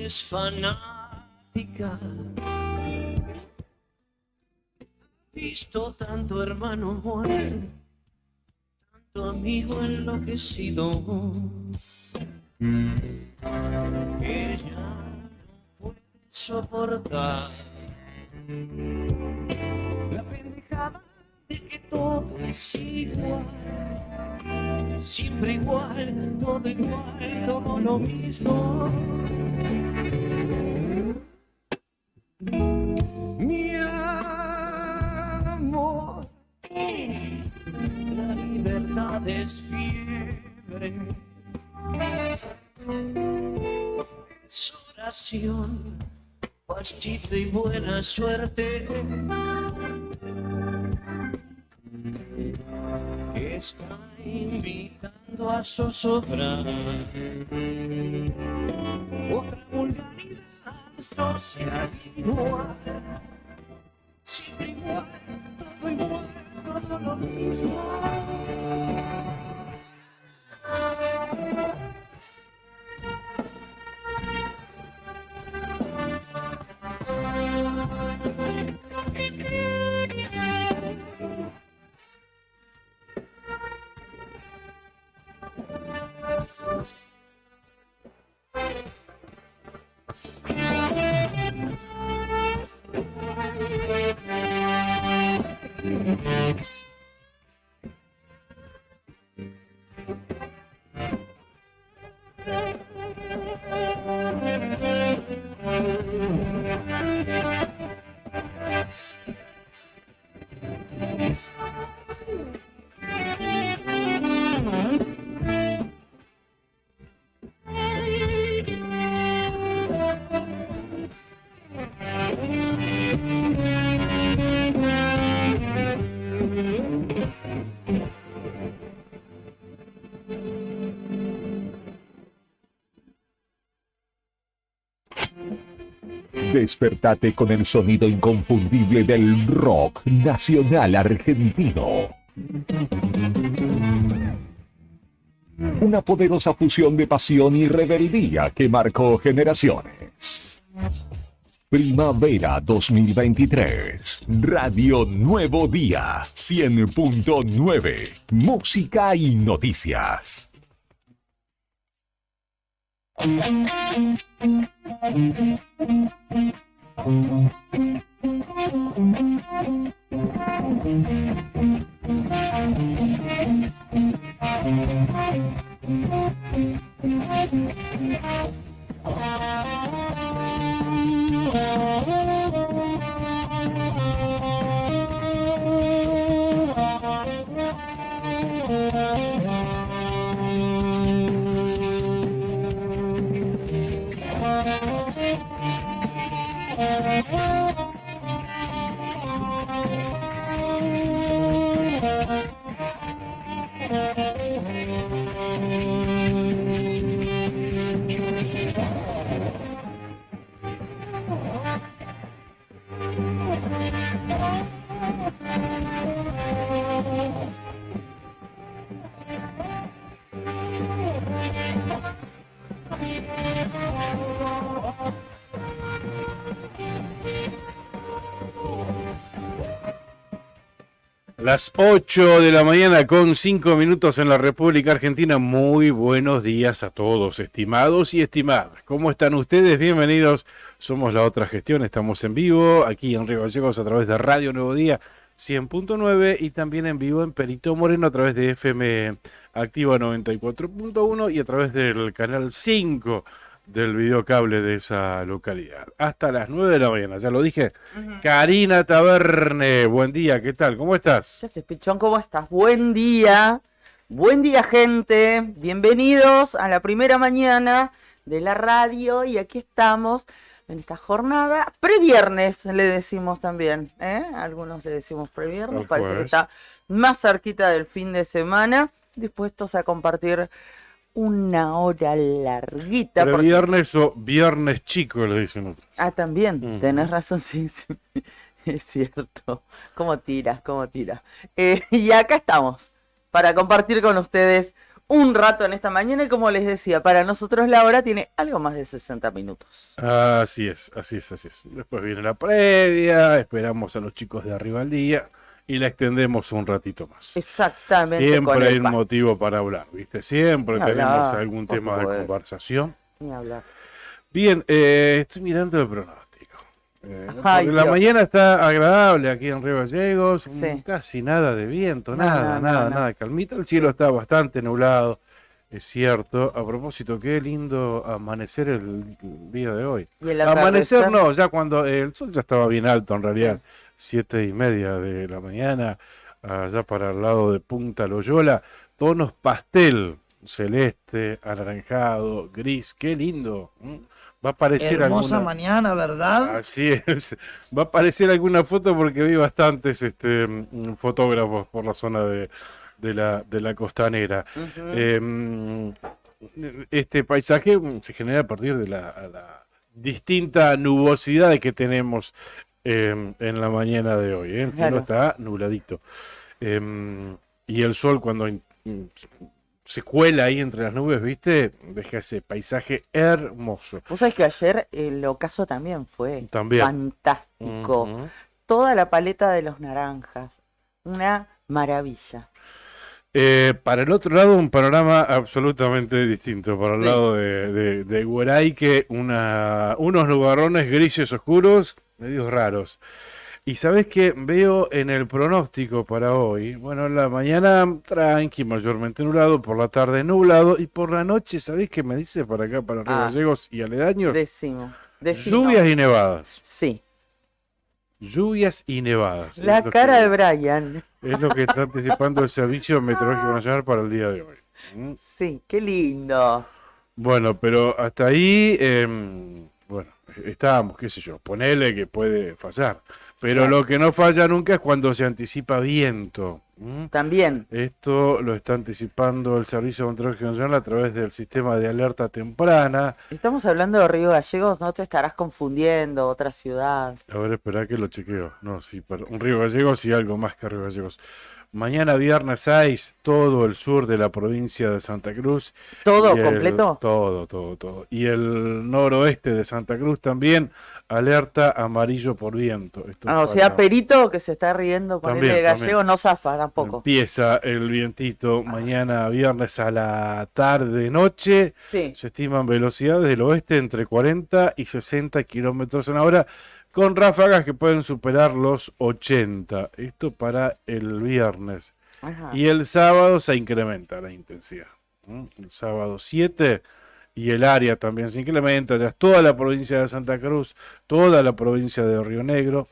es fanática. He visto tanto hermano muerto, tanto amigo enloquecido, que ya no puede soportar la pendejada de que todo es igual, siempre igual, todo lo mismo. Mi amor, la libertad es fiebre, es oración, pastito y buena suerte, que está invitando a zozobrar. Otra vulgaridad social igual, siempre igual, todo lo mismo. Despertate con el sonido inconfundible del rock nacional argentino. Una poderosa fusión de pasión y rebeldía que marcó generaciones. Primavera 2023. Radio Nuevo Día 100.9. Música y noticias. Las 8 de la mañana con 5 minutos en la República Argentina. Muy buenos días a todos, estimados y estimadas. ¿Cómo están ustedes? Bienvenidos. Somos La Otra Gestión. Estamos en vivo aquí en Río Gallegos a través de Radio Nuevo Día 100.9 y también en vivo en Perito Moreno a través de FM Activa 94.1 y a través del canal 5 del videocable de esa localidad. Hasta las 9 de la mañana, ya lo dije. Karina Taverne, buen día, ¿qué tal? ¿Cómo estás? ¿Qué haces, Pichón? ¿Cómo estás? Buen día, gente. Bienvenidos a la primera mañana de la radio y aquí estamos en esta jornada. Previernes le decimos también, ¿eh? Algunos le decimos previernes, parece que está más cerquita del fin de semana, dispuestos a compartir una hora larguita. Pero viernes o viernes chico, le dicen otros. Ah, también, tenés razón, sí, es cierto. ¿Cómo tiras? Y acá estamos, para compartir con ustedes un rato en esta mañana y como les decía, para nosotros la hora tiene algo más de 60 minutos. Así es, así es, así es. Después viene la previa, esperamos a los chicos de arriba al día y la extendemos un ratito más. Exactamente. Siempre con hay el un motivo para hablar, ¿viste? Siempre Ni tenemos hablar, algún por tema de supuesto. conversación. Ni hablar. Bien, estoy mirando el pronóstico. Ay, Porque la Dios. mañana está agradable aquí en Río Gallegos, Sí. casi nada de viento, No, nada, no, nada, no. nada, calmita. El cielo está bastante nublado, es cierto. A propósito, qué lindo amanecer el día de hoy. Y el Amanecer atardecer, no, ya cuando el sol ya estaba bien alto en realidad, 7:30 de la mañana, allá para el lado de Punta Loyola, tonos pastel, celeste, anaranjado, gris, qué lindo. Va a aparecer Hermosa alguna... mañana, ¿verdad? Así es, va a aparecer alguna foto porque vi bastantes fotógrafos por la zona de la costanera. Ujú. Este paisaje se genera a partir de la distinta nubosidad que tenemos en la mañana de hoy. El cielo está nubladito. Y el sol cuando se cuela ahí entre las nubes, ¿viste? Deja ese paisaje hermoso. Vos sabés que ayer el ocaso también fue También. fantástico. Ujú. Toda la paleta de los naranjas. Una maravilla. Para el otro lado, un panorama absolutamente distinto. Para el Sí. lado de Hueraique, unos nubarrones grises oscuros, medios raros. Y sabes que veo en el pronóstico para hoy, bueno, la mañana tranqui, mayormente nublado, por la tarde nublado, y por la noche, ¿sabés qué me dice para acá, para Río Gallegos y aledaños? Decimo. Lluvias y nevadas. Sí. Lluvias y nevadas. La Es lo cara que- de Brian. Es lo que está anticipando el Servicio Meteorológico Nacional para el día de hoy. ¿Mm? Sí, qué lindo. Bueno, pero hasta ahí, bueno, estábamos, qué sé yo, ponele que puede fallar. Pero Claro. lo que no falla nunca es cuando se anticipa viento. ¿Mm? También. Esto lo está anticipando el Servicio Meteorológico Nacional a través del sistema de alerta temprana. Estamos hablando de Río Gallegos, no te estarás confundiendo, otra ciudad. A ver, espera que lo chequeo. No, sí, pero un Río Gallegos y algo más que Río Gallegos. Mañana viernes 6, todo el sur de la provincia de Santa Cruz. ¿Todo Y completo? Todo. Y el noroeste de Santa Cruz también, alerta amarillo por viento. Esto Ah, o para- sea, Perito que se está riendo con También, el de también. Gallego no zafa tampoco. Empieza el vientito mañana viernes a la tarde, noche. Sí. Se estiman velocidades del oeste entre 40 y 60 kilómetros en hora, con ráfagas que pueden superar los 80. Esto para el viernes. Ajá. Y el sábado se incrementa la intensidad. El sábado 7 y el área también se incrementa. Ya es toda la provincia de Santa Cruz, toda la provincia de Río Negro.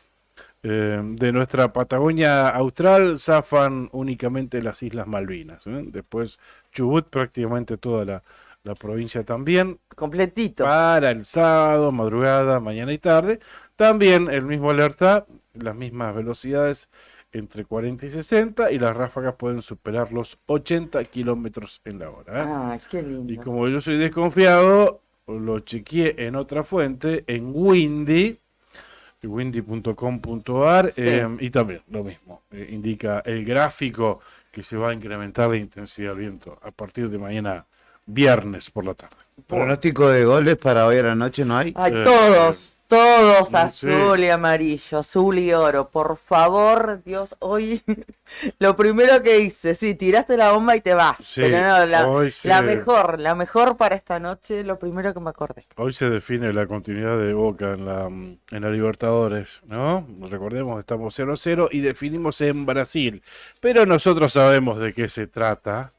De nuestra Patagonia austral zafan únicamente las Islas Malvinas. Después Chubut, prácticamente toda la provincia también. Completito. Para el sábado, madrugada, mañana y tarde, también el mismo alerta, las mismas velocidades entre 40 y 60 y las ráfagas pueden superar los 80 kilómetros en la hora. Ah, qué Y lindo. como yo soy desconfiado, lo chequeé en otra fuente, en Windy, windy.com.ar, Sí. y también lo mismo, indica el gráfico que se va a incrementar la intensidad del viento a partir de mañana viernes por la tarde. Pronóstico de goles para hoy a la noche no hay. Ay, Eh, todos no azul sé. y amarillo, azul y oro. Por favor, Dios, hoy lo primero que hice, sí, tiraste la bomba y te vas. Sí, Pero no, hoy la mejor para esta noche, lo primero que me acordé. Hoy se define la continuidad de Boca en la Libertadores, ¿no? Recordemos, estamos 0-0 y definimos en Brasil. Pero nosotros sabemos de qué se trata,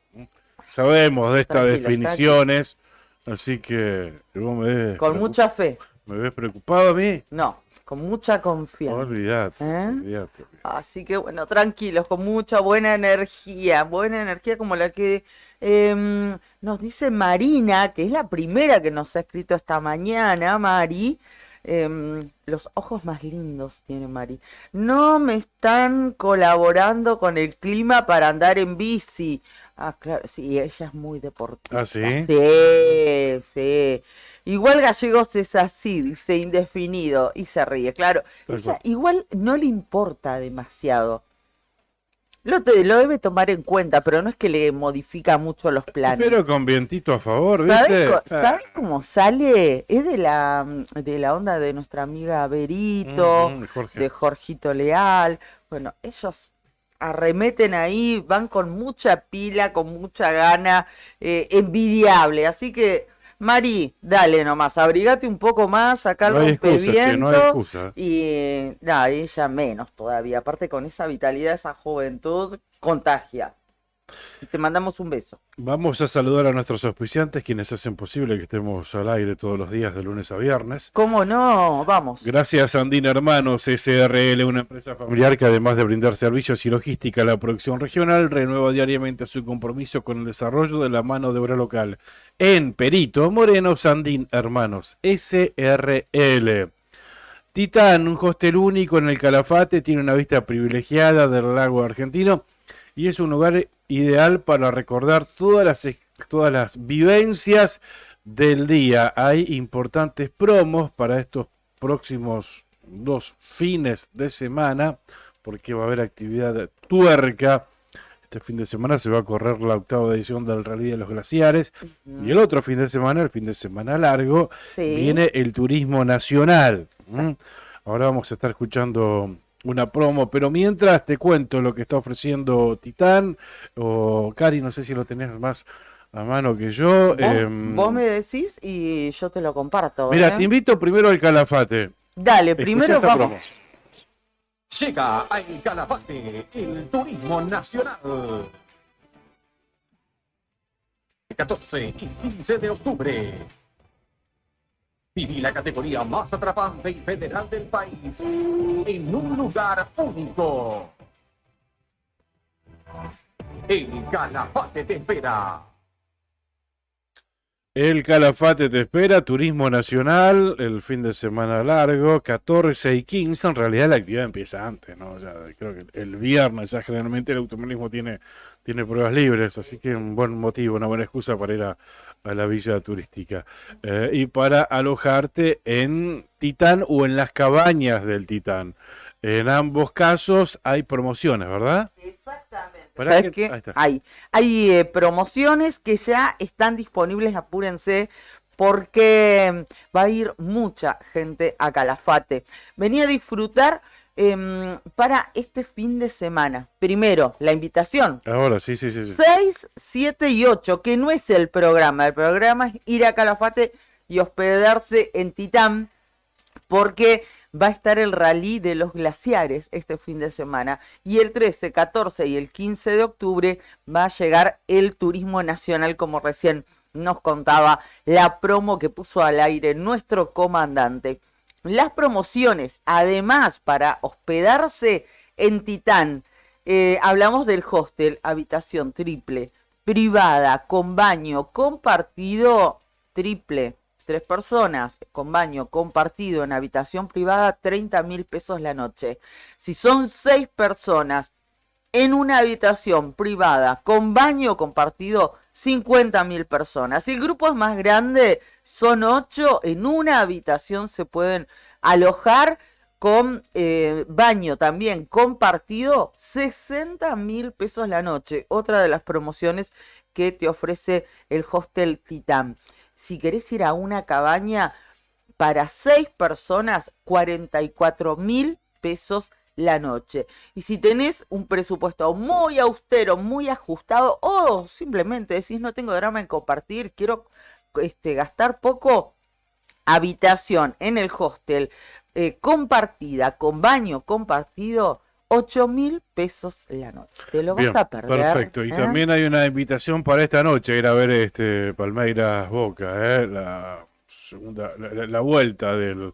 sabemos de estas Tranquilo, definiciones, así que vos Con mucha fe, me ves preocupado a mí. no, con mucha confianza. Olvídate, ¿Eh? olvídate. Así que bueno, tranquilos, con mucha buena energía como la que nos dice Marina, que es la primera que nos ha escrito esta mañana, Mari. Los ojos más lindos tiene Mari. No me están colaborando con el clima para andar en bici. Ah, claro, sí, ella es muy deportista. ¿Ah, sí? Sí, sí. Igual Gallegos es así, dice indefinido, y se ríe, claro. Tal Ella cual. igual no le importa demasiado. lo debe tomar en cuenta, pero no es que le modifica mucho los planes. Pero con vientito a favor, ¿viste? ¿Sabes cómo sale? Es de la onda de nuestra amiga Berito, Jorge. de Jorgito Leal. Bueno, ellos arremeten ahí, van con mucha pila, con mucha gana, envidiable. Así que, Mari, dale nomás, abrigate un poco más, acá el No hay excusa, rompeviento. no hay excusa. Y nada, ella menos todavía. Aparte con esa vitalidad, esa juventud, contagia. Te mandamos un beso. Vamos a saludar a nuestros auspiciantes, quienes hacen posible que estemos al aire todos los días de lunes a viernes. ¿Cómo no? Vamos. Gracias a Andina Hermanos SRL, una empresa familiar que además de brindar servicios y logística a la producción regional, renueva diariamente su compromiso con el desarrollo de la mano de obra local. En Perito Moreno, Andina Hermanos SRL. Titán, un hostel único en el Calafate, tiene una vista privilegiada del lago argentino y es un lugar ideal para recordar todas las vivencias del día. Hay importantes promos para estos próximos 2 fines de semana, porque va a haber actividad de tuerca. Este fin de semana se va a correr la 8ª edición del Rally de los Glaciares. Y el otro fin de semana, el fin de semana largo, Sí. viene el turismo nacional. Ahora vamos a estar escuchando una promo, pero mientras te cuento lo que está ofreciendo Titán, o Cari, no sé si lo tenés más a mano que yo. Vos me decís y yo te lo comparto. Mira, te invito primero al Calafate. Dale, Escuchá primero esta vamos. promo. Llega a El Calafate el turismo nacional. 14 y 15 de octubre. Viví la categoría más atrapante y federal del país en un lugar único. El Calafate te espera. El Calafate te espera, turismo nacional, el fin de semana largo, 14 y 15, en realidad la actividad empieza antes, ¿no? Ya, creo que el viernes ya generalmente el automovilismo tiene pruebas libres, así que un buen motivo, una buena excusa para ir a la villa turística. Y para alojarte en Titán o en las cabañas del Titán. En ambos casos hay promociones, ¿verdad? Exactamente. Pará ¿Sabes que- qué? ahí está. Hay promociones que ya están disponibles, apúrense, porque va a ir mucha gente a Calafate. Venía a disfrutar para este fin de semana. Primero, la invitación. Ahora, sí. 6, 7 y 8, que no es el programa es ir a Calafate y hospedarse en Titán, porque va a estar el Rally de los Glaciares este fin de semana. Y el 13, 14 y el 15 de octubre va a llegar el turismo nacional, como recién nos contaba la promo que puso al aire nuestro comandante. Las promociones, además, para hospedarse en Titán, hablamos del hostel, habitación triple, privada, con baño compartido, triple. 3 personas con baño compartido en habitación privada, 30.000 pesos la noche. Si son 6 personas en una habitación privada con baño compartido, 50.000 personas. Si el grupo es más grande, son 8, en una habitación se pueden alojar con baño también compartido, 60.000 pesos la noche. Otra de las promociones que te ofrece el Hostel Titán. Si querés ir a una cabaña para 6 personas, 44.000 pesos la noche. Y si tenés un presupuesto muy austero, muy ajustado, o simplemente decís no tengo drama en compartir, quiero gastar poco, habitación en el hostel compartida, con baño compartido, 8.000 pesos la noche. Te lo Bien, vas a perder. perfecto. Y también hay una invitación para esta noche, ir a ver Palmeiras Boca, la segunda, la vuelta de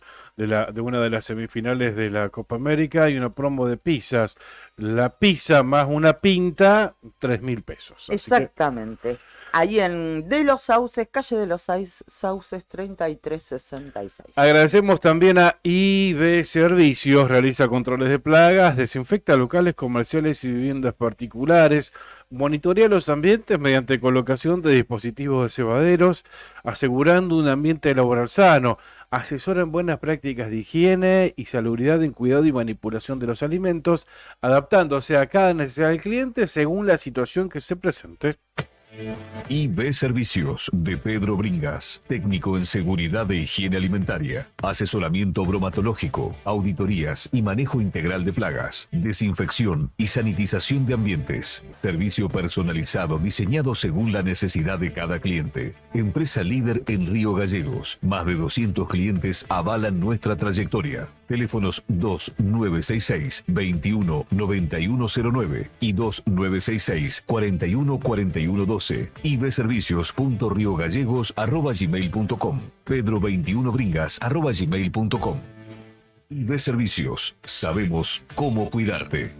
una de las semifinales de la Copa América. Hay una promo de pizzas. La pizza más una pinta, 3.000 pesos. Así que Exactamente. Ahí en De los Sauces, calle de los Sauces 3366. agradecemos también a IB Servicios, realiza controles de plagas, desinfecta locales comerciales y viviendas particulares, monitorea los ambientes mediante colocación de dispositivos de cebaderos, asegurando un ambiente laboral sano. asesora en buenas prácticas de higiene y salubridad en cuidado y manipulación de los alimentos, adaptándose a cada necesidad del cliente según la situación que se presente. IB Servicios de Pedro Bringas, técnico en seguridad e higiene alimentaria, asesoramiento bromatológico, auditorías y manejo integral de plagas, desinfección y sanitización de ambientes, servicio personalizado diseñado según la necesidad de cada cliente. Empresa líder en Río Gallegos, más de 200 clientes avalan nuestra trayectoria. Teléfonos 2966-219109 y 2966-414112. ibservicios.riogallegos@gmail.com, pedro21bringas@gmail.com. IB Servicios, sabemos cómo cuidarte.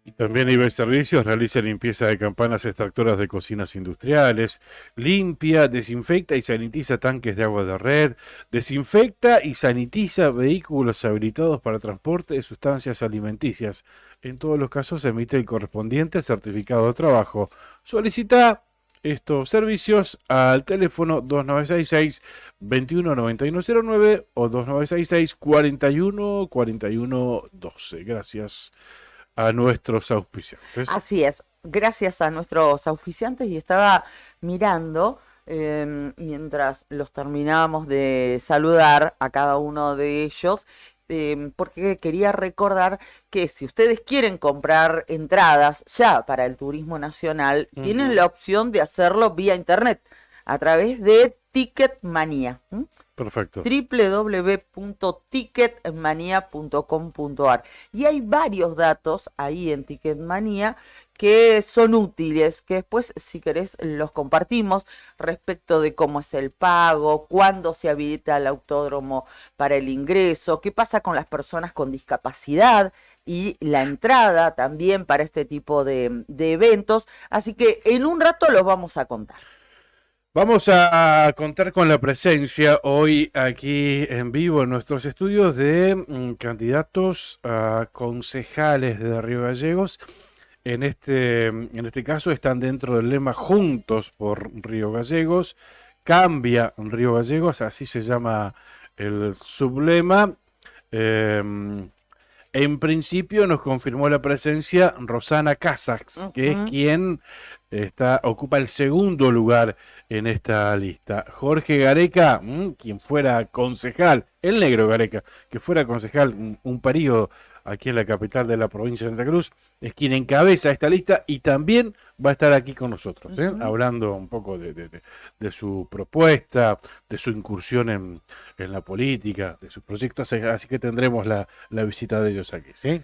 Y también IB Servicios realiza limpieza de campanas extractoras de cocinas industriales, limpia, desinfecta y sanitiza tanques de agua de red, desinfecta y sanitiza vehículos habilitados para transporte de sustancias alimenticias. En todos los casos emite el correspondiente certificado de trabajo. Solicita estos servicios al teléfono 2966-219109 o 2966-414112. Gracias a nuestros auspiciantes. Así es, gracias a nuestros auspiciantes, y estaba mirando mientras los terminábamos de saludar a cada uno de ellos, porque quería recordar que si ustedes quieren comprar entradas ya para el turismo nacional, tienen la opción de hacerlo vía internet a través de Ticketmania. Perfecto. www.ticketmania.com.ar. Y hay varios datos ahí en Ticketmania que son útiles, que después, si querés, los compartimos respecto de cómo es el pago, cuándo se habilita el autódromo para el ingreso, qué pasa con las personas con discapacidad y la entrada también para este tipo de eventos. Así que en un rato los vamos a contar. Vamos a contar con la presencia hoy aquí en vivo en nuestros estudios de candidatos a concejales de Río Gallegos. En este caso están dentro del lema Juntos por Río Gallegos, Cambia Río Gallegos, así se llama el sublema. En principio nos confirmó la presencia Rosana Casax, que es quien ocupa el segundo lugar en esta lista. Jorge Gareca, quien fuera concejal, el negro Gareca, que fuera concejal un periodo aquí en la capital de la provincia de Santa Cruz, es quien encabeza esta lista y también va a estar aquí con nosotros, hablando un poco de su propuesta, de su incursión en la política, de sus proyectos, así que tendremos la visita de ellos aquí, ¿sí?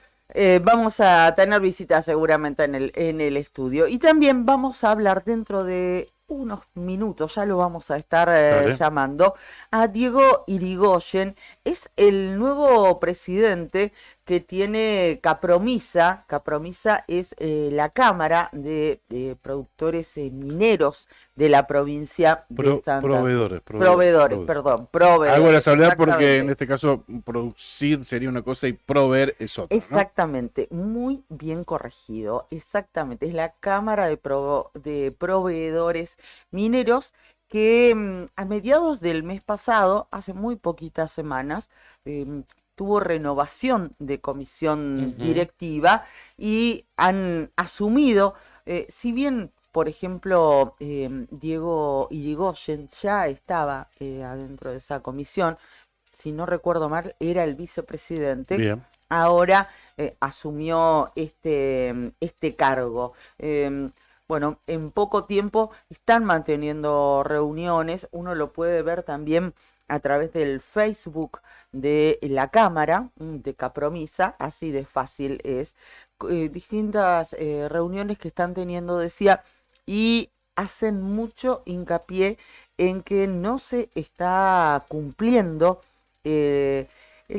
Vamos a tener visitas seguramente en el estudio, y también vamos a hablar dentro de unos minutos, ya lo vamos a estar llamando, a Diego Irigoyen. Es el nuevo presidente que tiene Capromisa. Capromisa es la Cámara de Productores Mineros de la provincia de Santa Cruz. Proveedores. Hago la salvedad porque en este caso producir sería una cosa y proveer es otra, ¿no? Exactamente, muy bien corregido. Exactamente, es la Cámara de Proveedores Mineros que a mediados del mes pasado, hace muy poquitas semanas, tuvo renovación de comisión directiva y han asumido, si bien, por ejemplo, Diego Irigoyen ya estaba adentro de esa comisión, si no recuerdo mal, era el vicepresidente. Bien. Ahora asumió este cargo. Bueno, en poco tiempo están manteniendo reuniones. Uno lo puede ver también a través del Facebook de la Cámara de Capromisa, así de fácil es. Distintas reuniones que están teniendo, decía, y hacen mucho hincapié en que no se está cumpliendo el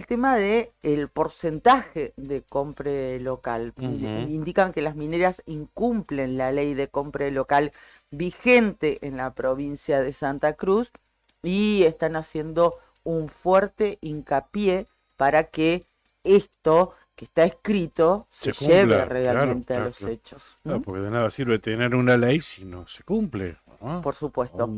tema de el porcentaje de compra local. Indican que las mineras incumplen la ley de compra local vigente en la provincia de Santa Cruz y están haciendo un fuerte hincapié para que esto que está escrito se lleve realmente a los hechos. Claro, porque de nada sirve tener una ley si no se cumple, ¿no? Por supuesto.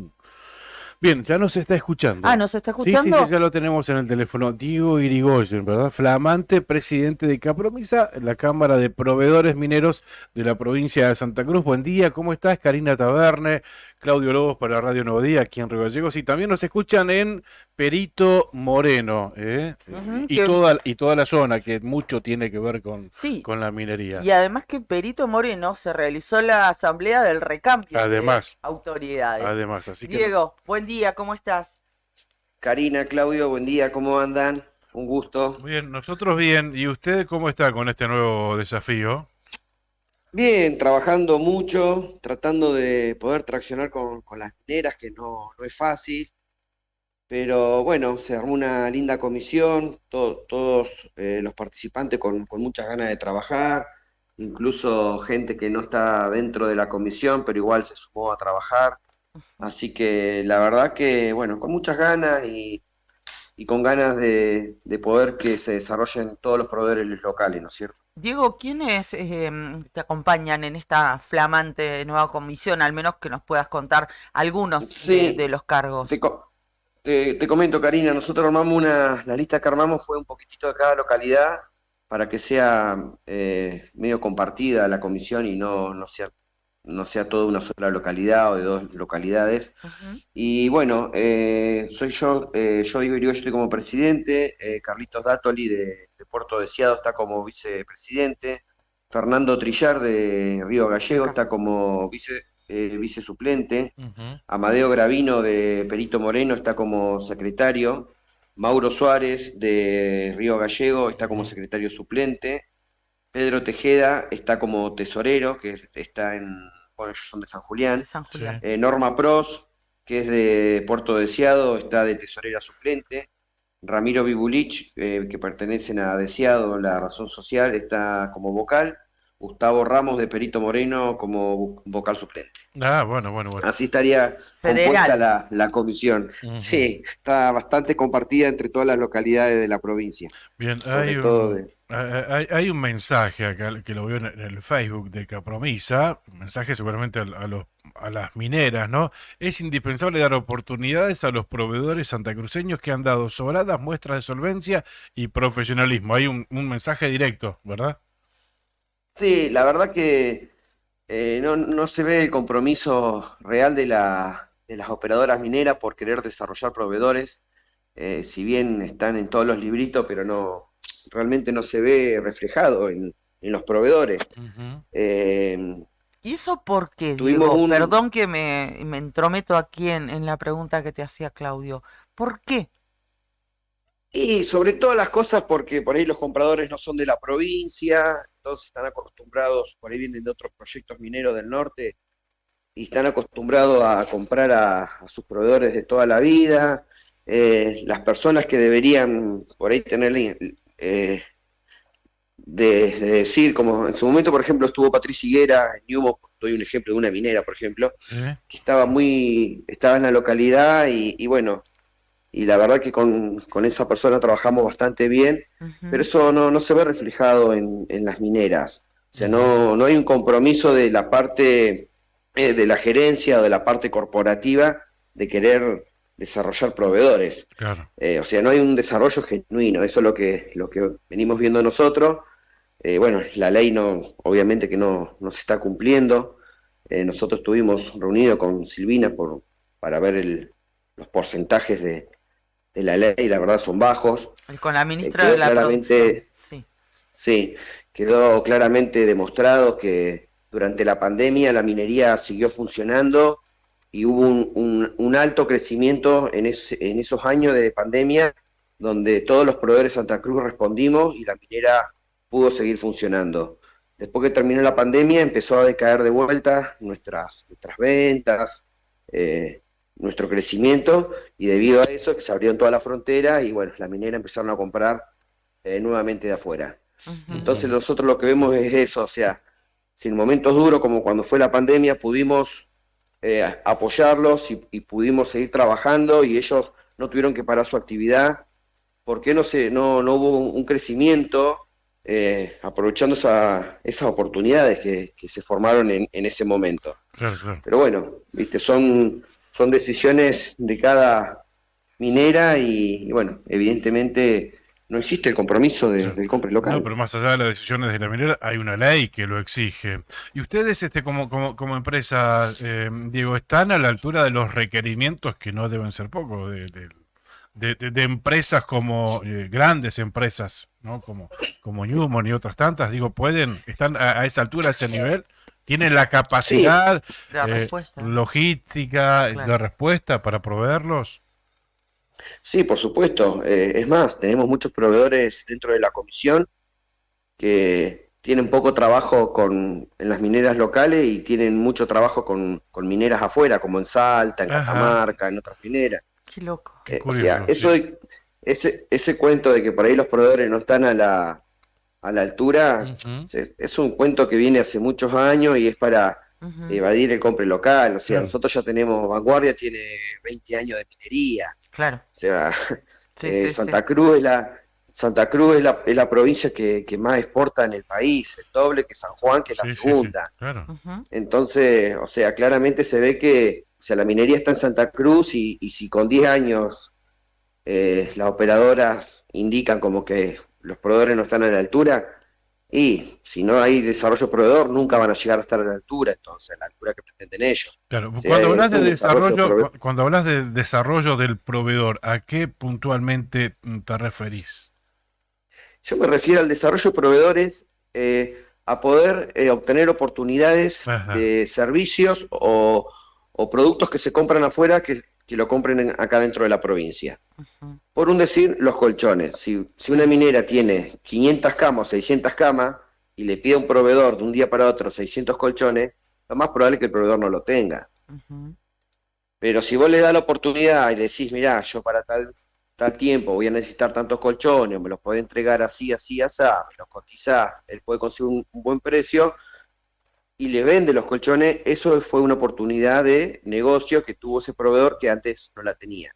Bien, ya nos está escuchando. Ah, ¿nos está Sí, sí, escuchando? sí, ya lo tenemos en el teléfono. Diego Irigoyen, ¿verdad? Flamante presidente de Capromisa, la Cámara de Proveedores Mineros de la provincia de Santa Cruz. Buen día, ¿cómo estás? Karina Taberne, Claudio Lobos para Radio Nuevo Día, aquí en Río Gallegos. Y también nos escuchan en Perito Moreno, Ujú, y que toda la zona, que mucho tiene que ver sí, con la minería. y además que en Perito Moreno se realizó la asamblea del recambio de Además, autoridades. así que Diego, buen día, ¿cómo estás? Karina, Claudio, buen día, ¿cómo andan? Un gusto. bien, nosotros bien. ¿Y usted cómo está con este nuevo desafío? Bien, trabajando mucho, tratando de poder traccionar con las mineras, que no es fácil, pero bueno, se armó una linda comisión, todos los participantes con muchas ganas de trabajar, incluso gente que no está dentro de la comisión, pero igual se sumó a trabajar. Así que la verdad que, bueno, con muchas ganas y con ganas de poder que se desarrollen todos los proveedores locales, ¿no es cierto? Diego, ¿quiénes te acompañan en esta flamante nueva comisión? Al menos que nos puedas contar algunos de Sí, los cargos. te, co- te comento, Karina, nosotros armamos la lista que armamos fue un poquitito de cada localidad para que sea medio compartida la comisión y no sea toda una sola localidad o de dos localidades. Ujú. Y bueno, soy yo digo, yo estoy como presidente, Carlitos Dátoli de Puerto Deseado está como vicepresidente, Fernando Trillar de Río Gallego Acá. está como vice suplente, Ujú. Amadeo Gravino de Perito Moreno está como secretario, Mauro Suárez de Río Gallego está como Ujú. secretario suplente, Pedro Tejeda está como tesorero, bueno, ellos son de San De Julián. San Sí. Julián. Norma Pros, que es de Puerto Deseado, está de tesorera suplente. Ramiro Bibulich, que pertenecen a Deseado, la Razón Social, está como vocal. Gustavo Ramos de Perito Moreno como vocal suplente. Ah, bueno. Así estaría compuesta Federal. la comisión. Ujú. Sí, está bastante compartida entre todas las localidades de la provincia, Bien, sobre todo hay un mensaje acá que lo veo en el Facebook de Capromisa, un mensaje seguramente a las mineras, ¿no? Es indispensable dar oportunidades a los proveedores santacruceños que han dado sobradas muestras de solvencia y profesionalismo. Hay un mensaje directo, ¿verdad? Sí, la verdad que no se ve el compromiso real de las operadoras mineras por querer desarrollar proveedores, si bien están en todos los libritos, pero realmente no se ve reflejado en los proveedores. Ujú. Eh, ¿Y eso por qué, tuvimos Diego? un, Perdón que me entrometo aquí en la pregunta que te hacía Claudio. ¿Por qué? y sobre todas las cosas porque por ahí los compradores no son de la provincia, entonces están acostumbrados, por ahí vienen de otros proyectos mineros del norte y están acostumbrados a comprar a sus proveedores de toda la vida. Las personas que deberían por ahí tener de decir, como en su momento, por ejemplo, estuvo Patricia Higuera en Ñumo, doy un ejemplo de una minera, por ejemplo, Sí. que estaba en la localidad y bueno, y la verdad que con esa persona trabajamos bastante bien, pero Ujú. eso no se ve reflejado en las mineras. O sea, Ujú. no hay un compromiso de la parte de la gerencia o de la parte corporativa de querer desarrollar proveedores. Claro. O sea, no hay un desarrollo genuino, eso es lo que venimos viendo nosotros. Bueno, la ley obviamente que no se está cumpliendo. Nosotros estuvimos reunidos con Silvina para ver los porcentajes de la ley, la verdad son bajos. Con la ministra de Quedó la producción. claramente, Sí. sí, quedó claramente demostrado que durante la pandemia la minería siguió funcionando y hubo un alto crecimiento en esos años de pandemia donde todos los proveedores de Santa Cruz respondimos y la minera pudo seguir funcionando. Después que terminó la pandemia empezó a decaer de vuelta nuestras ventas, eh, nuestro crecimiento, y debido a eso que se abrieron toda la frontera y bueno, la minera empezaron a comprar nuevamente de afuera. Ujú. Entonces nosotros lo que vemos es eso, o sea, si en momentos duros como cuando fue la pandemia pudimos apoyarlos y pudimos seguir trabajando y ellos no tuvieron que parar su actividad, ¿por qué no hubo un crecimiento aprovechando esas oportunidades que se formaron en ese momento? Claro. Pero bueno, viste, son son decisiones de cada minera y bueno, evidentemente no existe el compromiso del compre local. No, pero más allá de las decisiones de la minera, hay una ley que lo exige. Y ustedes, como empresa, Diego, ¿están a la altura de los requerimientos, que no deben ser pocos, de empresas como grandes empresas, ¿no? Como Newmont y otras tantas? Digo, ¿están a esa altura, a ese nivel? ¿Tienen la capacidad logística de respuesta para proveerlos? Sí, por supuesto. Es más, tenemos muchos proveedores dentro de la comisión que tienen poco trabajo en las mineras locales y tienen mucho trabajo con mineras afuera, como en Salta, en Catamarca, en otras mineras. Qué loco. Qué curioso, ese cuento de que por ahí los proveedores no están a la altura, es un cuento que viene hace muchos años y es para evadir el compre local. O sea, nosotros ya tenemos, Vanguardia tiene 20 años de minería. Claro. O sea, Santa Cruz es la provincia que más exporta en el país, el doble que San Juan, que es la segunda. Claro. Entonces, o sea, claramente se ve que, o sea, la minería está en Santa Cruz y si con 10 años las operadoras indican como que los proveedores no están a la altura, y si no hay desarrollo proveedor, nunca van a llegar a estar a la altura, entonces, a la altura que pretenden ellos. Claro, O sea, cuando hablas de desarrollo cuando hablas de desarrollo del proveedor, ¿a qué puntualmente te referís? Yo me refiero al desarrollo de proveedores, a poder obtener oportunidades de servicios o productos que se compran afuera que lo compren acá dentro de la provincia. Por un decir, los colchones. Si una minera tiene 500 camas o 600 camas y le pide a un proveedor de un día para otro 600 colchones, lo más probable es que el proveedor no lo tenga. Pero si vos le das la oportunidad y le decís, mirá, yo para tal tiempo voy a necesitar tantos colchones, me los podés entregar así, así, así, me los cotizás, él puede conseguir un buen precio y le vende los colchones, eso fue una oportunidad de negocio que tuvo ese proveedor que antes no la tenía.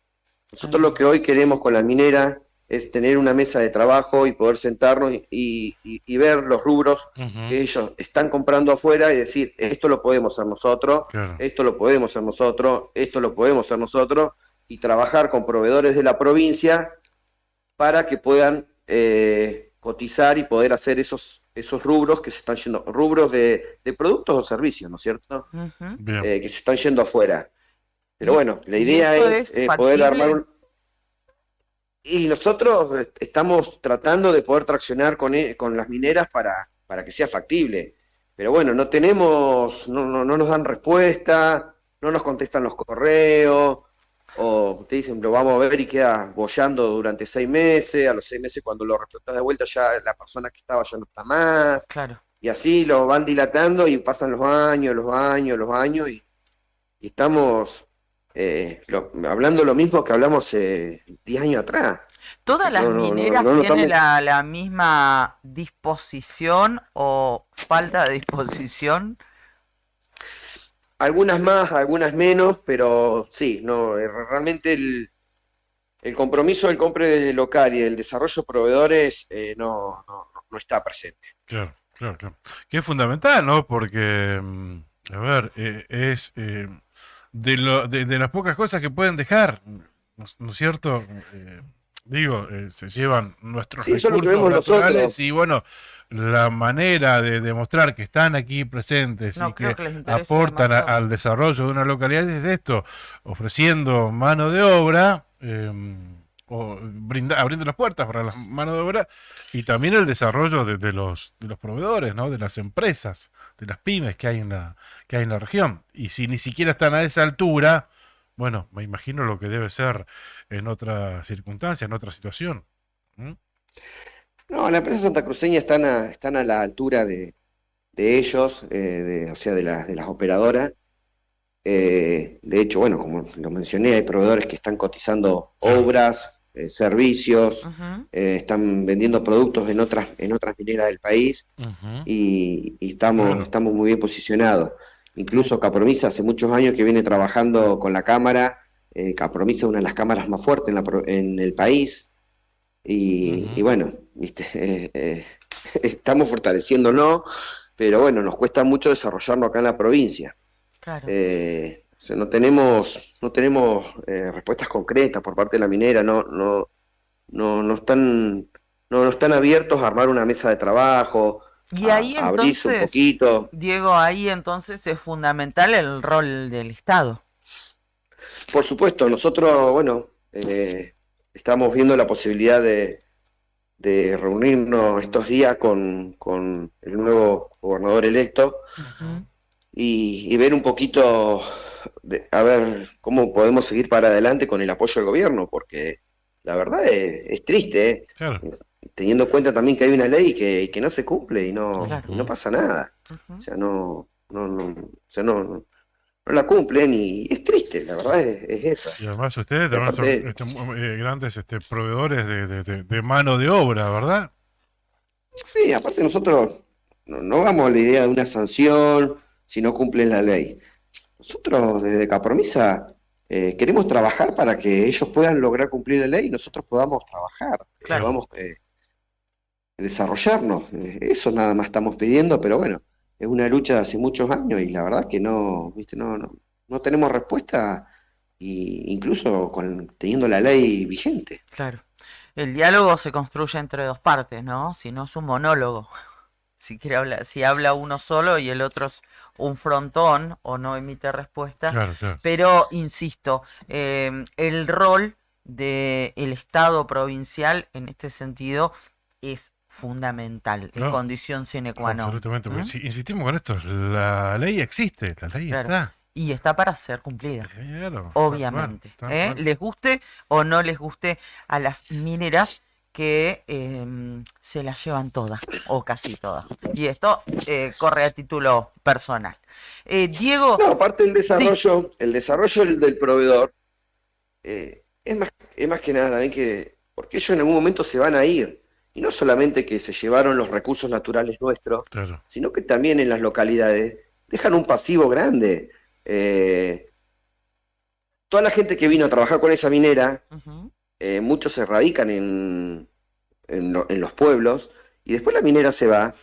Nosotros lo que hoy queremos con la minera es tener una mesa de trabajo y poder sentarnos y ver los rubros que ellos están comprando afuera y decir, esto lo podemos hacer nosotros, esto lo podemos hacer nosotros, esto lo podemos hacer nosotros, y trabajar con proveedores de la provincia para que puedan cotizar y poder hacer esos rubros que se están yendo, rubros de productos o servicios, ¿no es cierto? Que se están yendo afuera. Pero bueno, la idea es poder armar Y nosotros estamos tratando de poder traccionar con las mineras para que sea factible. Pero bueno, no nos dan respuesta, no nos contestan los correos, o te dicen, lo vamos a ver y queda boyando durante 6 meses, a los 6 meses cuando lo reflotas de vuelta ya la persona que estaba ya no está más. Claro. Y así lo van dilatando y pasan los años, y estamos hablando lo mismo que hablamos 10 años atrás. ¿Todas las mineras tienen la misma disposición o falta de disposición? Algunas más, algunas menos, pero sí, realmente el compromiso del compre local y del desarrollo de proveedores no está presente. Claro. Que es fundamental, ¿no? Porque, a ver, es de las pocas cosas que pueden dejar, ¿no es cierto? Se llevan nuestros recursos naturales y bueno, la manera de demostrar que están aquí presentes y que aportan al desarrollo de una localidad es esto, ofreciendo mano de obra, o abriendo las puertas para la mano de obra y también el desarrollo de los proveedores, ¿no? De las empresas, de las pymes que hay en la región. Y si ni siquiera están a esa altura, bueno, me imagino lo que debe ser en otra circunstancia, en otra situación. No, la empresa santacruceña están a la altura de ellos, o sea, de las operadoras. De hecho, bueno, como lo mencioné, hay proveedores que están cotizando obras, servicios, están vendiendo productos en otras mineras del país y estamos muy bien posicionados. Incluso Capromisa hace muchos años que viene trabajando con la Cámara. Capromisa es una de las cámaras más fuertes en el país y bueno, estamos fortaleciéndonos, pero bueno, nos cuesta mucho desarrollarlo acá en la provincia. Claro. O sea, no tenemos respuestas concretas por parte de la minera, no están abiertos a armar una mesa de trabajo, Y ahí a abrirse un entonces, poquito. Diego, ahí entonces es fundamental el rol del Estado. Por supuesto, nosotros, bueno, estamos viendo la posibilidad de reunirnos estos días con el nuevo gobernador electo Ujú. y ver un poquito, a ver cómo podemos seguir para adelante con el apoyo del gobierno, porque la verdad es triste, ¿eh? Claro. Teniendo en cuenta también que hay una ley que no se cumple y no, Claro. y no pasa nada. Ujú. O sea, no la cumplen y es triste, la verdad es esa. Y además ustedes también Aparte, son grandes proveedores de mano de obra, ¿verdad? sí, aparte nosotros no vamos a la idea de una sanción si no cumplen la ley. Nosotros desde Capromisa queremos trabajar para que ellos puedan lograr cumplir la ley y nosotros podamos trabajar, Claro. podamos desarrollarnos. Eso nada más estamos pidiendo, pero bueno, es una lucha de hace muchos años y la verdad que no, viste, no tenemos respuesta, incluso teniendo la ley vigente. Claro. El diálogo se construye entre dos partes, ¿no? Si no es un monólogo. Si habla uno solo y el otro es un frontón o no emite respuesta. Claro, claro. Pero, insisto, el rol del Estado provincial en este sentido es fundamental, es No, condición sine qua non. absolutamente. Porque ¿Mm? si insistimos con esto, la ley existe, la ley Claro. está. Y está para ser cumplida. Claro, Obviamente, tal cual. les guste o no les guste a las mineras que se las llevan todas o casi todas. Y esto corre a título personal. Diego, No, aparte el desarrollo del proveedor es más que nada también porque ellos en algún momento se van a ir. Y no solamente que se llevaron los recursos naturales nuestros, Claro. sino que también en las localidades dejan un pasivo grande. Toda la gente que vino a trabajar con esa minera, ujú, muchos se radican en los pueblos, y después la minera se va,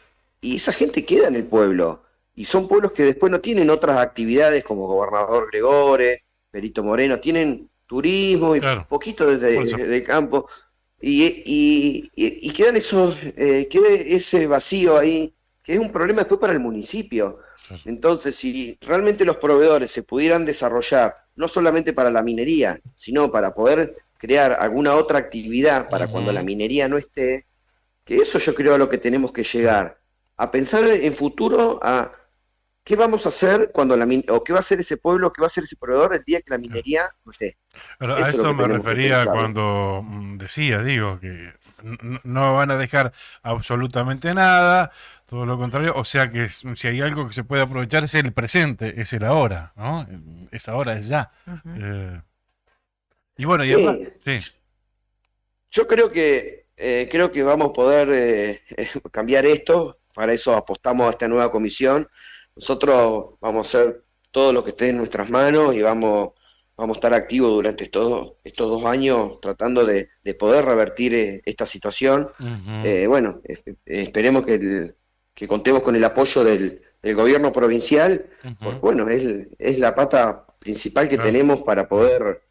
y esa gente queda en el pueblo. Y son pueblos que después no tienen otras actividades como Gobernador Gregore, Perito Moreno, tienen turismo y Claro. poquito Por eso. de campo. Y quedan queda ese vacío ahí, que es un problema después para el municipio. Claro. Entonces, si realmente los proveedores se pudieran desarrollar, no solamente para la minería, sino para poder crear alguna otra actividad para cuando la minería no esté, que eso yo creo a lo que tenemos que llegar, a pensar en futuro, a qué vamos a hacer cuando o qué va a hacer ese pueblo, qué va a hacer ese proveedor el día que la minería no esté. Pero Eso a es lo esto que me tenemos que refería pensar. cuando decía, digo, que no van a dejar absolutamente nada, todo lo contrario, o sea que si hay algo que se puede aprovechar es el presente, es el ahora, ¿no? Es ahora, es ya. ujú. Y bueno, y Sí. además, sí, Yo creo que vamos a poder cambiar esto, para eso apostamos a esta nueva comisión. Nosotros vamos a hacer todo lo que esté en nuestras manos y vamos a estar activos durante estos 2 años tratando de poder revertir esta situación. ujú, Bueno, esperemos que contemos con el apoyo del gobierno provincial, porque ujú, bueno, es la pata principal que claro, tenemos para poder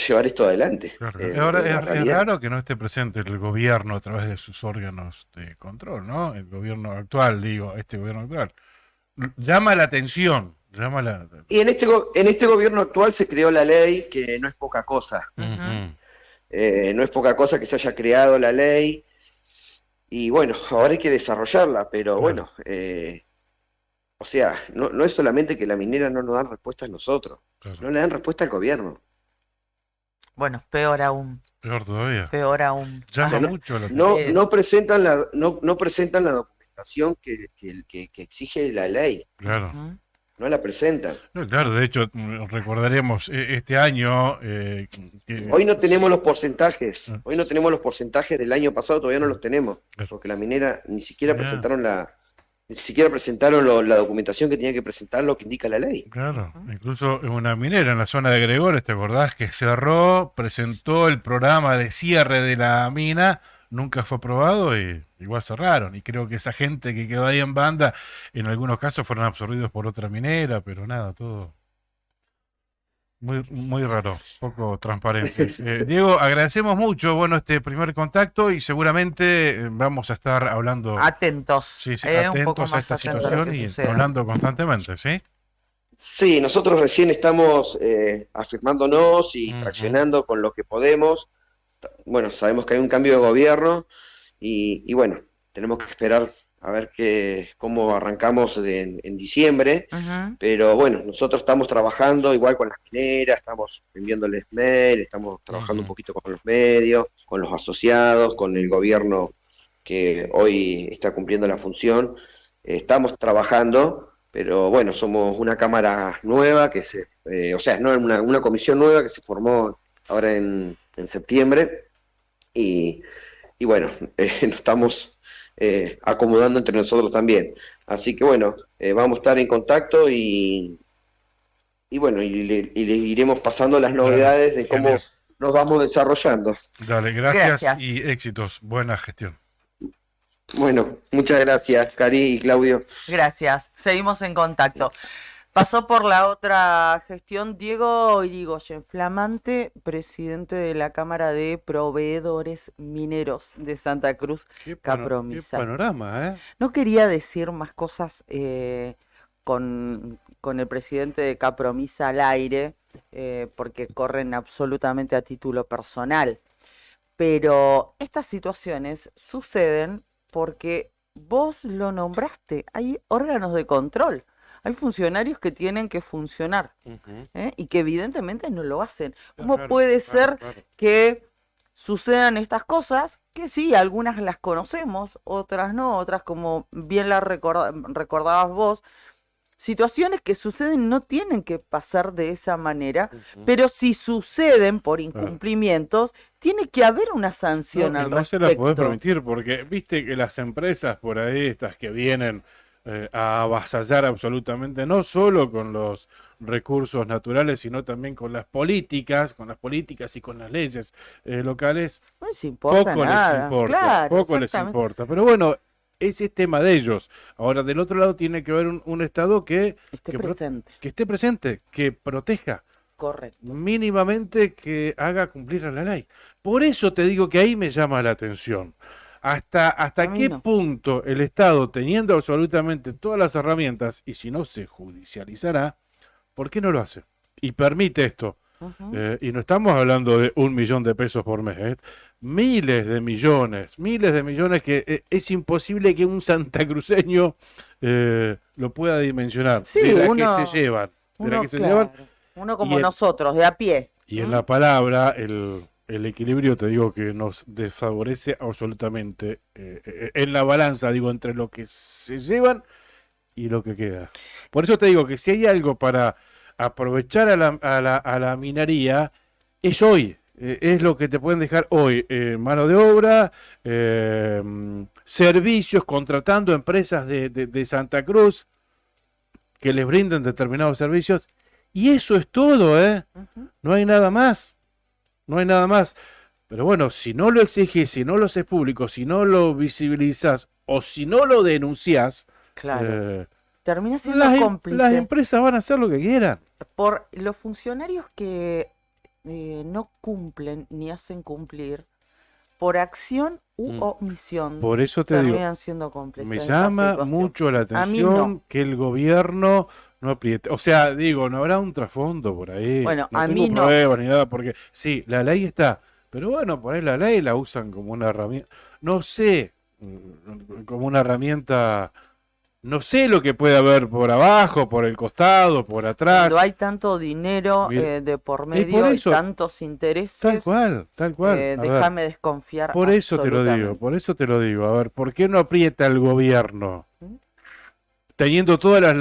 llevar esto adelante. claro. Es Ahora la es realidad. raro que no esté presente el gobierno a través de sus órganos de control, ¿no? El gobierno actual, digo, este gobierno actual. Llama la atención, llama la... Y en este gobierno actual se creó la ley, que no es poca cosa. Ujú, No es poca cosa que se haya creado la ley. Y bueno, ahora hay que desarrollarla, pero claro, bueno, o sea, no es solamente que la minera no nos dan respuesta a nosotros, claro. no le dan respuesta al gobierno. Bueno, peor aún, Peor todavía. peor aún. Llama Ah, mucho la atención. No, Eh, no presentan la documentación que exige la ley, Claro. ujú. no la presentan. No, claro, de hecho, recordaremos este año que... Hoy no tenemos los porcentajes, Ah, hoy no tenemos los porcentajes del año pasado, todavía no los tenemos, claro. porque la minera ni siquiera Ya. presentaron la documentación que tenía que presentar, lo que indica la ley. Claro, Ujú. incluso en una minera en la zona de Gregores, ¿te acordás que cerró, presentó el programa de cierre de la mina, nunca fue aprobado y igual cerraron? Y creo que esa gente que quedó ahí en banda, en algunos casos fueron absorbidos por otra minera, pero nada, todo Muy, muy raro, poco transparente. Diego, agradecemos mucho, bueno, este primer contacto y seguramente vamos a estar hablando, Atentos, sí, sí, un poco atentos a más esta atentos a lo situación que y suceda. hablando constantemente, ¿sí? Sí, nosotros recién estamos afirmándonos y Ujú. traccionando con lo que podemos. Bueno, sabemos que hay un cambio de gobierno y bueno, tenemos que esperar a ver cómo arrancamos en diciembre. Ujú, Pero bueno, nosotros estamos trabajando igual con las mineras, estamos enviándoles mail, estamos trabajando un Ujú. poquito con los medios, con los asociados, con el gobierno que hoy está cumpliendo la función. Estamos trabajando, pero bueno, somos una cámara nueva o sea, no una comisión nueva que se formó ahora en septiembre y, y bueno, nos estamos acomodando entre nosotros también. Así que bueno, vamos a estar en contacto y bueno, y le iremos pasando las Dale, novedades de cómo genial. nos vamos desarrollando. Dale, gracias Gracias. y éxitos. Buena gestión. Bueno, muchas gracias, Cari y Claudio. Gracias. Seguimos en contacto. Pasó por la otra gestión Diego Irigoyen, flamante presidente de la Cámara de Proveedores Mineros de Santa Cruz, Qué Capromisa. panorama, ¿eh? No quería decir más cosas con el presidente de Capromisa al aire, porque corren absolutamente a título personal. Pero estas situaciones suceden porque vos lo nombraste. Hay órganos de control. Hay funcionarios que tienen que funcionar, Ujú. y que evidentemente no lo hacen. ¿Cómo Claro, puede claro, ser claro. que sucedan estas cosas? Que sí, algunas las conocemos, otras no, otras como bien las recordabas vos. Situaciones que suceden no tienen que pasar de esa manera, Ujú. pero si suceden por Claro. incumplimientos, tiene que haber una sanción No, y al no se la podés respecto. permitir porque viste que las empresas por ahí, estas que vienen a avasallar absolutamente, no solo con los recursos naturales, sino también con las políticas y con las leyes locales, No les importa poco les nada. importa, Claro, poco les exactamente. importa. Pero bueno, ese es tema de ellos. Ahora, del otro lado tiene que haber un Estado Esté que, pro- presente. que esté presente, que proteja Correcto. mínimamente, que haga cumplir a la ley. Por eso te digo que ahí me llama la atención. A ¿Hasta mí qué no. punto el Estado, teniendo absolutamente todas las herramientas, y si no se judicializará, ¿por qué no lo hace? Y permite esto. Ujú. Y no estamos hablando de 1 millón de pesos por mes, miles de millones que es imposible que un santacruceño lo pueda dimensionar, Sí, de la que uno, se llevan, de la que se llevan. claro. Uno Y como en, nosotros, de a pie. y en ¿Mm? la palabra, el equilibrio, te digo que nos desfavorece absolutamente en la balanza, digo, entre lo que se llevan y lo que queda. Por eso te digo que si hay algo para aprovechar a la minería, es hoy. Es lo que te pueden dejar hoy. Mano de obra, servicios, contratando empresas de Santa Cruz que les brinden determinados servicios. Y eso es todo, ¿eh? Ujú. No hay nada más. No hay nada más. Pero bueno, si no lo exigís, si no lo haces público, si no lo visibilizás o si no lo denunciás, Claro. eh, Termina siendo las cómplice empresas van a hacer lo que quieran. por los funcionarios que no cumplen ni hacen cumplir por acción u Mm. omisión. Por eso te digo, Terminan siendo cómplices me de esta llama situación. mucho la A mí no. atención que el gobierno no apriete. O sea, digo, no habrá un trasfondo por ahí. Bueno, No a tengo mí no. pruebas ni nada, porque sí, la ley está. Pero bueno, por ahí la ley la usan como una herramienta. No sé, como una herramienta. No sé lo que puede haber por abajo, por el costado, por atrás. Cuando hay tanto dinero Mira, de por por medio y eso, tantos intereses, tal cual. A ver, déjame desconfiar por eso te lo digo, absolutamente. por eso te lo digo. A ver, ¿por qué no aprieta el gobierno? ¿Mm? Teniendo todas las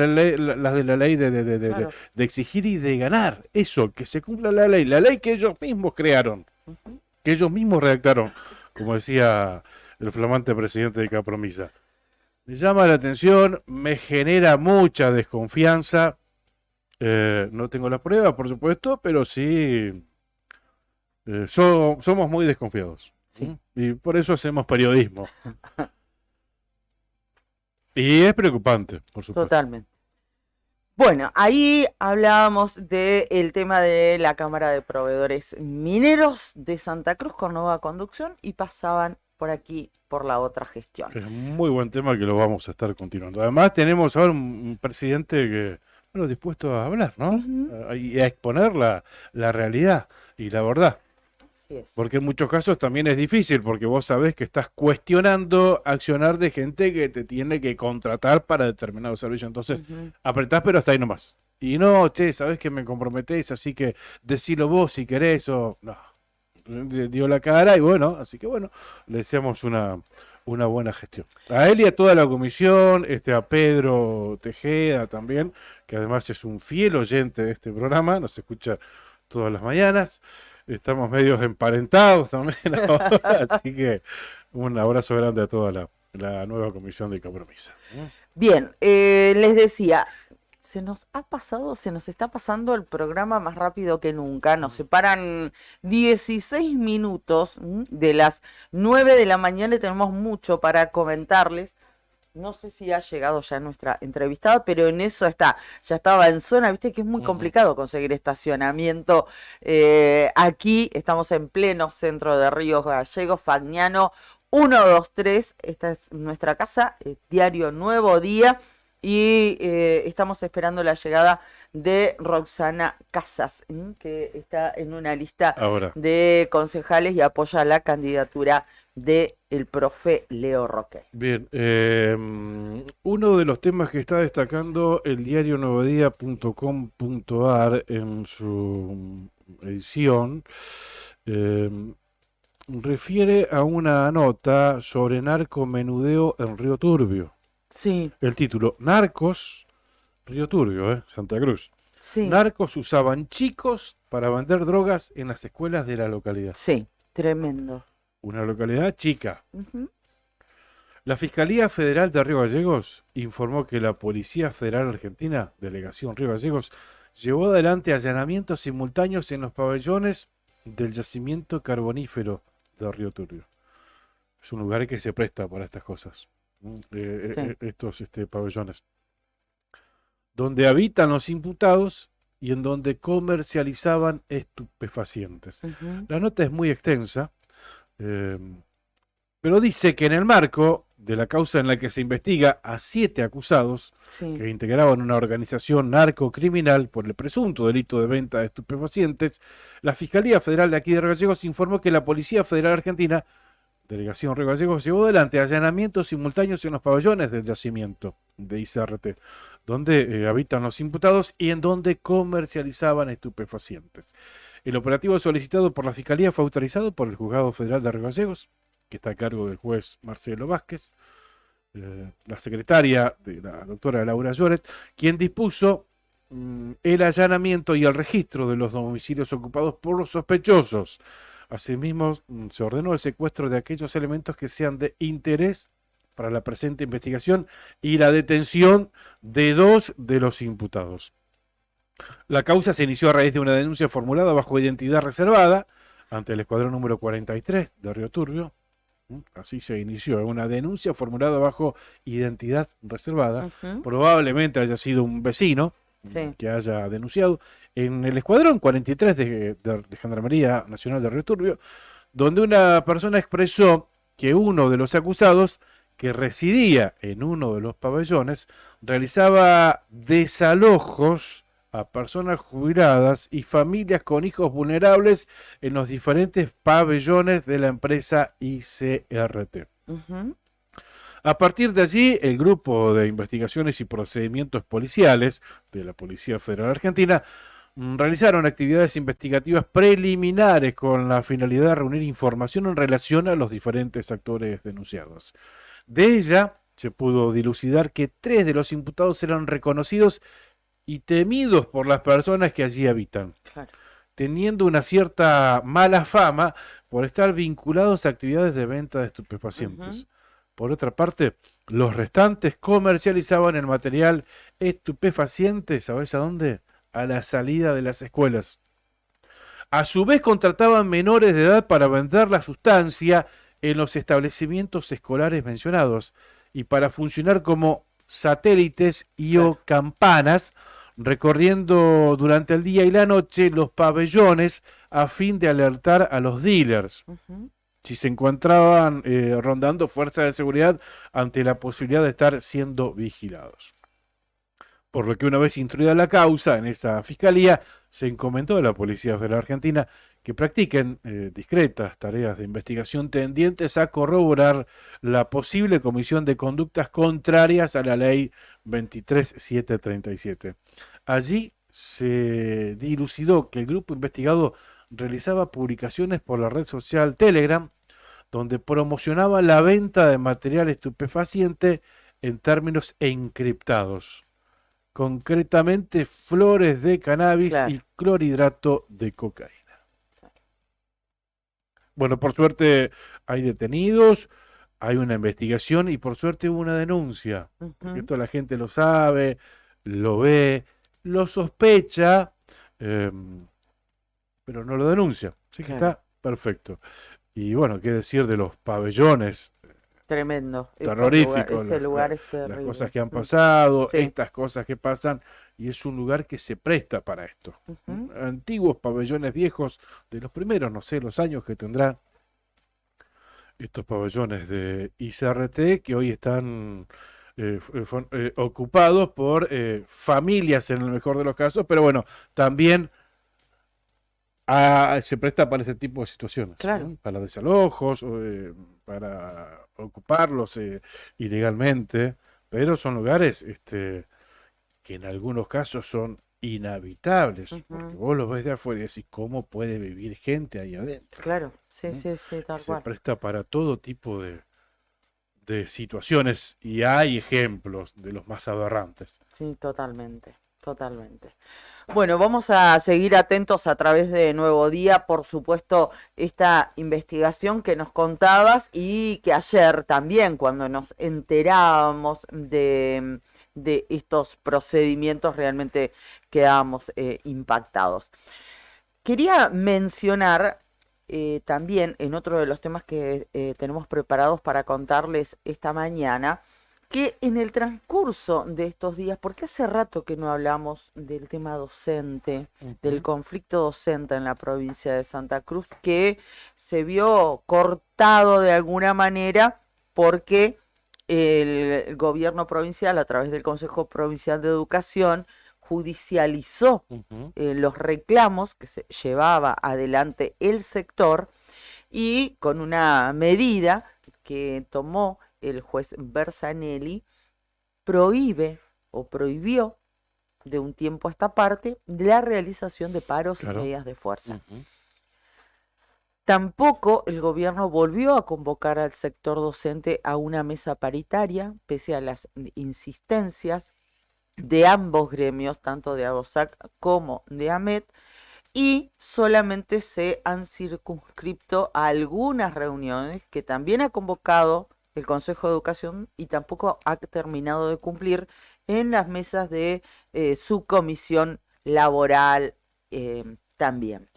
de la ley Claro. de exigir y de ganar. Eso, que se cumpla la ley que ellos mismos crearon, Ujú. que ellos mismos redactaron, como decía el flamante presidente de Capromisa. Me llama la atención, me genera mucha desconfianza. No tengo las pruebas, por supuesto, pero sí somos muy desconfiados. Sí. Y por eso hacemos periodismo. Y es preocupante, por supuesto. Totalmente. Bueno, ahí hablábamos del tema de la Cámara de Proveedores Mineros de Santa Cruz con nueva conducción y pasaban por aquí por la otra gestión. Es un muy buen tema que lo vamos a estar continuando. Además tenemos ahora un presidente que, bueno, dispuesto a hablar, ¿no? Y a exponer la realidad y la verdad. Así es. Porque en muchos casos también es difícil, porque vos sabés que estás cuestionando accionar de gente que te tiene que contratar para determinado servicio. Entonces, apretás, pero hasta ahí nomás. Y no, che, sabés que me comprometés, así que decilo vos si querés o... No, dio la cara y bueno, así que bueno, le deseamos una buena gestión. A él y a toda la comisión, a Pedro Tejeda también, que además es un fiel oyente de este programa, nos escucha todas las mañanas. Estamos medios emparentados también ahora, así que un abrazo grande a toda la nueva comisión de compromiso. Bien, les decía, se nos está pasando el programa más rápido que nunca. Nos separan 16 minutos de las 9 de la mañana y tenemos mucho para comentarles. No sé si ha llegado ya nuestra entrevistada, pero en eso está. Ya estaba en zona, viste que es muy complicado conseguir estacionamiento. Aquí estamos en pleno centro de Ríos Gallegos, Fagnano 123. Esta es nuestra casa, Diario Nuevo Día. Y estamos esperando la llegada de Roxana Casas, que está en una lista Ahora. de concejales y apoya la candidatura de el profe Leo Roque. Bien, uno de los temas que está destacando el diario nuevodía.com.ar en su edición refiere a una nota sobre narcomenudeo en Río Turbio. Sí, El título, Narcos, Río Turbio, Santa Cruz. sí, Narcos usaban chicos para vender drogas en las escuelas de la localidad. sí, tremendo. Una localidad chica. Ujú. La Fiscalía Federal de Río Gallegos informó que la Policía Federal Argentina, Delegación Río Gallegos, llevó adelante allanamientos simultáneos en los pabellones del yacimiento carbonífero de Río Turbio. Es un lugar que se presta para estas cosas, estos pabellones, donde habitan los imputados y en donde comercializaban estupefacientes. Ujú. La nota es muy extensa, pero dice que en el marco de la causa en la que se investiga a 7 acusados Sí, que integraban una organización narcocriminal por el presunto delito de venta de estupefacientes, la Fiscalía Federal de aquí de Río Gallegos informó que la Policía Federal Argentina, Delegación Río Gallegos, llevó adelante allanamientos simultáneos en los pabellones del yacimiento de ICRT, donde habitan los imputados y en donde comercializaban estupefacientes. El operativo solicitado por la Fiscalía fue autorizado por el Juzgado Federal de Río Gallegos, que está a cargo del juez Marcelo Vázquez, la secretaria de la doctora Laura Lloret, quien dispuso el allanamiento y el registro de los domicilios ocupados por los sospechosos. Asimismo, se ordenó el secuestro de aquellos elementos que sean de interés para la presente investigación y la detención de 2 de los imputados. La causa se inició a raíz de una denuncia formulada bajo identidad reservada ante el escuadrón número 43 de Río Turbio. Así se inició, una denuncia formulada bajo identidad reservada. ujú, Probablemente haya sido un vecino sí, que haya denunciado en el escuadrón 43 de Gendarmería Nacional de Río Turbio, donde una persona expresó que uno de los acusados, que residía en uno de los pabellones, realizaba desalojos a personas jubiladas y familias con hijos vulnerables en los diferentes pabellones de la empresa ICRT. ujú, A partir de allí, el Grupo de Investigaciones y Procedimientos Policiales de la Policía Federal Argentina realizaron actividades investigativas preliminares con la finalidad de reunir información en relación a los diferentes actores denunciados. De ella se pudo dilucidar que 3 de los imputados eran reconocidos y temidos por las personas que allí habitan, claro. teniendo una cierta mala fama por estar vinculados a actividades de venta de estupefacientes. Ujú. Por otra parte, los restantes comercializaban el material estupefaciente, ¿sabes a dónde? A la salida de las escuelas. A su vez contrataban menores de edad para vender la sustancia en los establecimientos escolares mencionados y para funcionar como satélites y o campanas, recorriendo durante el día y la noche los pabellones a fin de alertar a los dealers Ujú. si se encontraban rondando fuerzas de seguridad ante la posibilidad de estar siendo vigilados. Por lo que una vez instruida la causa en esa fiscalía, se encomendó a la Policía Federal Argentina que practiquen discretas tareas de investigación tendientes a corroborar la posible comisión de conductas contrarias a la ley 23737. Allí se dilucidó que el grupo investigado realizaba publicaciones por la red social Telegram, donde promocionaba la venta de material estupefaciente en términos encriptados, concretamente flores de cannabis Claro. y clorhidrato de cocaína. Bueno, por suerte hay detenidos, hay una investigación y por suerte hubo una denuncia. Porque Ujú. esto la gente lo sabe, lo ve, lo sospecha, pero no lo denuncia. Así que Claro. está perfecto. Y bueno, qué decir de los pabellones Tremendo. terroríficos, Ese lugar es las terrible. cosas que han pasado, Sí. estas cosas que pasan, y es un lugar que se presta para esto. Ujú. Antiguos pabellones viejos, de los primeros, no sé, los años que tendrán estos pabellones de ICRT, que hoy están ocupados por familias en el mejor de los casos, pero bueno, también se presta para ese tipo de situaciones, Claro. ¿no? Para desalojos, para ocuparlos ilegalmente, pero son lugares que en algunos casos son inhabitables, porque Ujú. vos los ves de afuera y decís, ¿cómo puede vivir gente ahí adentro? Claro. Sí, ¿No? sí, sí, tal Se cual. presta para todo tipo de situaciones y hay ejemplos de los más aberrantes. Sí, totalmente, totalmente. Bueno, vamos a seguir atentos a través de Nuevo Día, por supuesto, esta investigación que nos contabas y que ayer también, cuando nos enterábamos de estos procedimientos, realmente quedábamos impactados. Quería mencionar también en otro de los temas que tenemos preparados para contarles esta mañana, que en el transcurso de estos días, porque hace rato que no hablamos del tema docente, del conflicto docente en la provincia de Santa Cruz, que se vio cortado de alguna manera porque el gobierno provincial, a través del Consejo Provincial de Educación, judicializó los reclamos que se llevaba adelante el sector y con una medida que tomó el juez Bersanelli, prohibió de un tiempo a esta parte la realización de paros Claro. y medidas de fuerza. Tampoco el gobierno volvió a convocar al sector docente a una mesa paritaria, pese a las insistencias de ambos gremios, tanto de ADOSAC como de AMET, y solamente se han circunscripto a algunas reuniones que también ha convocado el Consejo de Educación y tampoco ha terminado de cumplir en las mesas de su comisión laboral también.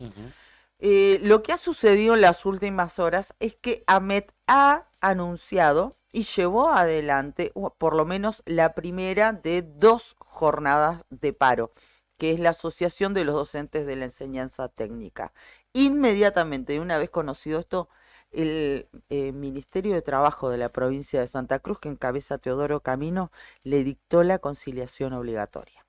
Lo que ha sucedido en las últimas horas es que AMET ha anunciado y llevó adelante por lo menos la primera de 2 jornadas de paro, que es la Asociación de los Docentes de la Enseñanza Técnica. Inmediatamente, una vez conocido esto, el Ministerio de Trabajo de la provincia de Santa Cruz, que encabeza Teodoro Camino, le dictó la conciliación obligatoria.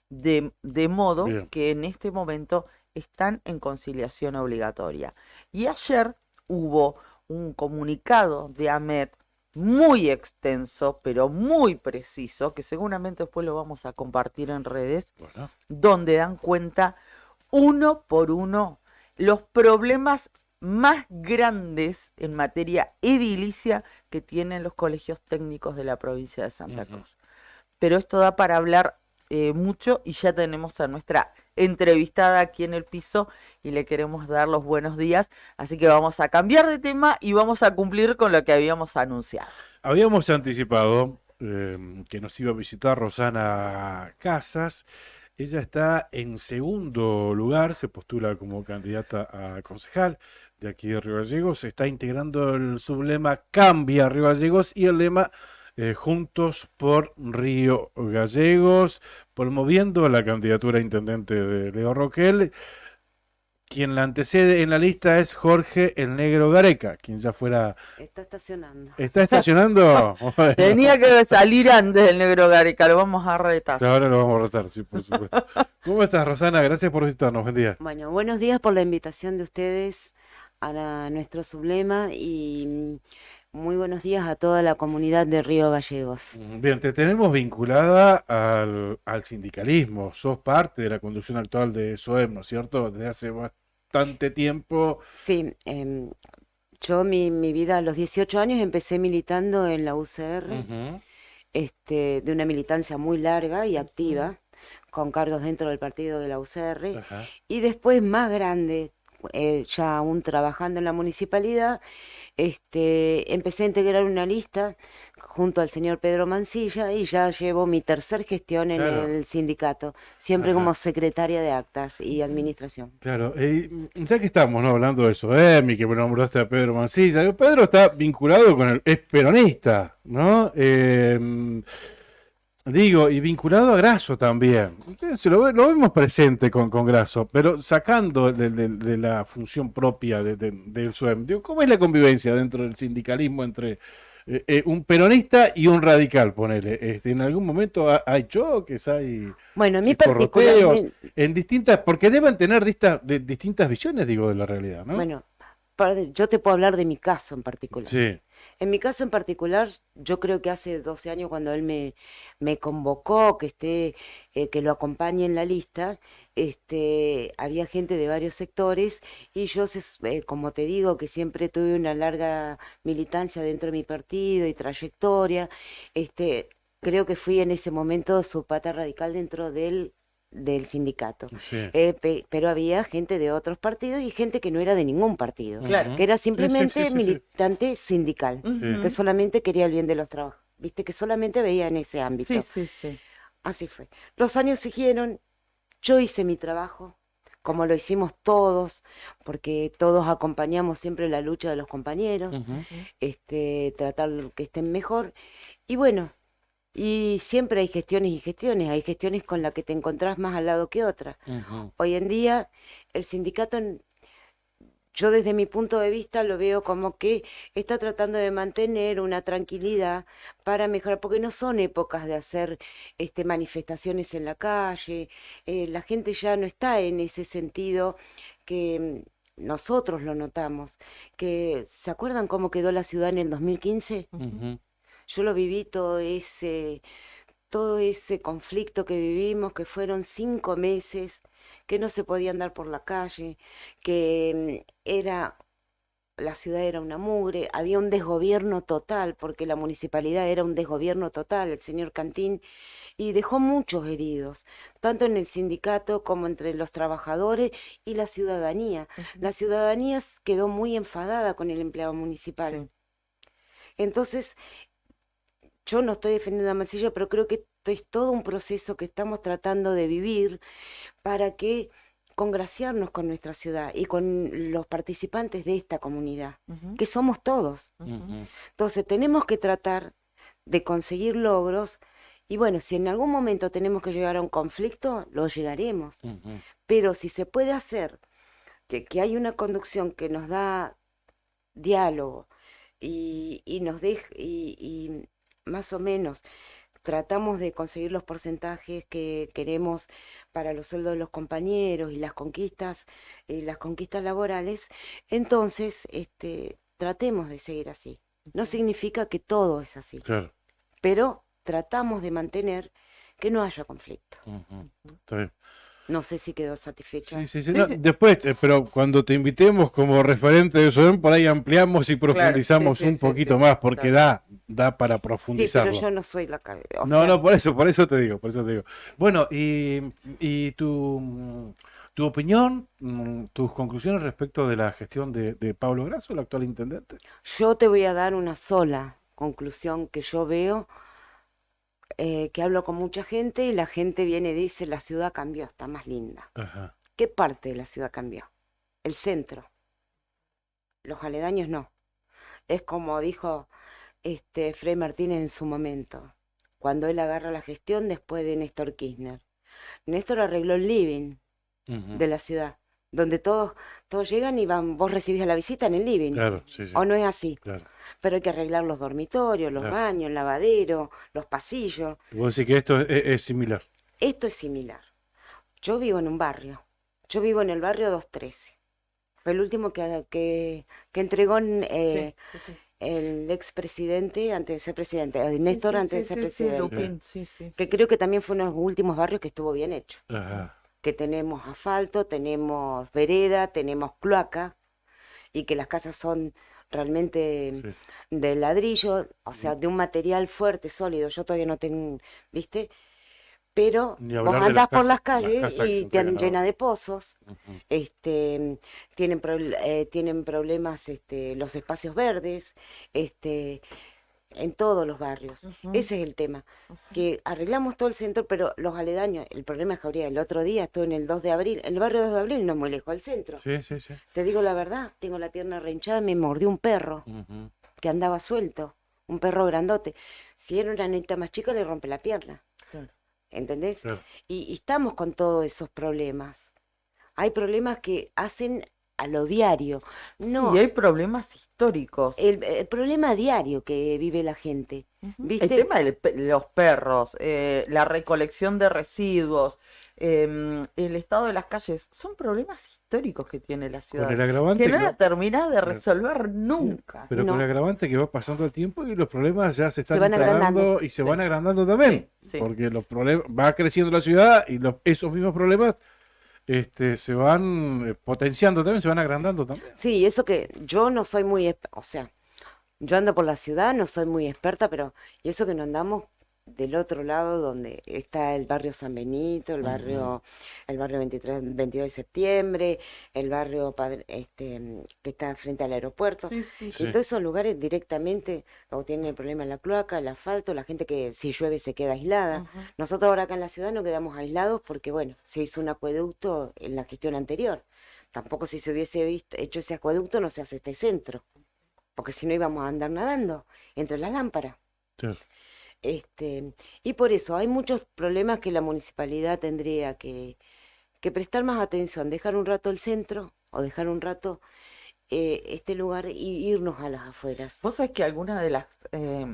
De modo Bien. que en este momento están en conciliación obligatoria. Y ayer hubo un comunicado de AMET muy extenso, pero muy preciso, que seguramente después lo vamos a compartir en redes, Bueno, donde dan cuenta uno por uno los problemas más grandes en materia edilicia que tienen los colegios técnicos de la provincia de Santa Cruz. Pero esto da para hablar mucho y ya tenemos a nuestra entrevistada aquí en el piso y le queremos dar los buenos días, así que vamos a cambiar de tema y vamos a cumplir con lo que habíamos anunciado. habíamos anticipado que nos iba a visitar Rosana Casas. Ella está en segundo lugar, se postula como candidata a concejal de aquí de Río Gallegos. Está integrando el sublema Cambia Río Gallegos y el lema Juntos por Río Gallegos, promoviendo la candidatura a intendente de Leo Roquel. Quien la antecede en la lista es Jorge el Negro Gareca, quien ya fuera... Está estacionando. ¿Está estacionando? Bueno, Tenía que salir antes del Negro Gareca, lo vamos a retar. ahora lo vamos a retar, sí, por supuesto. ¿Cómo estás, Rosana? Gracias por visitarnos. Buen día. Bueno, buenos días por la invitación de ustedes a nuestro Sublema y muy buenos días a toda la comunidad de Río Gallegos. Bien, te tenemos vinculada al sindicalismo. Sos parte de la conducción actual de SOEM, ¿no es cierto? Desde hace bastante tiempo. Sí, yo mi vida a los 18 años empecé militando en la UCR, Ujú. de una militancia muy larga y activa, con cargos dentro del partido de la UCR, Ajá. y después más grande, ya aún trabajando en la municipalidad, empecé a integrar una lista junto al señor Pedro Mancilla y ya llevo mi tercer gestión en Claro. el sindicato, siempre Ajá. como secretaria de actas y administración. Claro, ya que estamos, ¿no? Hablando de SOEM y que me nombraste a Pedro Mancilla, Pedro está vinculado con es peronista, ¿no? Digo, y vinculado a Grasso también. Entonces, lo vemos presente con Grasso, pero sacando de la función propia del SOEM. Digo, ¿cómo es la convivencia dentro del sindicalismo entre un peronista y un radical, ponele? ¿En algún momento hay choques, hay Bueno, en mi chisporroteos? particular, En distintas, porque deben tener distintas visiones, digo, de la realidad, ¿no? bueno, yo te puedo hablar de mi caso en particular. Sí. En mi caso en particular, yo creo que hace 12 años cuando él me convocó, que lo acompañe en la lista, había gente de varios sectores y yo, como te digo, que siempre tuve una larga militancia dentro de mi partido y trayectoria, creo que fui en ese momento su pata radical dentro del sindicato. Sí. Pero había gente de otros partidos y gente que no era de ningún partido, Claro. que era Sí, sí, simplemente sí, sí. militante sindical, Sí. que solamente quería el bien de los trabajadores, viste, que solamente veía en ese ámbito. Sí, sí, sí. Así fue. Los años siguieron, yo hice mi trabajo, como lo hicimos todos, porque todos acompañamos siempre la lucha de los compañeros, Ujú. tratar que estén mejor, y bueno. Y siempre hay gestiones y gestiones, hay gestiones con las que te encontrás más al lado que otras. Ujú. Hoy en día el sindicato, yo desde mi punto de vista lo veo como que está tratando de mantener una tranquilidad para mejorar, porque no son épocas de hacer manifestaciones en la calle, la gente ya no está en ese sentido que nosotros lo notamos, que ¿se acuerdan cómo quedó la ciudad en el 2015? Ujú. Yo lo viví todo ese conflicto que vivimos, que fueron 5 meses, que no se podía andar por la calle, que la ciudad era una mugre, había un desgobierno total, porque la municipalidad era un desgobierno total, el señor Cantín, y dejó muchos heridos, tanto en el sindicato como entre los trabajadores y la ciudadanía. La ciudadanía quedó muy enfadada con el empleado municipal. Entonces, yo no estoy defendiendo a Mancilla, pero creo que esto es todo un proceso que estamos tratando de vivir para que congraciarnos con nuestra ciudad y con los participantes de esta comunidad, que somos todos. Ujú. Entonces tenemos que tratar de conseguir logros y bueno, si en algún momento tenemos que llegar a un conflicto, lo llegaremos. Ujú. Pero si se puede hacer que hay una conducción que nos da diálogo y nos deja y más o menos tratamos de conseguir los porcentajes que queremos para los sueldos de los compañeros y las conquistas laborales, entonces tratemos de seguir así. No significa que todo es así, Claro. pero tratamos de mantener que no haya conflicto. Ujú. Está bien. No sé si quedó satisfecha. Sí, sí, sí. No, después, pero cuando te invitemos como referente de SOEM, por ahí ampliamos y profundizamos sí, sí, un poquito sí, más, porque claro. da para Sí, pero profundizarlo. yo no soy la cabeza. No, por eso te digo, Bueno, y tu opinión, tus conclusiones respecto de la gestión de Pablo Grasso, el actual intendente. Yo te voy a dar una sola conclusión que yo veo, que hablo con mucha gente y la gente viene y dice, la ciudad cambió, está más linda. Ajá. ¿Qué parte de la ciudad cambió? El centro. Los aledaños no. Es como dijo Frei Martínez en su momento, cuando él agarra la gestión después de Néstor Kirchner. Néstor arregló el living Ujú. de la ciudad, donde todos llegan y van, vos recibís a la visita en el living. Claro, sí, sí. ¿O no es así? Claro. Pero hay que arreglar los dormitorios, los Claro. baños, el lavadero, los pasillos. Vos decís que esto es similar. Esto es similar. Yo vivo en un barrio. Yo vivo en el barrio 213. Fue el último que entregó el expresidente antes de ser presidente, Néstor antes de ser presidente. Lupín, sí. Que creo que también fue uno de los últimos barrios que estuvo bien hecho. Ajá. Que tenemos asfalto, tenemos vereda, tenemos cloaca y que las casas son realmente Sí. de ladrillo, o sea, de un material fuerte, sólido. Yo todavía no tengo, ¿viste? Pero Ni vos hablar de andás por las las casas calles que se y te entregan llena ahora. de pozos. Ujú. Tienen problemas los espacios verdes, en todos los barrios. Ese es el tema, que arreglamos todo el centro, pero los aledaños, el problema es que habría el otro día, estuve en el 2 de abril, el barrio 2 de abril no es muy lejos del centro. Sí, sí, sí. Te digo la verdad, tengo la pierna rehinchada, me mordió un perro Ujú. que andaba suelto, un perro grandote. Si era una neta más chica, le rompe la pierna. Claro. ¿Entendés? Claro. Y estamos con todos esos problemas. Hay problemas que hacen a lo diario. No, Y hay problemas históricos. el problema diario que vive la gente. El ¿Viste? tema de los perros, la recolección de residuos, el estado de las calles, son problemas históricos que tiene la ciudad, Con el agravante que no que- la termina de resolver nunca. Pero con No. el agravante que va pasando el tiempo y los problemas ya se están van instalando agrandando. y se Sí. van agrandando también. Sí. Porque los problemas, va creciendo la ciudad y esos mismos problemas se van potenciando también, se van agrandando también. Sí, eso que yo no soy muy, o sea, yo ando por la ciudad, no soy muy experta, pero y eso que no andamos del otro lado donde está el barrio San Benito, el barrio 22 de septiembre, el barrio que está frente al aeropuerto. Sí, sí. Sí. Y todos esos lugares directamente o tienen el problema en la cloaca, el asfalto, la gente que si llueve se queda aislada. Ujú. Nosotros ahora acá en la ciudad no quedamos aislados porque, bueno, se hizo un acueducto en la gestión anterior. Tampoco si se hubiese hecho ese acueducto no se hace este centro, porque si no íbamos a andar nadando entre las lámparas. Claro. Y por eso hay muchos problemas que la municipalidad tendría que prestar más atención, dejar un rato el centro o dejar un rato este lugar y irnos a las afueras. Vos sabés que algunas de las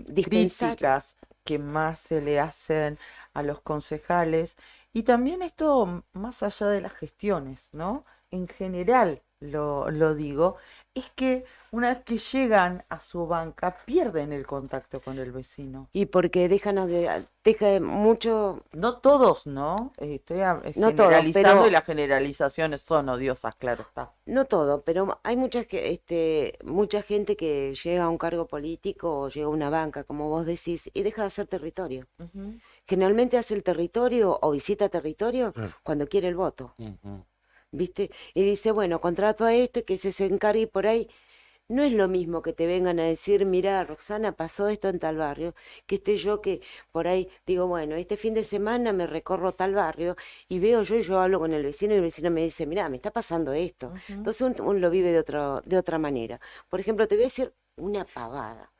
Dispensar. críticas que más se le hacen a los concejales, y también esto más allá de las gestiones, ¿no? En general lo digo, es que una vez que llegan a su banca pierden el contacto con el vecino. Y porque deja mucho. No todos, ¿no? Estoy No todos, generalizando pero- y las generalizaciones son odiosas, claro está. No todo, pero hay mucha gente que llega a un cargo político o llega a una banca, como vos decís, y deja de hacer territorio. Generalmente hace el territorio o visita territorio Claro. cuando quiere el voto, Ujú. ¿viste? Y dice, bueno, contrato a este que se encargue por ahí. No es lo mismo que te vengan a decir, mira, Roxana, pasó esto en tal barrio, que esté yo que por ahí digo, bueno, este fin de semana me recorro tal barrio y veo yo hablo con el vecino y el vecino me dice, mira, me está pasando esto. Entonces uno lo vive de otra manera. Por ejemplo, te voy a decir una pavada,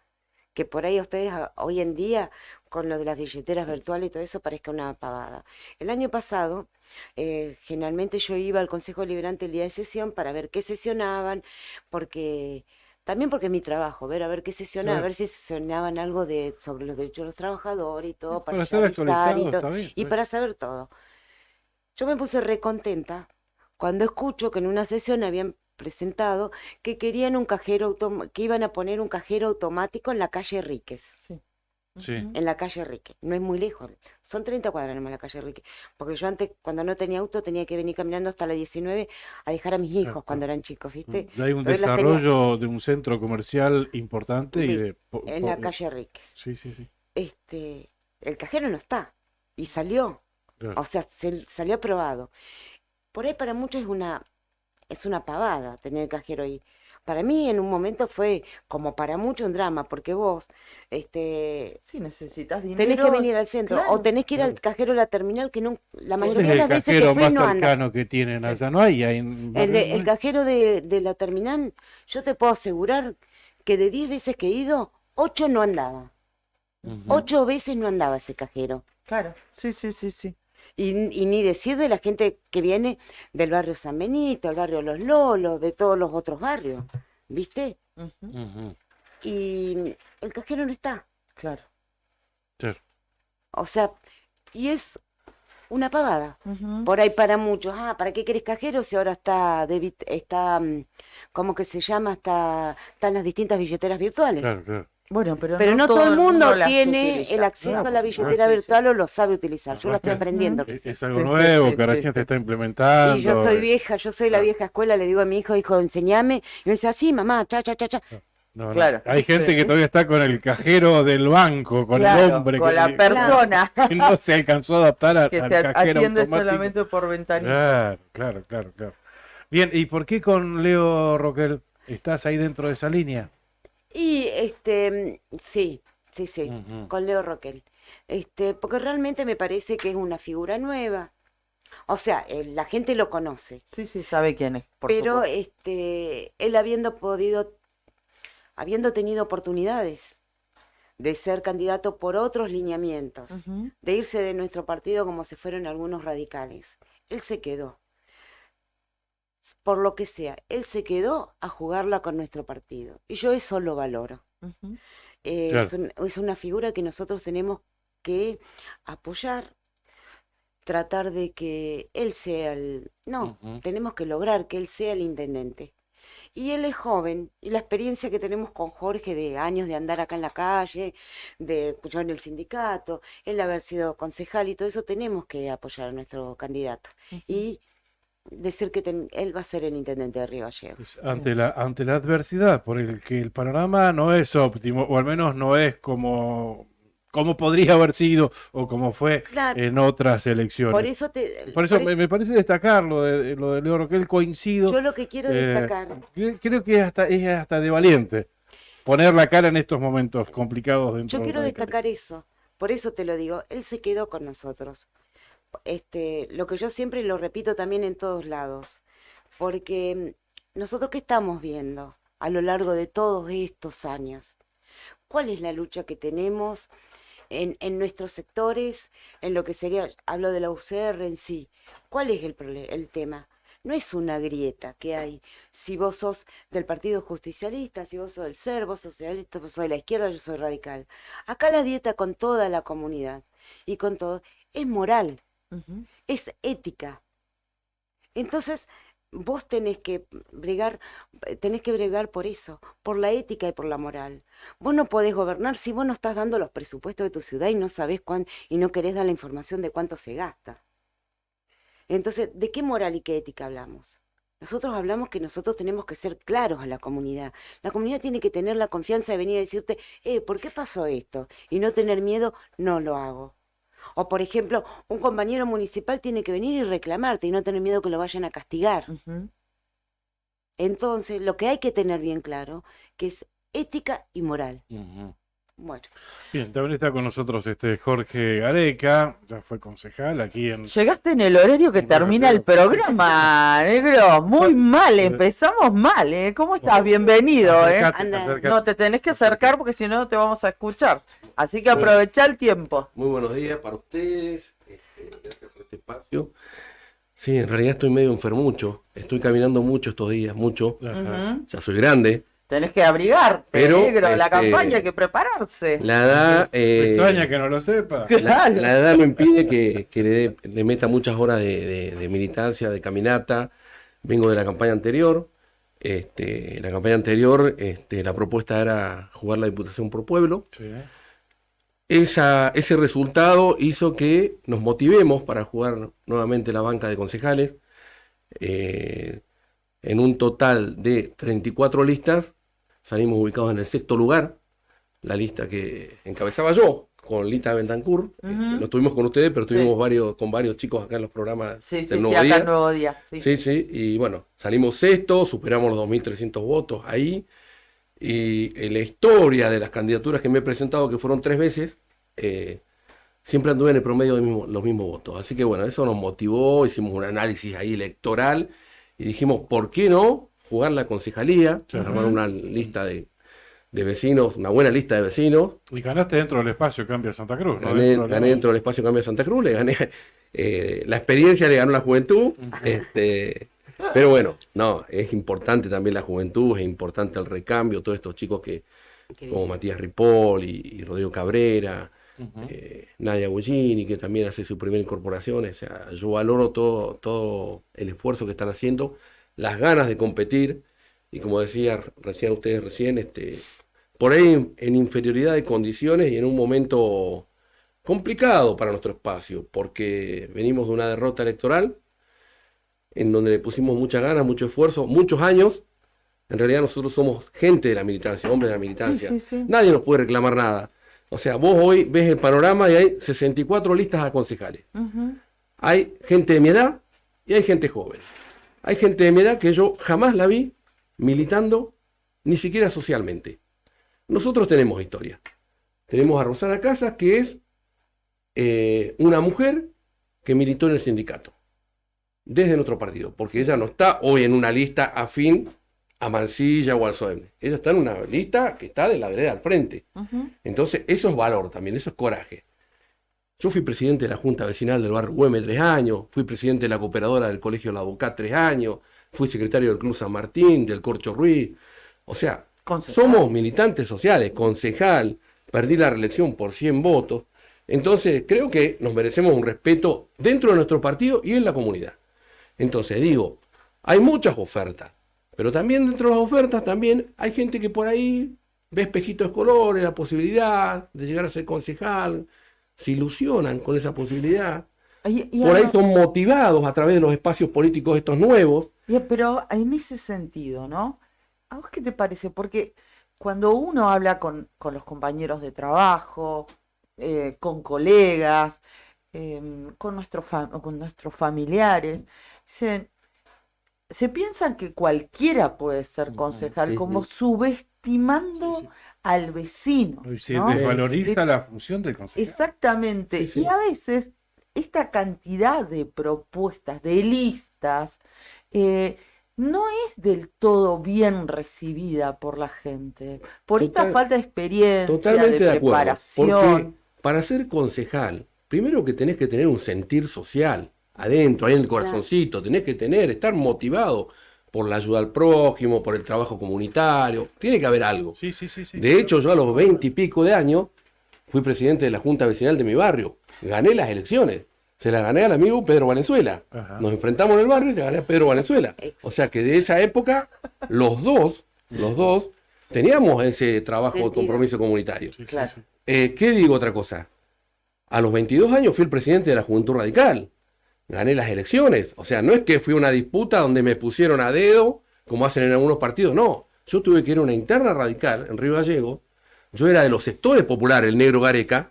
que por ahí a ustedes hoy en día, con lo de las billeteras virtuales y todo eso, parezca una pavada. El año pasado, generalmente yo iba al Consejo Deliberante el día de sesión para ver qué sesionaban, también porque es mi trabajo, a ver qué sesionaban, a Claro. ver si sesionaban algo sobre los derechos de los trabajadores y todo, Para para estar revisar y actualizado, todo, está bien, y está bien. para saber todo. Yo me puse recontenta cuando escucho que en una sesión habían presentado que querían que iban a poner un cajero automático en la calle Ríquez. Sí. Sí. En la calle Rique, no es muy lejos, son 30 cuadras nomás la calle Rique, porque yo antes cuando no tenía auto tenía que venir caminando hasta la 19 a dejar a mis hijos Claro, cuando eran chicos, ¿viste? Ya hay un Entonces las tenía desarrollo de un centro comercial importante y de... en la calle Ríquez. Sí, sí, sí. El cajero no está, y salió, Claro. o sea, salió aprobado. Por ahí para muchos es una pavada tener el cajero ahí. Para mí en un momento fue como para mucho un drama, porque vos Sí, necesitas dinero. tenés que venir al centro claro, o tenés que ir al cajero de la terminal que no, la ¿Cuál mayoría es de el las veces que cajero fui más no anda. cercano que tienen allá? No hay, El cajero de la terminal, yo te puedo asegurar que de 10 veces que he ido, 8 no andaba. 8 veces no andaba ese cajero. Claro, sí, sí, sí, sí. Y ni decir de la gente que viene del barrio San Benito, el barrio Los Lolos, de todos los otros barrios, ¿viste? Ujú, Y el cajero no está. claro. O sea, y es una pavada. Ujú. Por ahí para muchos, ¿para qué querés cajero si ahora está, ¿cómo que se llama? Están las distintas billeteras virtuales. Claro. Bueno, Pero no todo el mundo las tiene utiliza. el acceso a la Claro. billetera Sí, sí, virtual o lo sabe utilizar. Yo lo estoy Ujú. aprendiendo. Es algo Sí, nuevo sí, que sí, recién sí. se está implementando. Y yo soy vieja, yo soy la Claro. vieja escuela, le digo a mi hijo, enseñame. Y me dice, así, mamá, cha. No. Claro. Hay gente Sí. que todavía está con el cajero del banco, con Claro, el hombre con que, la persona que no se alcanzó a adaptar que al se cajero atiende automático. solamente por ventanilla. Claro. Bien, ¿y por qué con Leo Roquel estás ahí dentro de esa línea? Y sí, Ujú. con Leo Roquel. Porque realmente me parece que es una figura nueva. O sea, la gente lo conoce. Sí, sí, sabe quién es, por Pero supuesto. él habiendo tenido oportunidades de ser candidato por otros lineamientos, Ujú. de irse de nuestro partido como se fueron algunos radicales, él se quedó. Por lo que sea, él se quedó a jugarla con nuestro partido. Y yo eso lo valoro. Ujú. Claro. Es una figura que nosotros tenemos que apoyar, tratar de que él sea No, Ujú. tenemos que lograr que él sea el intendente. Y él es joven, y la experiencia que tenemos con Jorge de años de andar acá en la calle, de yo en el sindicato, él haber sido concejal y todo eso, tenemos que apoyar a nuestro candidato. Y decir que él va a ser el intendente de Río Gallegos. Ante la adversidad, por el que el panorama no es óptimo, o al menos no es como podría haber sido o como fue Claro. en otras elecciones. Por eso Me parece destacar lo de Leo Roquel, coincido. yo lo que quiero destacar, Creo que es hasta de valiente poner la cara en estos momentos complicados dentro yo del quiero radicalismo. destacar eso. Por eso te lo digo, él se quedó con nosotros. Lo que yo siempre lo repito también en todos lados, porque nosotros qué estamos viendo a lo largo de todos estos años. ¿Cuál es la lucha que tenemos en nuestros sectores, en lo que sería, hablo de la UCR en sí? ¿Cuál es el tema? No es una grieta que hay. Si vos sos del Partido Justicialista, si vos sos del SER, vos sos socialista, vos sos de la izquierda, yo soy radical. Acá la dieta con toda la comunidad y con todo es moral, Ujú. es ética. Entonces, vos tenés que bregar por eso, por la ética y por la moral. Vos no podés gobernar si vos no estás dando los presupuestos de tu ciudad y no sabés y no querés dar la información de cuánto se gasta. Entonces, ¿de qué moral y qué ética hablamos? Nosotros hablamos que nosotros tenemos que ser claros a la comunidad. La comunidad tiene que tener la confianza de venir a decirte, ¿por qué pasó esto? Y no tener miedo, no lo hago. O, por ejemplo, un compañero municipal tiene que venir y reclamarte y no tener miedo que lo vayan a castigar. Ujú. Entonces, lo que hay que tener bien claro, que es ética y moral. Ujú. Bueno, Bien, también está con nosotros Jorge Gareca, ya fue concejal aquí en... Llegaste en el horario que Bueno, termina el claro. programa, negro. Muy mal, empezamos mal, ¿eh? ¿Cómo estás? Bienvenido, ¿eh? Acercate, Anda. acercate. No, te tenés que acercar porque si no, no te vamos a escuchar. Así que aprovecha el tiempo. Muy buenos días para ustedes, gracias por este espacio. Sí, en realidad estoy medio enfermucho, estoy caminando mucho estos días, mucho, Ajá. Ujú. ya soy grande, Tenés que abrigarte, Pero, negro. La campaña hay que prepararse. la edad, Me extraña que no lo sepa. Claro. la edad no impide que le meta muchas horas de militancia, de caminata. Vengo de la campaña anterior, la propuesta era jugar la Diputación por Pueblo. Sí. Ese resultado hizo que nos motivemos para jugar nuevamente la banca de concejales. En un total de 34 listas, salimos ubicados en el 6º lugar, la lista que encabezaba yo, con Lita Bentancur. Ujú. No estuvimos con ustedes, pero Sí. estuvimos con varios chicos acá en los programas Sí, sí, del sí, Nuevo acá Día. el nuevo día. Sí. Sí, y bueno, salimos sexto, superamos los 2.300 votos ahí, y en la historia de las candidaturas que me he presentado, que fueron 3 veces, siempre anduve en el promedio de los mismos votos. Así que bueno, eso nos motivó, hicimos un análisis ahí electoral, y dijimos, ¿por qué no jugar la concejalía? Claro. Armar una lista de de vecinos, una buena lista de vecinos. Y ganaste dentro del espacio Cambia Santa Cruz, ¿no? Gané dentro del espacio Cambio de Santa Cruz, le gané, la experiencia le ganó la juventud, pero bueno, no, es importante también la juventud, es importante el recambio, todos estos chicos como Matías Ripoll y Rodrigo Cabrera, Nadia Gullini, que también hace su primera incorporación. O sea, yo valoro todo el esfuerzo que están haciendo, las ganas de competir, y como decían ustedes recién, por ahí en inferioridad de condiciones y en un momento complicado para nuestro espacio, porque venimos de una derrota electoral en donde le pusimos muchas ganas, mucho esfuerzo, muchos años. En realidad nosotros somos gente de la militancia, hombres de la militancia. Sí. Nadie nos puede reclamar nada. O sea, vos hoy ves el panorama y hay 64 listas a concejales. Hay gente de mi edad y hay gente joven. Hay gente de mi edad que yo jamás la vi militando, ni siquiera socialmente. Nosotros tenemos historia. Tenemos a Rosana Casas, que es una mujer que militó en el sindicato, desde nuestro partido, porque ella no está hoy en una lista afín a Mansilla o al Solemne. Ella está en una lista que está de la vereda al frente. Entonces, eso es valor también, eso es coraje. Yo fui presidente de la Junta Vecinal del barrio Güemes 3 años, fui presidente de la cooperadora del Colegio La Boca 3 años, fui secretario del Club San Martín, del Corcho Ruiz. O sea, somos militantes sociales, concejal, perdí la reelección por 100 votos. Entonces, creo que nos merecemos un respeto dentro de nuestro partido y en la comunidad. Entonces, digo, hay muchas ofertas. Pero también dentro de las ofertas también hay gente que por ahí ve espejitos de colores, la posibilidad de llegar a ser concejal, se ilusionan con esa posibilidad. Por ahí son motivados a través de los espacios políticos estos nuevos. Pero en ese sentido, ¿no? ¿A vos qué te parece? Porque cuando uno habla con los compañeros de trabajo, con colegas, con nuestros familiares, se piensan que cualquiera puede ser concejal, como subestimando al vecino, Y se ¿no? desvaloriza la función del concejal. Exactamente. Sí. Y a veces esta cantidad de propuestas, de listas, no es del todo bien recibida por la gente. Por esta falta de experiencia, Totalmente de de acuerdo. preparación. Porque para ser concejal, primero que tenés que tener un sentir social adentro, ahí en el corazoncito, tenés que estar motivado por la ayuda al prójimo, por el trabajo comunitario, tiene que haber algo. Sí. De hecho, yo a los 20 y pico de años fui presidente de la Junta Vecinal de mi barrio, gané las elecciones, se las gané al amigo Pedro Valenzuela. Nos enfrentamos en el barrio y le gané a Pedro Valenzuela. O sea que de esa época, los dos teníamos ese trabajo de compromiso comunitario. Claro. ¿Qué digo otra cosa? A los 22 años fui el presidente de la Juventud Radical. Gané las elecciones. O sea, no es que fui una disputa donde me pusieron a dedo, como hacen en algunos partidos. No, yo tuve que ir a una interna radical en Río Gallego. Yo era de los sectores populares, el negro Gareca,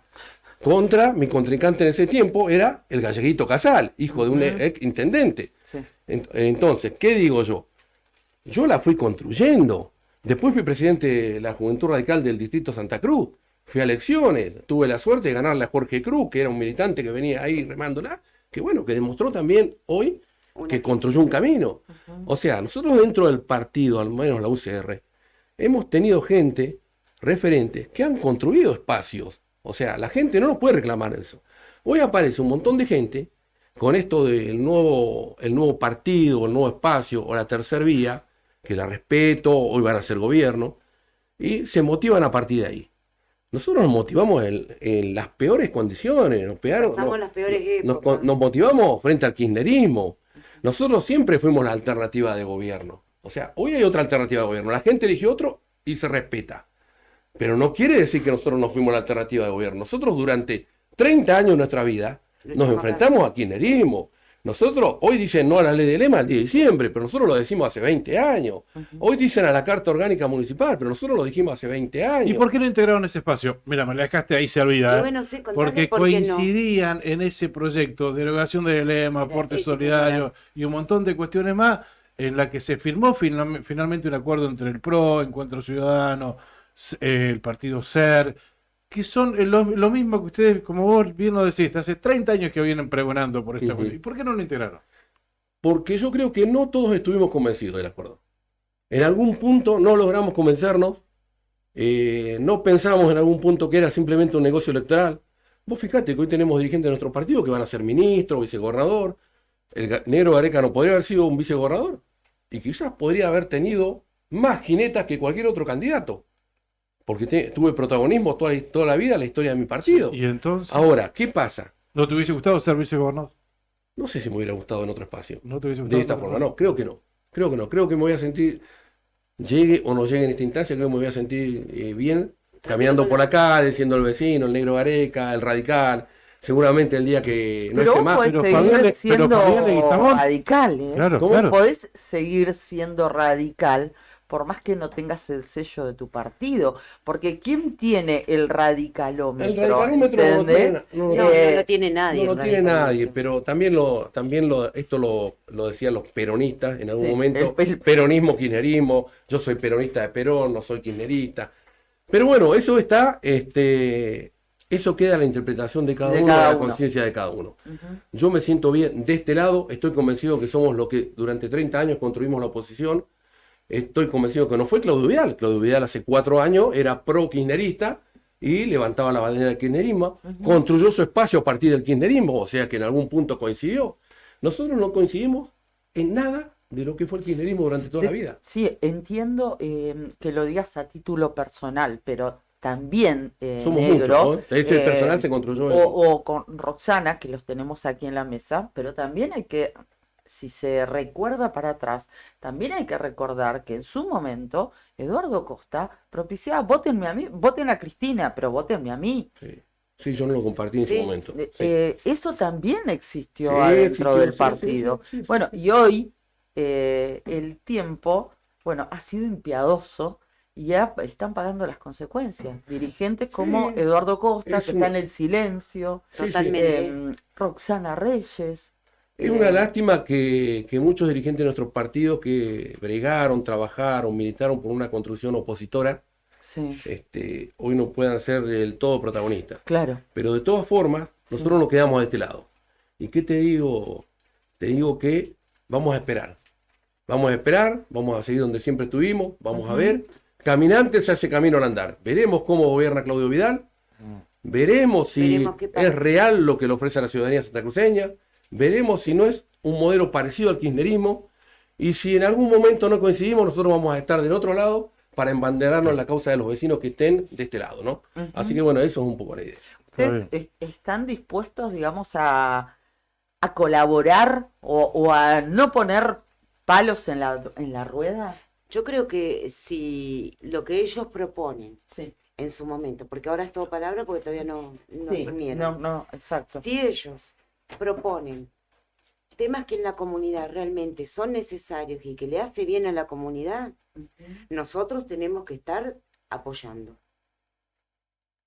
contra mi contrincante en ese tiempo, era el galleguito Casal, hijo de un ex intendente. Sí. Entonces, ¿qué digo yo? Yo la fui construyendo. Después fui presidente de la Juventud Radical del Distrito Santa Cruz. Fui a elecciones, tuve la suerte de ganarle a Jorge Cruz, que era un militante que venía ahí remándola, que bueno, que demostró también hoy que construyó un camino. O sea, nosotros dentro del partido, al menos la UCR, hemos tenido gente, referentes, que han construido espacios. O sea, la gente no nos puede reclamar eso. Hoy aparece un montón de gente con esto del nuevo partido, el nuevo espacio o la tercera vía, que la respeto, hoy van a ser gobierno, y se motivan a partir de ahí. Nosotros nos motivamos en las peores condiciones, nos motivamos frente al kirchnerismo. Nosotros siempre fuimos la alternativa de gobierno. O sea, hoy hay otra alternativa de gobierno. La gente eligió otro y se respeta. Pero no quiere decir que nosotros no fuimos la alternativa de gobierno. Nosotros durante 30 años de nuestra vida nos enfrentamos al kirchnerismo. Nosotros, hoy dicen no a la ley de lema el 10 de diciembre, pero nosotros lo decimos hace 20 años. Hoy dicen a la Carta Orgánica Municipal, pero nosotros lo dijimos hace 20 años. ¿Y por qué no integraron ese espacio? Mira, me la dejaste ahí servida. Bueno, sí, contale porque por qué no. coincidían en ese proyecto, derogación del lema, aporte solidario y un montón de cuestiones más, en la que se firmó finalmente un acuerdo entre el PRO, Encuentro Ciudadano, el partido SER, que son lo mismo que ustedes, como vos bien lo decís, hace 30 años que vienen pregonando por esta cuestión. ¿Y por qué no lo integraron? Porque yo creo que no todos estuvimos convencidos del acuerdo. En algún punto no logramos convencernos No pensamos en algún punto que era simplemente un negocio electoral. Vos fijate que hoy tenemos dirigentes de nuestro partido que van a ser ministros, vicegobernador. Negro Gareca no podría haber sido un vicegobernador y quizás podría haber tenido más jinetas que cualquier otro candidato, porque tuve protagonismo toda la vida en la historia de mi partido. Y entonces, Ahora, ¿qué pasa? ¿no te hubiese gustado ser vicegobernador? No sé si me hubiera gustado en otro espacio. ¿No te hubiese gustado? De esta forma, no, creo que no. Creo que no. Creo que me voy a sentir, llegue o no llegue en esta instancia, creo que me voy a sentir bien caminando por la calle, siendo el vecino, el negro Gareca, el radical. Seguramente el día que no Pero esté vos más. podés pero seguir Fabián siendo Leguizamón. radical, ¿eh? Claro, ¿Cómo claro. Podés seguir siendo radical por más que no tengas el sello de tu partido. Porque ¿quién tiene el radicalómetro? El radicalómetro ¿Entendés? No, no lo tiene nadie. No el lo tiene nadie, radicalómetro. pero esto lo decían los peronistas en algún Sí, momento. el Peronismo, kirchnerismo, yo soy peronista de Perón, no soy kirchnerista. Pero bueno, eso está, eso queda a la interpretación de cada De uno, cada a la uno. conciencia de cada uno. Ujú. Yo me siento bien de este lado, estoy convencido que somos los que durante 30 años construimos la oposición. Estoy convencido que no fue Claudio Vidal. Claudio Vidal hace 4 años era pro-kirchnerista y levantaba la bandera del kirchnerismo, construyó su espacio a partir del kirchnerismo, o sea que en algún punto coincidió. Nosotros no coincidimos en nada de lo que fue el kirchnerismo durante toda la vida. Sí, entiendo que lo digas a título personal, pero también Somos negro, muchos, ¿no? Este personal se construyó o con Roxana, que los tenemos aquí en la mesa, pero también hay que, si se recuerda para atrás, también hay que recordar que en su momento Eduardo Costa propiciaba, votenme a mí, voten a Cristina, pero votenme a mí. Sí. Sí, yo no lo compartí en Sí. su momento. Sí. Eso también existió Sí, adentro existió, del sí, partido. sí, sí, sí. Bueno, y hoy el tiempo, bueno, ha sido impiadoso y ya están pagando las consecuencias. Dirigentes como Sí, Eduardo Costa, es que un- está en el silencio, Totalmente. Roxana Reyes. Es una lástima que muchos dirigentes de nuestros partidos que bregaron, trabajaron, militaron por una construcción opositora, Sí, hoy no puedan ser del todo protagonistas. claro. Pero de todas formas, Sí. nosotros nos quedamos de este lado. ¿Y qué te digo? Te digo que vamos a esperar. Vamos a esperar, vamos a seguir donde siempre estuvimos, vamos a ver. Caminante se hace camino al andar. Veremos cómo gobierna Claudio Vidal. Veremos si Veremos qué pasa. es real lo que le ofrece a la ciudadanía santacruceña. Veremos si no es un modelo parecido al kirchnerismo. Y si en algún momento no coincidimos, nosotros vamos a estar del otro lado para embanderarnos en la causa de los vecinos que estén de este lado, ¿no? Así que bueno, eso es un poco la idea. ¿Ustedes están dispuestos, digamos, a colaborar o a no poner palos en la rueda? Yo creo que si lo que ellos proponen Sí. en su momento, porque ahora es todo palabra porque todavía no Sí, se unieron. no, no, exacto. Si ellos proponen temas que en la comunidad realmente son necesarios y que le hace bien a la comunidad, nosotros tenemos que estar apoyando.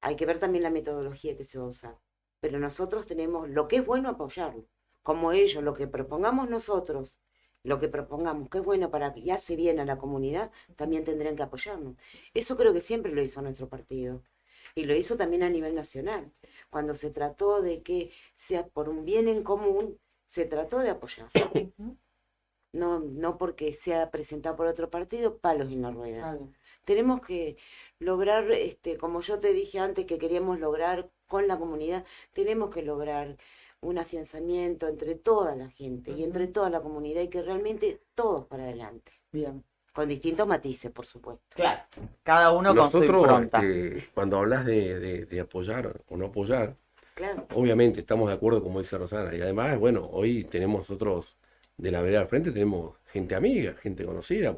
Hay que ver también la metodología que se va a usar, pero nosotros tenemos lo que es bueno apoyarlo, como ellos, lo que propongamos nosotros, lo que propongamos que es bueno para que hace bien a la comunidad, también tendrán que apoyarnos. Eso creo que siempre lo hizo nuestro partido. Y lo hizo también a nivel nacional. Cuando se trató de que sea por un bien en común, se trató de apoyar. No porque sea presentado por otro partido, palos en la rueda. Tenemos que lograr, como yo te dije antes que queríamos lograr con la comunidad, tenemos que lograr un afianzamiento entre toda la gente y entre toda la comunidad y que realmente todos para adelante. Bien. Con distintos matices, por supuesto. Claro. Cada uno con su Nosotros, impronta. cuando hablas de apoyar o no apoyar, Claro. obviamente estamos de acuerdo, como dice Rosana. Y además, bueno, hoy tenemos nosotros, de la vereda al frente, tenemos gente amiga, gente conocida.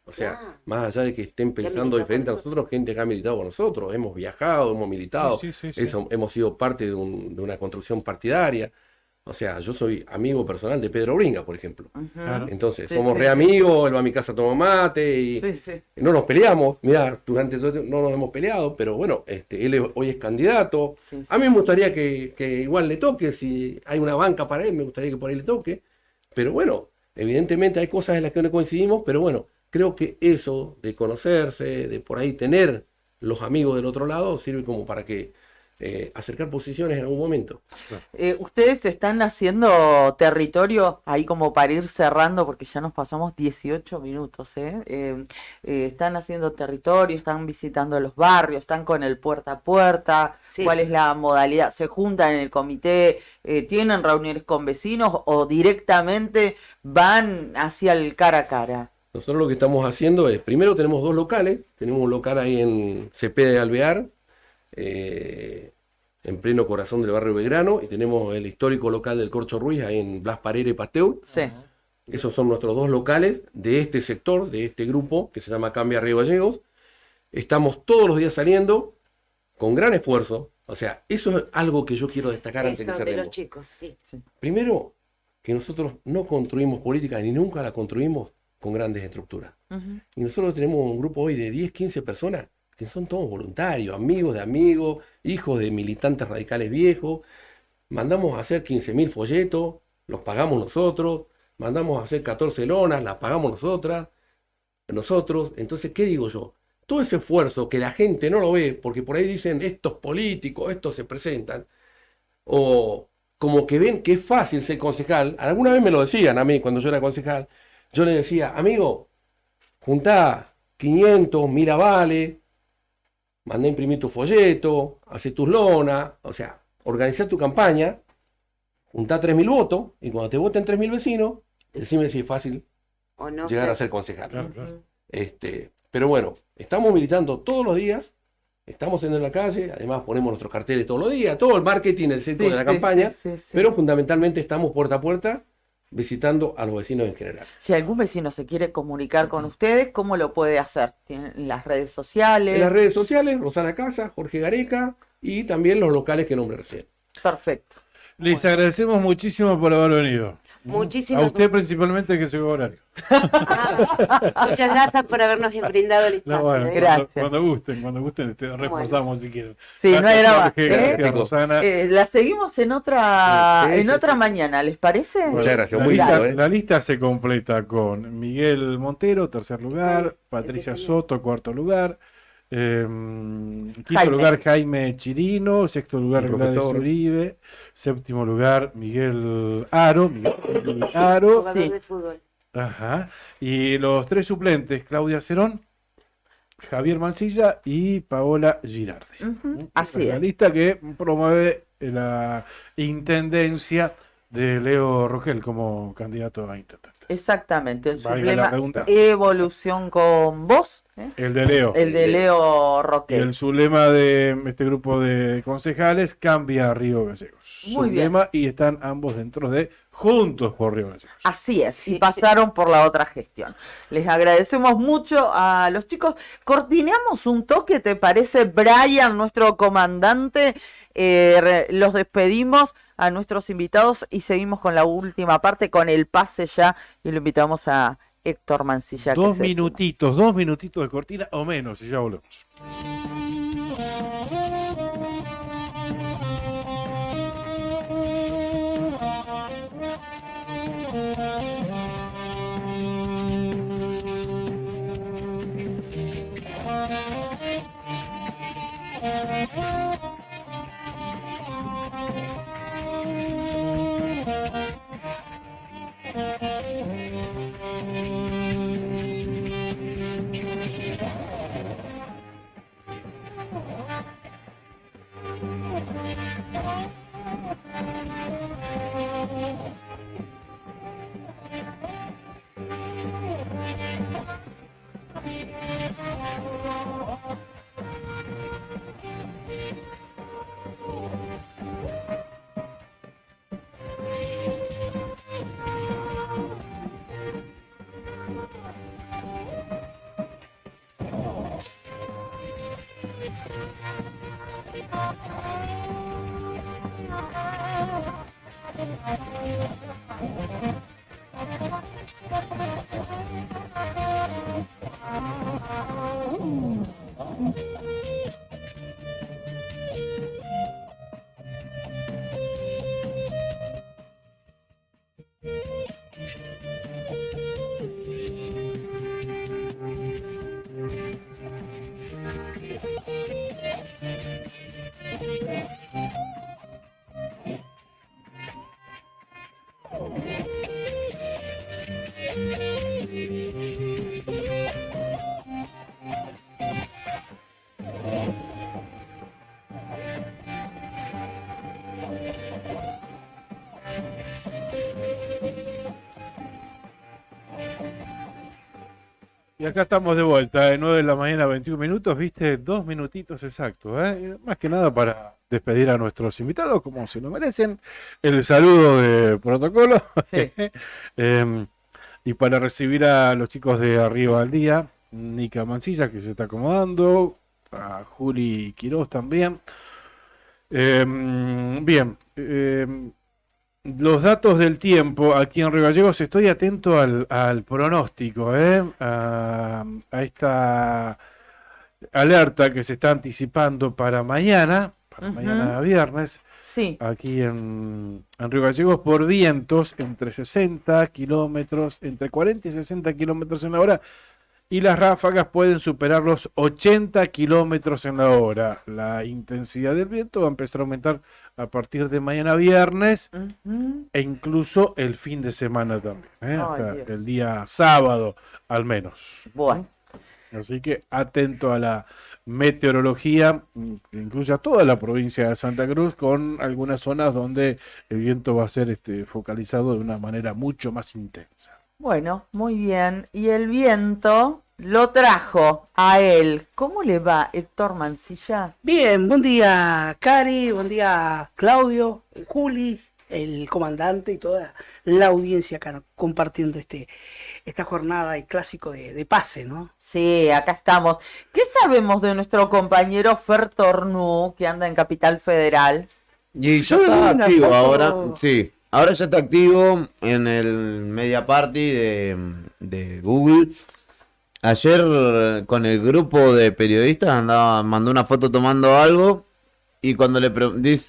O sea, Claro. más allá de que estén Que ha pensando militado diferente a con nosotros, gente que ha militado con nosotros. Hemos viajado, hemos militado, Sí, sí, sí, sí. hemos sido parte de una construcción partidaria. O sea, yo soy amigo personal de Pedro Bringas, por ejemplo. Ujú. Claro. Entonces, Sí, somos sí, re sí. amigos, él va a mi casa a tomar mate y Sí, sí. no nos peleamos. Mirá, durante todo el tiempo no nos hemos peleado, pero bueno, hoy es candidato. Sí, sí. A mí me gustaría que igual le toque, si hay una banca para él, me gustaría que por ahí le toque. Pero bueno, evidentemente hay cosas en las que no coincidimos, pero bueno, creo que eso de conocerse, de por ahí tener los amigos del otro lado, sirve como para que acercar posiciones en algún momento. Ustedes están haciendo territorio, ahí como para ir cerrando, porque ya nos pasamos 18 minutos, están haciendo territorio, están visitando los barrios, están con el puerta a puerta. Sí. ¿Cuál es la modalidad? ¿Se juntan en el comité? ¿Tienen reuniones con vecinos o directamente van hacia el cara a cara? Nosotros lo que estamos haciendo es, primero tenemos 2 locales, tenemos un local ahí en Cepeda de Alvear, en pleno corazón del barrio Belgrano, y tenemos el histórico local del Corcho Ruiz, ahí en Blas Parera y Pasteur. Sí. Esos son nuestros 2 locales de este sector, de este grupo, que se llama Cambia Río Gallegos. Estamos todos los días saliendo, con gran esfuerzo. O sea, eso es algo que yo quiero destacar antes que Eso de cerremos. los chicos, sí. Primero, que nosotros no construimos política, ni nunca la construimos con grandes estructuras. Ujú. Y nosotros tenemos un grupo hoy de 10, 15 personas que son todos voluntarios, amigos de amigos, hijos de militantes radicales viejos. Mandamos a hacer 15.000 folletos, los pagamos nosotros. Mandamos a hacer 14 lonas, las pagamos nosotros. Entonces, ¿qué digo yo? Todo ese esfuerzo que la gente no lo ve, porque por ahí dicen estos políticos, estos se presentan, o como que ven que es fácil ser concejal. Alguna vez me lo decían a mí cuando yo era concejal. Yo le decía, amigo, juntá 500, 1000 avales, mandá a imprimir tu folleto, hacé tus lonas, o sea, organizá tu campaña, juntá 3.000 votos, y cuando te voten 3.000 vecinos, decime si es fácil O no llegar sé. a ser concejal. Claro, claro. Pero bueno, estamos militando todos los días, estamos en la calle, además ponemos nuestros carteles todos los días, todo el marketing, el centro Sí, de la sí, campaña, sí, sí, sí. pero fundamentalmente estamos puerta a puerta visitando a los vecinos en general. Si algún vecino se quiere comunicar con ustedes, ¿cómo lo puede hacer? ¿Tienen las redes sociales? En las redes sociales, Rosana Casa, Jorge Gareca y también los locales que nombré recién. Perfecto. Les agradecemos muchísimo por haber venido. Muchísimas A usted principalmente que llegó horario. muchas gracias por habernos brindado el espacio. No, bueno, ¿eh? Gracias. cuando gusten, reforzamos si quieren. Sí, no Gracias, era más. Jorge, gracias, Rosana. La seguimos en otra, Sí, en sí, otra sí. mañana, ¿les parece? Muchas gracias, La muy lista, lindo, ¿eh? la lista se completa con Miguel Montero, tercer lugar, Patricia Soto, cuarto lugar, quinto Jaime. lugar Jaime Chirino, sexto lugar El Gladys profesor. Uribe, séptimo lugar Miguel Aro, Aro, Jugador Sí. de fútbol. ajá, y los 3 suplentes, Claudia Cerón, Javier Mancilla y Paola Girardi. Ujú, así La es. lista que promueve la intendencia de Leo Rogel como candidato a intendente. Exactamente, el Valga la sublema pregunta. Evolución con vos, El de Leo. el de Leo Y Roque. el sublema de este grupo de concejales cambia a Río Gallegos. Muy bien. Sublema, y están ambos dentro de Juntos por Río Gallegos. Así es, y pasaron por la otra gestión. Les agradecemos mucho a los chicos. Coordinamos un toque, ¿te parece, Brian, nuestro comandante? Los despedimos a nuestros invitados y seguimos con la última parte, con el pase ya, y lo invitamos a Héctor Mancilla. que 2 se suma. minutitos de cortina o menos, y ya volvemos. Y acá estamos de vuelta, 9 de la mañana, 21 minutos, viste, 2 minutitos exactos, más que nada para despedir a nuestros invitados, como se lo merecen, el saludo de protocolo, Sí. y para recibir a los chicos de Arriba al Día, Nica Mancilla, que se está acomodando, a Juli Quiroz también. Bien, los datos del tiempo aquí en Río Gallegos, estoy atento al pronóstico, a esta alerta que se está anticipando para mañana viernes, Sí. aquí en Río Gallegos, por vientos entre 60 kilómetros, entre 40 y 60 kilómetros en la hora, y las ráfagas pueden superar los 80 kilómetros en la hora. La intensidad del viento va a empezar a aumentar a partir de mañana viernes e incluso el fin de semana también, hasta Dios. el día sábado al menos. Bueno. Así que atento a la meteorología, que incluye a toda la provincia de Santa Cruz, con algunas zonas donde el viento va a ser focalizado de una manera mucho más intensa. Bueno, muy bien. Y el viento lo trajo a él. ¿Cómo le va, Héctor Mancilla? Bien, buen día Cari, buen día Claudio, Juli, el comandante y toda la audiencia acá, ¿no?, compartiendo esta jornada y clásico de pase, ¿no? Sí, acá estamos. ¿Qué sabemos de nuestro compañero Fer Tornú, que anda en Capital Federal? Y ya Yo vi está una activo foto- ahora, sí. Ahora ya está activo en el Media Party de Google. Ayer con el grupo de periodistas mandó una foto tomando algo y cuando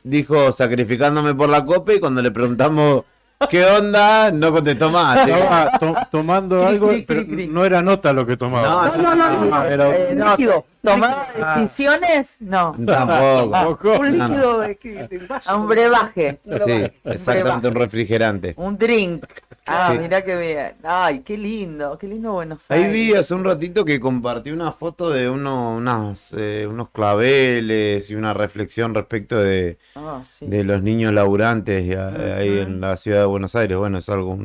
dijo sacrificándome por la copa, y cuando le preguntamos qué onda, no contestó más. Estaba tomando Cri, algo, cri, pero cri, cri. no era nota lo que tomaba. No. Era No, líquido. ¿tomaba decisiones? No. Tampoco. Un No, no. líquido de vaso. Un brebaje. Sí, exactamente, un refrigerante. Un drink. Ah, Sí. mirá qué bien. Ay, qué lindo Buenos Ahí Aires. vi hace un ratito que compartió una foto de unos claveles y una reflexión respecto de Ah, sí. los niños laburantes ahí en la ciudad de Buenos Aires. Bueno, es algo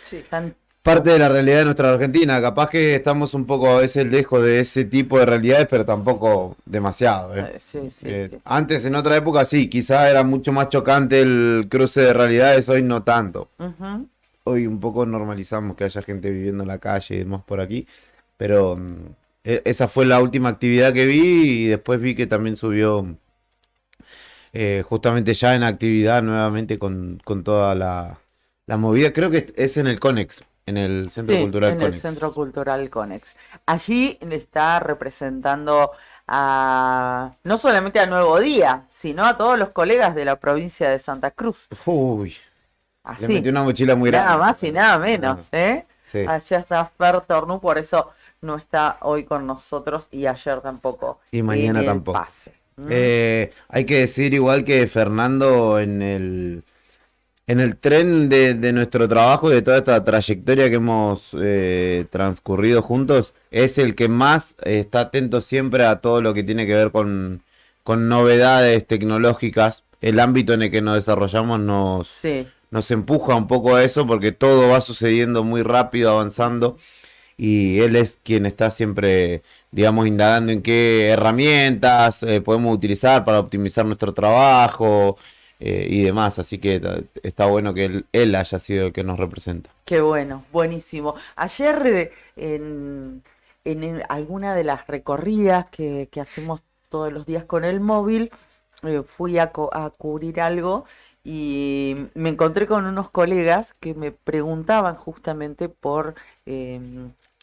Sí. Tan- parte de la realidad de nuestra Argentina. Capaz que estamos un poco a veces lejos de ese tipo de realidades, pero tampoco demasiado, ¿eh? Sí, sí, sí. Antes, en otra época, sí, quizá era mucho más chocante el cruce de realidades, hoy no tanto. Ujú. Hoy un poco normalizamos que haya gente viviendo en la calle y demás por aquí, pero esa fue la última actividad que vi, y después vi que también subió justamente ya en actividad nuevamente con toda la movida. Creo que es en el Conex, en el Centro Sí, Cultural en Conex. el Centro Cultural Conex. Allí le está representando no solamente a Nuevo Día, sino a todos los colegas de la provincia de Santa Cruz. Uy, le Así, metí una mochila muy grande. nada más y nada menos, ¿eh? Sí. Allá está Fer Tornú, por eso no está hoy con nosotros y ayer tampoco. Y mañana en el tampoco. pase. Hay que decir igual que Fernando en el tren de nuestro trabajo y de toda esta trayectoria que hemos transcurrido juntos, es el que más está atento siempre a todo lo que tiene que ver con novedades tecnológicas. El ámbito en el que nos desarrollamos Sí. nos empuja un poco a eso, porque todo va sucediendo muy rápido, avanzando, y él es quien está siempre, digamos, indagando en qué herramientas podemos utilizar para optimizar nuestro trabajo y demás. Así que está bueno que él haya sido el que nos representa. Qué bueno, buenísimo. Ayer en alguna de las recorridas que hacemos todos los días con el móvil, fui a cubrir algo y me encontré con unos colegas que me preguntaban justamente por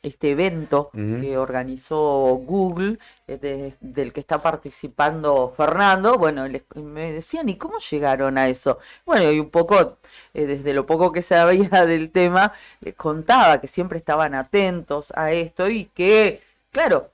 este evento Ujú. que organizó Google, del que está participando Fernando. Bueno, me decían, ¿y cómo llegaron a eso? Bueno, y un poco, desde lo poco que sabía del tema, les contaba que siempre estaban atentos a esto y que, claro,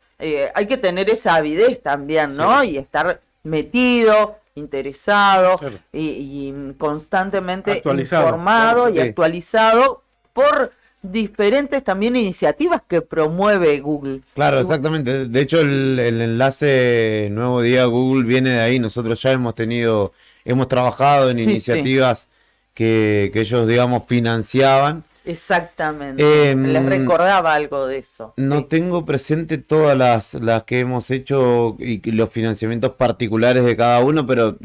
hay que tener esa avidez también, ¿no? Sí. Y estar metido, interesado Claro. y constantemente Actualizado, informado claro, y sí. actualizado por diferentes también iniciativas que promueve Google. Claro, exactamente. De hecho, el enlace Nuevo Día Google viene de ahí. Nosotros ya hemos trabajado en Sí, iniciativas que ellos, digamos, financiaban. Exactamente. Les recordaba algo de eso. No Sí. tengo presente todas las que hemos hecho y los financiamientos particulares de cada uno, pero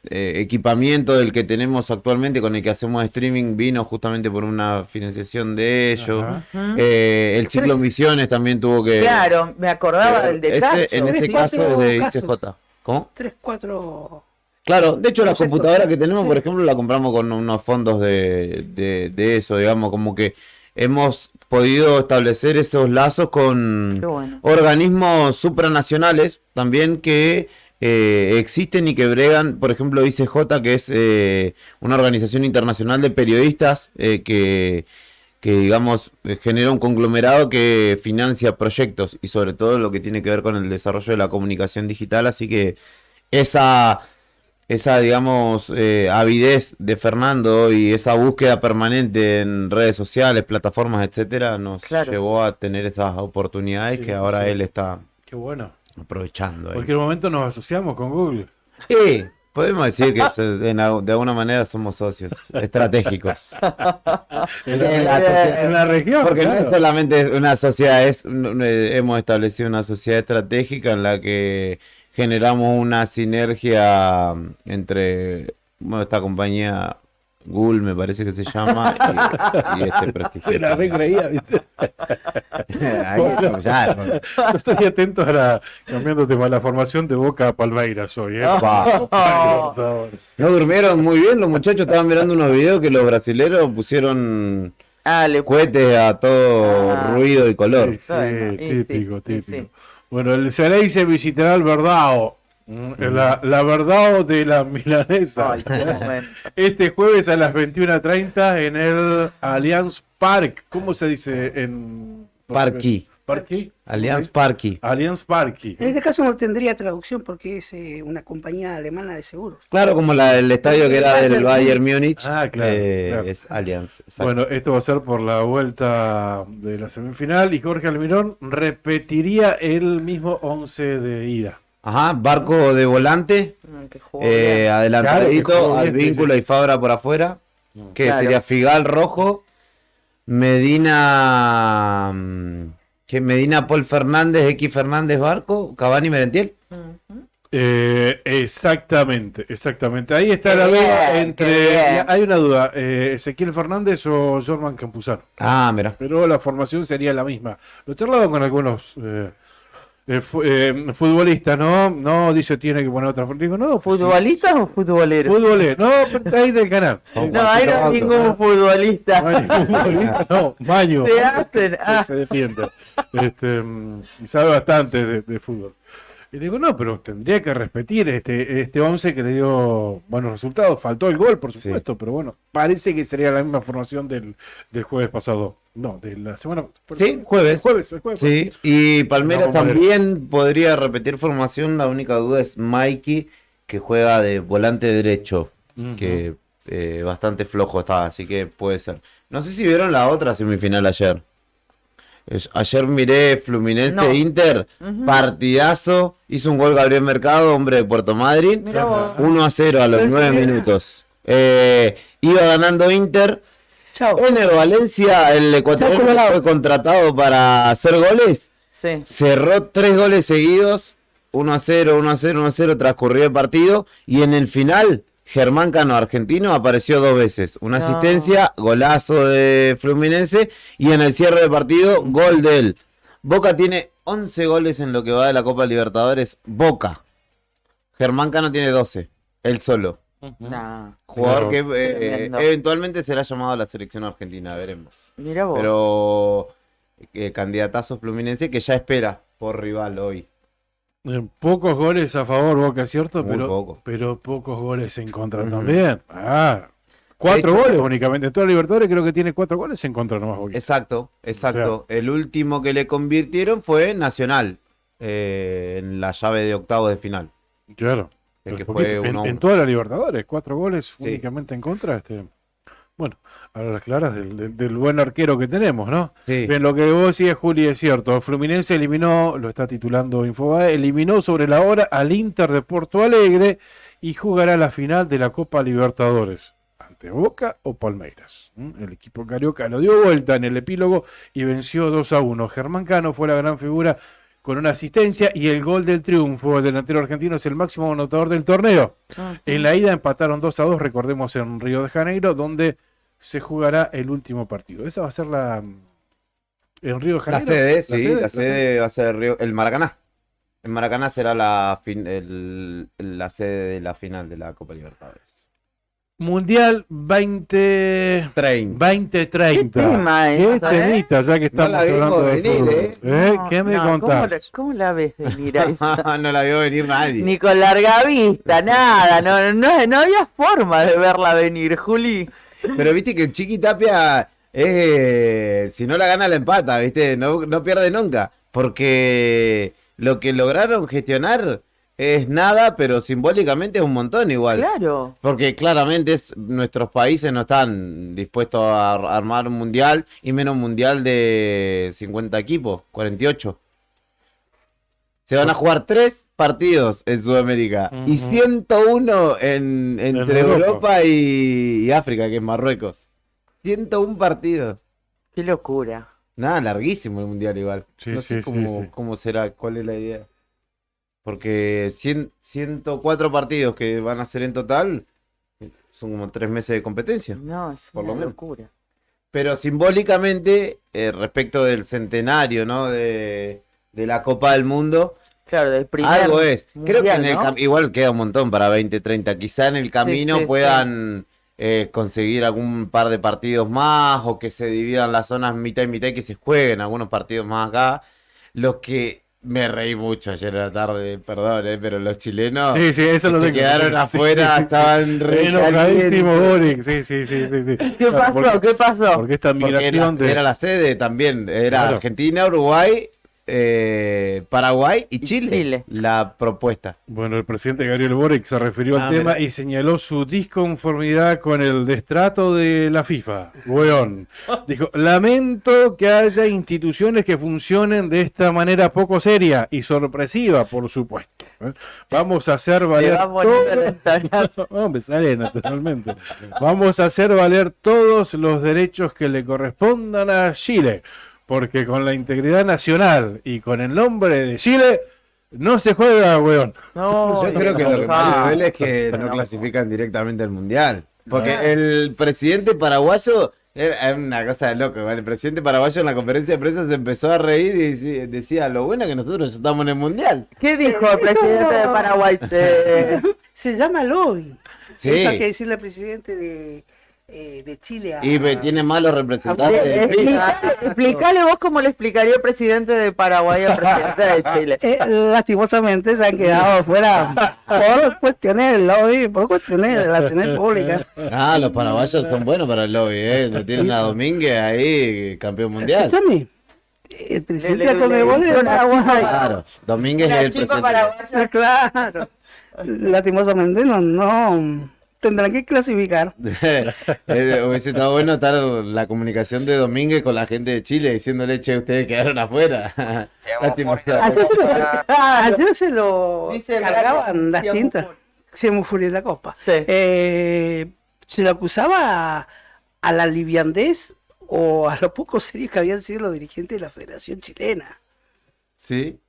equipamiento del que tenemos actualmente con el que hacemos streaming vino justamente por una financiación de ellos. Ajá. Ujú. El ciclo Misiones también tuvo que... Claro, me acordaba del de Cacho. en este sí. caso es de casos. ICJ. ¿Cómo? 3, 4. Claro, de hecho la Conceptos. computadora que tenemos, por Sí. ejemplo, la compramos con unos fondos de eso, digamos, como que hemos podido establecer esos lazos con Qué bueno. organismos supranacionales también que existen y que bregan, por ejemplo, ICJ, que es una organización internacional de periodistas que digamos, genera un conglomerado que financia proyectos y sobre todo lo que tiene que ver con el desarrollo de la comunicación digital, así que esa digamos, avidez de Fernando y esa búsqueda permanente en redes sociales, plataformas, etcétera, nos Claro. llevó a tener esas oportunidades Sí, que ahora sí. él está Qué bueno. aprovechando. En ahí. cualquier momento nos asociamos con Google. Sí, podemos decir que de alguna manera somos socios estratégicos. En la región. Porque no es claro. solamente una sociedad, hemos establecido una sociedad estratégica en la que generamos una sinergia entre esta compañía Google, me parece que se llama, y este prestigio. Se la recreía, ¿viste? Hay que apoyar. Yo estoy atento a cambiando tema, la formación de Boca a Palmeiras hoy, ¿eh? Va. Por favor. No durmieron muy bien, los muchachos estaban mirando unos videos que los brasileros pusieron Le cohetes a todo Ah. ruido y color. Sí, Bueno, y típico, sí, y típico. sí. Bueno, el Cereise visitará el Verdao. La Verdao de la Milanesa. Ay, qué momento. Este jueves a las 21:30 en el Allianz Park. ¿Cómo se dice en Parqui. Parqui? Allianz Parqui. Allianz Parqui. En este caso no tendría traducción porque es una compañía alemana de seguros. Claro, como el estadio que era del Bayern Múnich, Ah, claro, claro. es Allianz. exacto. Bueno, esto va a ser por la vuelta de la semifinal y Jorge Almirón repetiría el mismo 11 de ida. Ajá, Barco de volante, Que jugó bien. adelantadito, Claro, que jugó bien, Advíncula sí, y Fabra por afuera, que Claro. sería Figal rojo, Medina, Medina Paul Fernández, X Fernández Barco, Cavani Merentiel. Ujú. Exactamente. Ahí está Qué la duda bien, entre. qué bien. Hay una duda, Ezequiel Fernández o Jorman Campuzano. Ah, mira. Pero la formación sería la misma. Lo he charlado con algunos futbolistas, ¿no? No dice tiene que poner otra. Digo, no, ¿Futbolistas o futboleros? Futbolero. No, pero ahí del canal. No, hay no ningún futbolista. No hay ningún futbolista, no, Maño. Se hacen. Se defiende. Y sabe bastante de fútbol. Y digo, no, pero tendría que repetir este 11 que le dio buenos resultados. Faltó el gol, por supuesto, pero bueno, parece que sería la misma formación del jueves pasado. No, de la semana. Sí, jueves. El jueves. Sí, y Palmeiras Vamos a ver. también podría repetir formación. La única duda es Mikey, que juega de volante derecho, Ujú. que bastante flojo está, así que puede ser. No sé si vieron la otra semifinal ayer. Ayer miré Fluminense No. Inter, Ujú. partidazo, hizo un gol Gabriel Mercado, hombre de Puerto Madryn, Mirá vos. 1-0 a los Pensé 9 que era. minutos. Iba ganando Inter. Chao. Ener Valencia, el ecuatoriano que fue contratado para hacer goles, Sí. cerró 3 goles seguidos, 1-0, 1-0, 1-0, transcurrió el partido, y en el final, Germán Cano, argentino, apareció 2 veces. Una No. asistencia, golazo de Fluminense, y en el cierre del partido, gol de él. Boca tiene 11 goles en lo que va de la Copa Libertadores. Boca. Germán Cano tiene 12, él solo. Nah. Jugador Claro. que Tremendo. eventualmente será llamado a la selección argentina, veremos. Mira vos. Pero candidatazo Fluminense que ya espera por rival hoy. Pocos goles a favor, Boca, ¿cierto? Muy poco. Pero pocos goles en contra Ujú. también. 4 De hecho- goles únicamente. En toda Libertadores creo que tiene 4 goles en contra nomás. Boca. Exacto. El último que le convirtieron fue Nacional en la llave de octavos de final. Claro. El que Poquito. fue En 1-1. toda la Libertadores, 4 goles Sí. únicamente en contra. Bueno, a las claras del buen arquero que tenemos, ¿no? Sí. Bien, lo que vos decías, Juli, es cierto. Fluminense eliminó, lo está titulando Infobae, eliminó sobre la hora al Inter de Porto Alegre y jugará la final de la Copa Libertadores. ¿Ante Boca o Palmeiras? El equipo carioca lo dio vuelta en el epílogo y venció 2-1. Germán Cano fue la gran figura con una asistencia y el gol del triunfo. El delantero argentino es el máximo anotador del torneo. En la ida empataron 2-2, recordemos, en Río de Janeiro, donde se jugará el último partido. Esa va a ser en Río de La Janeiro. sede, sí, la sede va a ser el Maracaná. El Maracaná será la sede de la final de la Copa Libertadores. Mundial 2030. 2030. ¿Qué tema Qué eso, temita, ya que estamos la vimos hablando de venir, fútbol. ¿Qué me contás? ¿Cómo la ves venir a esa? No la vio venir nadie. Ni con larga vista, nada. No había forma de verla venir, Juli. Pero viste que el Chiqui Tapia, si no la gana, la empata, viste, no pierde nunca. Porque lo que lograron gestionar es nada, pero simbólicamente es un montón igual. Claro. Porque claramente nuestros países no están dispuestos a armar un mundial, y menos un mundial de 50 equipos, 48. Se van a jugar 3 partidos en Sudamérica y 101 entre Europa y África, que es Marruecos. 101 partidos. Qué locura. Nada, larguísimo el mundial igual. Sí, No sé sí, cómo, sí. cómo será, cuál es la idea. Porque 104 partidos que van a ser en total son como 3 meses de competencia. No, es Por lo una menos. locura. Pero simbólicamente, respecto del centenario, ¿no? de la Copa del Mundo, Claro, del primer algo es. Creo que mundial, ¿no? igual queda un montón para 2030. Quizá en el camino sí, puedan conseguir algún par de partidos más, o que se dividan las zonas mitad y mitad y que se jueguen algunos partidos más acá. Lo que me reí mucho ayer a la tarde, perdón, pero los chilenos Sí, sí, eso que lo se tengo. quedaron Sí, afuera, sí, sí. estaban re Enojadísimo, calientes. Boric. Sí. ¿Qué pasó? ¿Qué pasó? Porque esta Porque migración era la sede también, era Claro. Argentina, Uruguay, Paraguay y Y Chile, Chile. la propuesta. Bueno, el presidente Gabriel Boric se refirió al tema mira. y señaló su disconformidad con el destrato de la FIFA. Weón. Dijo, lamento que haya instituciones que funcionen de esta manera poco seria y sorpresiva, por supuesto. Vamos a hacer Le valer va poniendo la entonación. No, me sale naturalmente. Vamos a hacer valer todos los derechos que le correspondan a Chile, porque con la integridad nacional y con el nombre de Chile no se juega, weón. No, Yo creo que lo que enojado. más le duele es que Pero no no. clasifican directamente al Mundial. Porque el presidente paraguayo era una cosa de loco, ¿vale? El presidente paraguayo en la conferencia de prensa se empezó a reír y decía, lo bueno es que nosotros estamos en el Mundial. ¿Qué dijo el presidente de Paraguay? Se llama lobby. Sí. Eso hay que decirle al presidente de Chile. Y tiene malos representantes del FIFA. Explícale vos cómo le explicaría el presidente de Paraguay al presidente de Chile. Lastimosamente se han quedado fuera por cuestiones del lobby, por cuestiones de la relaciones públicas. Ah, los paraguayos son buenos para el lobby, ¿eh? Lo tienen a Domínguez ahí, campeón mundial. Escúchame, el presidente Le- de Conmebol le- era le- Paraguay. Claro, Domínguez es el presidente. paraguaya. Claro. Lastimosamente no tendrán que clasificar. Hubiese estado bueno estar la comunicación de Domínguez con la gente de Chile diciéndole, che, ustedes quedaron afuera. Lástima. Ayer se lo Dice cargaban las Braga, tintas. Se me fue la copa. Sí. Se le acusaba a la liviandez o a lo poco serios que habían sido los dirigentes de la Federación Chilena. Sí,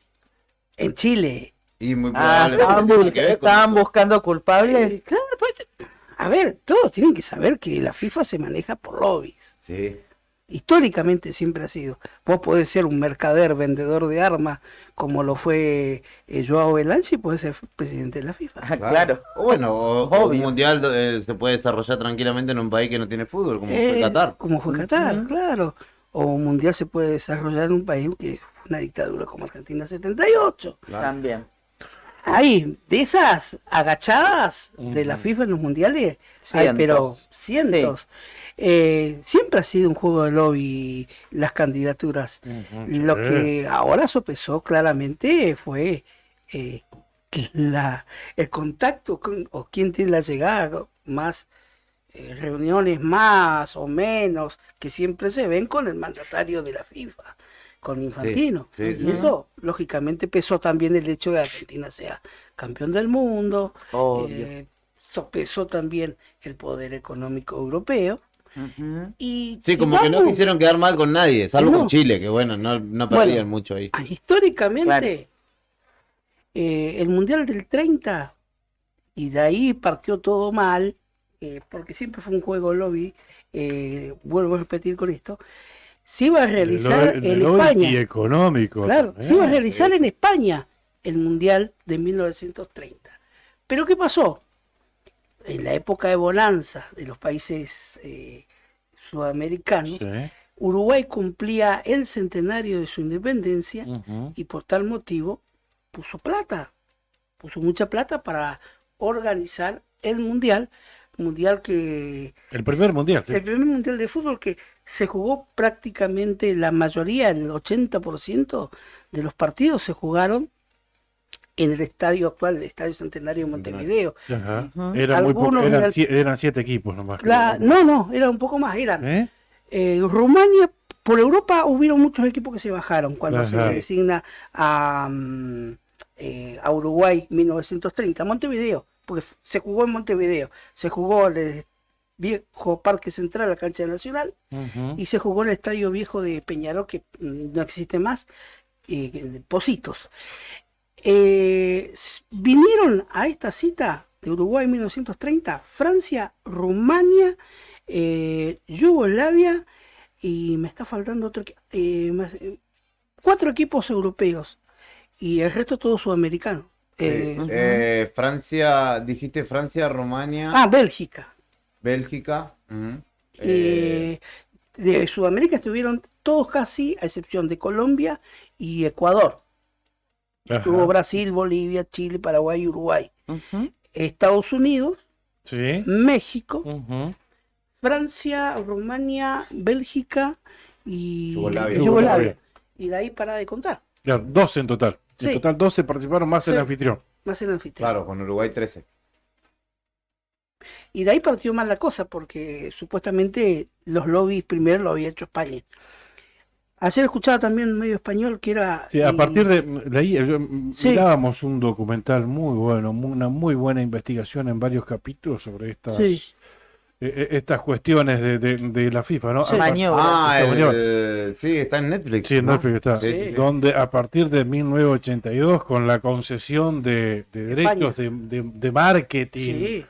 En Chile. y muy Estaban, probablemente tiene que ver con estaban eso. buscando culpables. Claro, pues, a ver, todos tienen que saber que la FIFA se maneja por lobbies. Sí. Históricamente siempre ha sido. Vos podés ser un mercader, vendedor de armas, como lo fue Joao Belanchi, y podés ser presidente de la FIFA. Claro. O bueno, o un Obvio. mundial se puede desarrollar tranquilamente en un país que no tiene fútbol, como fue Qatar. Como fue Qatar, claro. O un mundial se puede desarrollar en un país que fue una dictadura como Argentina 78. También. Hay de esas agachadas de la FIFA en los mundiales, hay, Cientos. pero cientos. Siempre ha sido un juego de lobby las candidaturas. Lo que ahora sopesó claramente fue el contacto con, o quién tiene la llegada más reuniones más o menos que siempre se ven con el mandatario de la FIFA, con Infantino. sí, sí, Y eso, lógicamente, pesó también el hecho de que Argentina sea campeón del mundo, Obvio. pesó también el poder económico europeo. Ujú. Y Sí, si como que no vamos quisieron quedar mal con nadie, salvo No. con Chile, que bueno, no perdían mucho ahí. históricamente, el Mundial del 30, y de ahí partió todo mal, porque siempre fue un juego lobby, vuelvo a repetir con esto, se iba a realizar De en lobby España. y económico. Claro, también. se iba a realizar en España el Mundial de 1930. Pero ¿qué pasó? En la época de bonanza de los países sudamericanos, Sí. Uruguay cumplía el centenario de su independencia Ujú. y por tal motivo puso mucha plata para organizar el mundial que El primer mundial, sí. el primer mundial de fútbol que se jugó prácticamente la mayoría, el 80% de los partidos se jugaron en el estadio actual, el Estadio Centenario de Montevideo. Ajá. Ujú. Era muy Algunos eran- eran 7 equipos nomás. creo. No, era un poco más, eran ¿Eh? Rumania, por Europa hubieron muchos equipos que se bajaron cuando se Ajá. designa a Uruguay 1930, Montevideo, porque se jugó en Montevideo, se jugó en el viejo Parque Central, la cancha nacional, Ujú. y se jugó en el Estadio Viejo de Peñarol, que no existe más, Positos. Vinieron a esta cita de Uruguay 1930, Francia, Rumania, Yugoslavia, y me está faltando otro, 4 equipos europeos, y el resto todo sudamericano. Francia, dijiste Francia, Rumania, Bélgica. Bélgica. Ujú. De Sudamérica estuvieron todos casi, a excepción de Colombia y Ecuador. Ajá. Estuvo Brasil, Bolivia, Chile, Paraguay y Uruguay. Ujú. Estados Unidos, Sí. México, Ujú. Francia, Rumania, Bélgica y Yugoslavia. Yugoslavia. Y de ahí para de contar. Ya, 12 en total. En Sí. total 12 participaron más el Sí. anfitrión. Más el anfitrión. Claro, con Uruguay 13. Y de ahí partió mal la cosa, porque supuestamente los lobbies primero lo había hecho España. Ayer escuchaba también un medio español que era... Sí, a y- partir de ahí Sí. mirábamos un documental muy bueno, una muy buena investigación en varios capítulos sobre estas Sí. estas cuestiones de la FIFA, ¿no? Sí. Maniobras. Sí, está en Netflix. Sí, en ¿no? Netflix está. Sí, sí, sí. Donde a partir de 1982, con la concesión de derechos de marketing, Sí.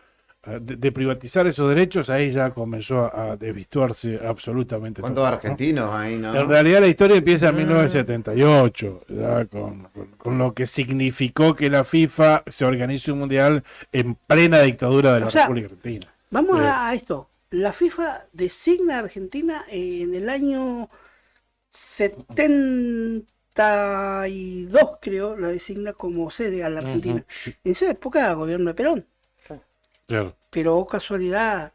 de privatizar esos derechos, ahí ya comenzó a desvirtuarse absolutamente ¿Cuántos todo, ¿no? argentinos ahí, no? En realidad la historia empieza en 1978, ya con lo que significó que la FIFA se organice un mundial en plena dictadura de la O sea, República Argentina. Vamos Sí. a esto. La FIFA designa a Argentina en el año 72, creo, la designa como sede a la Argentina. Ujú, sí, En esa época, gobierno de Perón. claro. Pero oh, casualidad,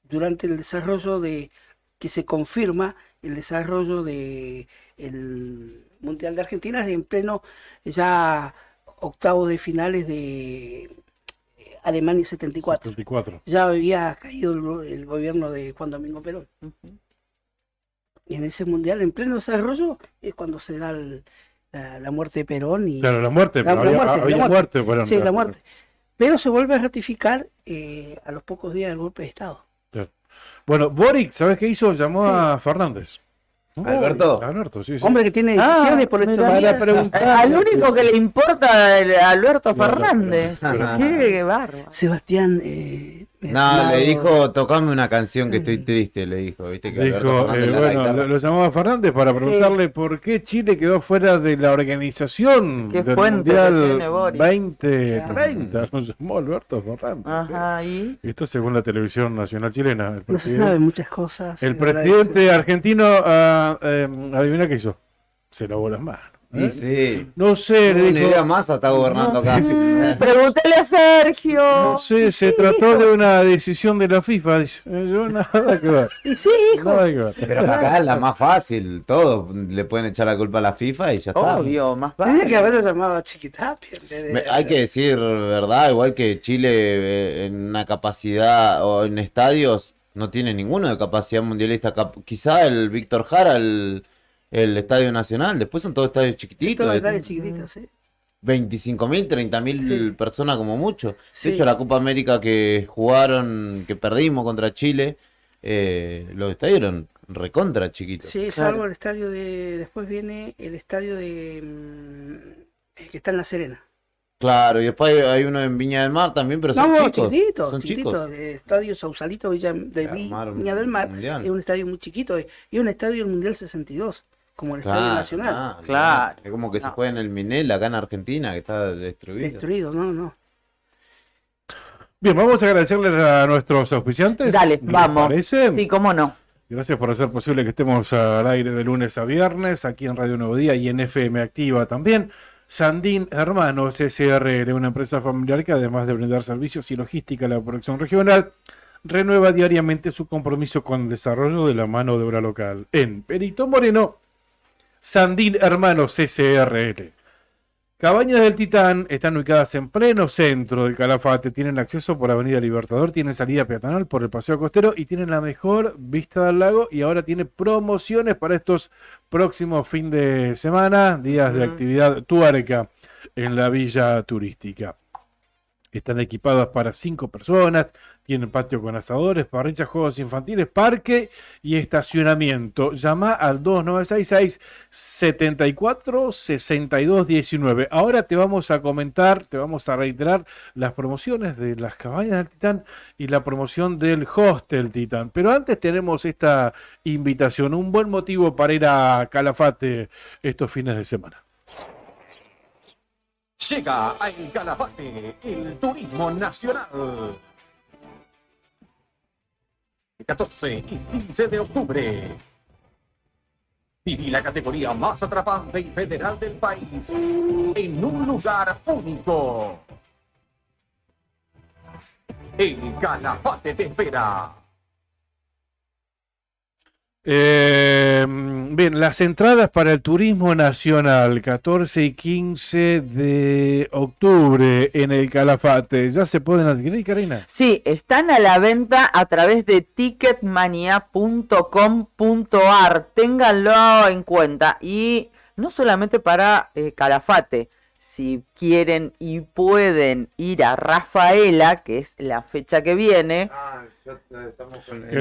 durante el desarrollo que se confirma el desarrollo de el Mundial de Argentina en pleno ya octavo de finales de Alemania 74. 74. Ya había caído el gobierno de Juan Domingo Perón. Ujú. Y en ese mundial, en pleno desarrollo, es cuando se da la muerte de Perón. Y, Claro, la muerte, La- pero la había, muerte, había la muerte, Perón, sí, la claro. muerte. Pero se vuelve a ratificar a los pocos días del golpe de Estado. Bueno, Boric, ¿sabes qué hizo? Llamó a Fernández. ¿Alberto? Alberto, sí, sí. Hombre que tiene decisiones por estos mira, días. para preguntar. Al único que le importa a Alberto Claro, Fernández. claro. Qué bárbaro. Sebastián. No, le dijo, tocame una canción que estoy triste, le dijo. ¿Viste que Alberto Dijo, Fernández la bueno, guitarra? lo llamó a Fernández para preguntarle por qué Chile quedó fuera de la organización Qué del fuente que Mundial tiene Boric. 2030. Lo llamó Alberto Fernández. Ajá, y Esto según la televisión nacional chilena. El No se presidente, sabe muchas cosas. el la verdad, presidente argentino, adivina qué hizo. Se lavó las manos. Y sí. No sé, le Una dijo. idea más está gobernando acá. Pregúntale a Sergio. No sé, se trató de una decisión de la FIFA. Dice, yo nada que ver. Y sí, hijo. Nada que ver. Pero acá es la más fácil, todo. Le pueden echar la culpa a la FIFA y ya está. Obvio, más Tenía que vale. haberlo llamado a Chiquitapia. Hay que decir verdad, igual que Chile en una capacidad o en estadios no tiene ninguno de capacidad mundialista. Quizá el Víctor Jara, el Estadio Nacional, después son todos estadios chiquititos. Todo detalle chiquitito, sí. 25.000, 30.000 Sí. personas como mucho. Sí. De hecho, la Copa América que jugaron, que perdimos contra Chile, los estadios eran recontra chiquitos. Sí, Claro. salvo el estadio de. Después viene el estadio de. El que está en La Serena. Claro, y después hay uno en Viña del Mar también, pero son No, chicos. chiquitito, Son chiquito. chicos. El estadio Sausalito Villa de Armaron Viña del Mar. un mundial. Es un estadio muy chiquito. Y es un estadio del Mundial 62, como el Estadio Nacional. Claro. Es como que se No. juega en el Minel acá en Argentina, que está destruido. Destruido, no. Bien, vamos a agradecerles a nuestros auspiciantes. Dale, ¿Les vamos. parece? Sí, cómo no. Gracias por hacer posible que estemos al aire de lunes a viernes, aquí en Radio Nuevo Día y en FM Activa también. Sandín Hermanos SRL, una empresa familiar que además de brindar servicios y logística a la producción regional, renueva diariamente su compromiso con el desarrollo de la mano de obra local. En Perito Moreno, Sandín Hermanos SRL. Cabañas del Titán están ubicadas en pleno centro del Calafate, tienen acceso por Avenida Libertador, tienen salida peatonal por el Paseo Costero y tienen la mejor vista del lago y ahora tiene promociones para estos próximos fin de semana, días de actividad tuarca en la villa turística. Están equipadas para 5 personas, tienen patio con asadores, parrillas, juegos infantiles, parque y estacionamiento. Llama al 2966-746219. Ahora te vamos a comentar, te vamos a reiterar las promociones de las cabañas del Titán y la promoción del Hostel Titán. Pero antes tenemos esta invitación, un buen motivo para ir a Calafate estos fines de semana. Llega a El Calafate el turismo nacional. El 14 y 15 de octubre. Viví la categoría más atrapante y federal del país en un lugar único. El Calafate te espera. Bien, las entradas para el turismo nacional, 14 y 15 de octubre en el Calafate, ¿ya se pueden adquirir, Karina? Sí, están a la venta a través de ticketmania.com.ar. Ténganlo en cuenta. Y no solamente para Calafate. Si quieren y pueden ir a Rafaela, que es la fecha que viene. Qué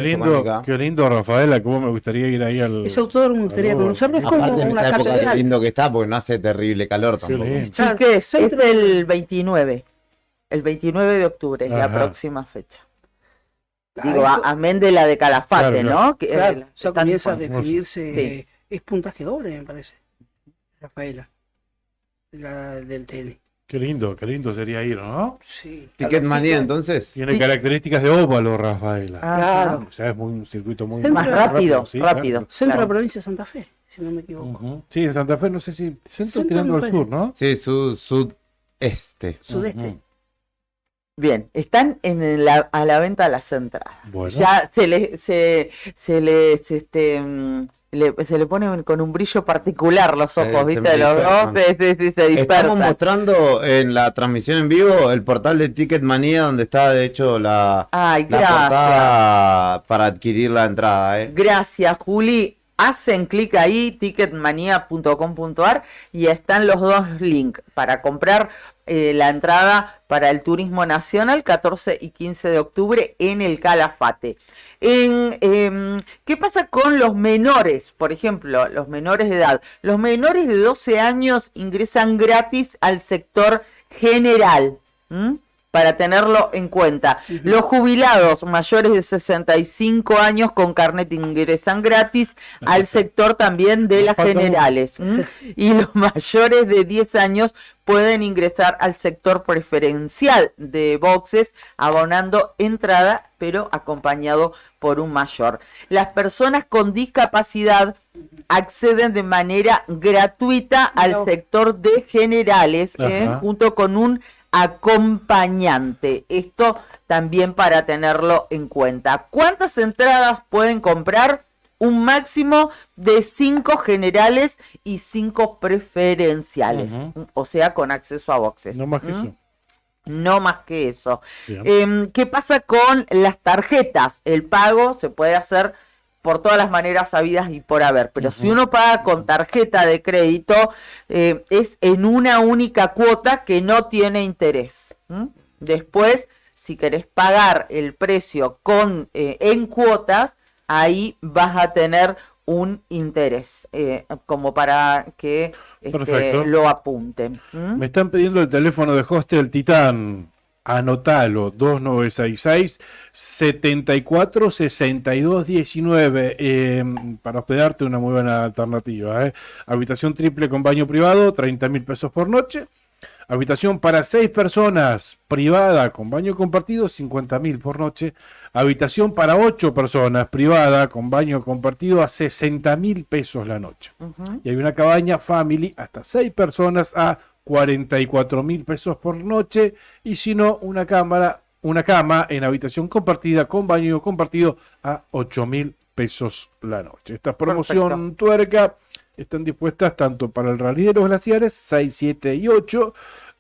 lindo, Rafaela, cómo me gustaría ir ahí al... Ese autor me gustaría conocerlo. Es como Aparte en una esta época qué catedral. lindo que está, porque no hace terrible calor tampoco. lindo. Chiques, es el 29. El 29 de octubre es la Ajá. próxima fecha. Digo, amén de la de Calafate, Claro, ¿no? Que, Claro, ya están comienza a disponibles. definirse. Sí. Es puntaje doble, me parece. Rafaela. Del TN. Qué lindo sería ir, ¿no? Sí. Ticketmanía, entonces. Tiene características de óvalo, Rafaela. Claro. O sea, es un circuito muy... Más rápido, sí, rápido. claro. Centro de Claro. la provincia de Santa Fe, si no me equivoco. Ujú. Sí, en Santa Fe, no sé si... Centro Centro tirando me al parece. sur, ¿no? Sí, sudeste. Sudeste. Ujú. Bien, están a la venta las entradas. Bueno. Ya se le pone con un brillo particular los ojos, Se ¿viste? Los dispersan. dos se Estamos dispersan. mostrando en la transmisión en vivo el portal de Ticketmanía donde está de hecho la Ay, la gracias. portada para adquirir la entrada, Gracias, Juli. Hacen clic ahí, ticketmania.com.ar, y están los dos links para comprar la entrada para el Turismo Nacional 14 y 15 de octubre en el Calafate. ¿Qué pasa con los menores? Por ejemplo, los menores de edad. Los menores de 12 años ingresan gratis al sector general. ¿Mm? para tenerlo en cuenta. Los jubilados mayores de 65 años con carnet ingresan gratis al sector también de las generales. Y los mayores de 10 años pueden ingresar al sector preferencial de boxes, abonando entrada, pero acompañado por un mayor. Las personas con discapacidad acceden de manera gratuita al sector de generales, junto con un acompañante. Esto también para tenerlo en cuenta. ¿Cuántas entradas pueden comprar? Un máximo de 5 generales y 5 preferenciales. O sea, con acceso a boxes. No más que eso. No más que eso. ¿Qué pasa con las tarjetas? El pago se puede hacer por todas las maneras habidas y por haber, pero si uno paga con tarjeta de crédito, es en una única cuota que no tiene interés. Después, si querés pagar el precio en cuotas, ahí vas a tener un interés, como para que lo apunten. Me están pidiendo el teléfono de Hostel Titán. Anotalo, 2966-746219, para hospedarte, una muy buena alternativa. Habitación triple con baño privado, 30.000 pesos por noche. Habitación para 6 personas, privada con baño compartido, 50.000 por noche. Habitación para 8 personas, privada con baño compartido, a 60.000 pesos la noche. Y hay una cabaña family hasta 6 personas a 44.000 pesos por noche, y si no, una cama en habitación compartida con baño compartido a 8.000 pesos la noche. Esta promoción tuerca están dispuestas tanto para el Rally de los Glaciares 6, 7 y 8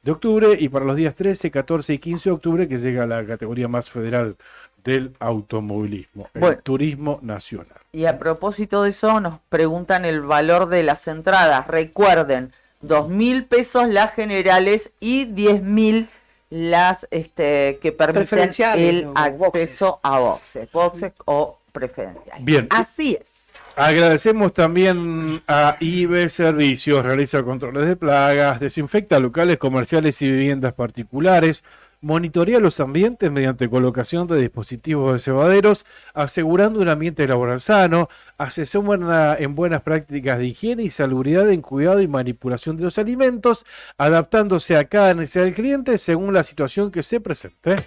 de octubre, y para los días 13, 14 y 15 de octubre, que llega a la categoría más federal del automovilismo, el turismo nacional. Y a propósito de eso, nos preguntan el valor de las entradas. Recuerden, 2.000 pesos las generales y 10.000 las que permiten el acceso a boxes o preferenciales. Bien. Así es. Agradecemos también a IB Servicios. Realiza controles de plagas, desinfecta locales comerciales y viviendas particulares, monitorea los ambientes mediante colocación de dispositivos de cebaderos, asegurando un ambiente laboral sano, asesora en buenas prácticas de higiene y salubridad en cuidado y manipulación de los alimentos, adaptándose a cada necesidad del cliente según la situación que se presente.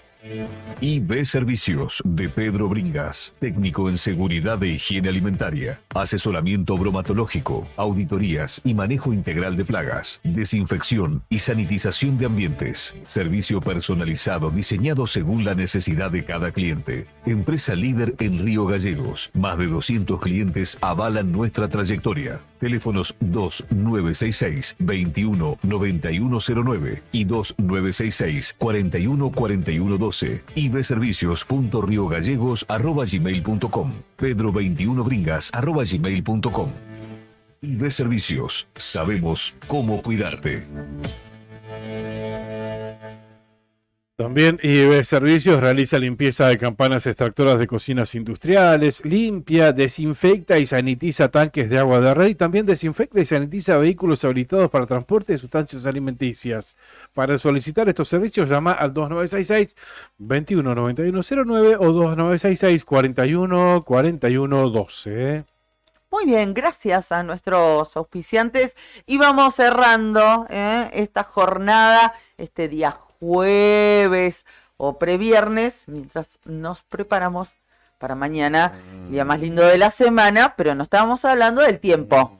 IB Servicios de Pedro Bringas, técnico en seguridad de higiene alimentaria, asesoramiento bromatológico, auditorías y manejo integral de plagas, desinfección y sanitización de ambientes, servicio personalizado diseñado según la necesidad de cada cliente. Empresa líder en Río Gallegos, más de 200 clientes avalan nuestra trayectoria. Teléfonos 2966-219109 y 2966-414112. ibservicios.riogallegos@gmail.com, pedro21bringas@gmail.com. IB Servicios, sabemos cómo cuidarte. También IB Servicios realiza limpieza de campanas extractoras de cocinas industriales, limpia, desinfecta y sanitiza tanques de agua de red, y también desinfecta y sanitiza vehículos habilitados para transporte de sustancias alimenticias. Para solicitar estos servicios, llama al 2966-219109 o 2966-414112. Muy bien, gracias a nuestros auspiciantes. Y vamos cerrando esta jornada, este día jueves o previernes, mientras nos preparamos para mañana, día más lindo de la semana, pero no estábamos hablando del tiempo,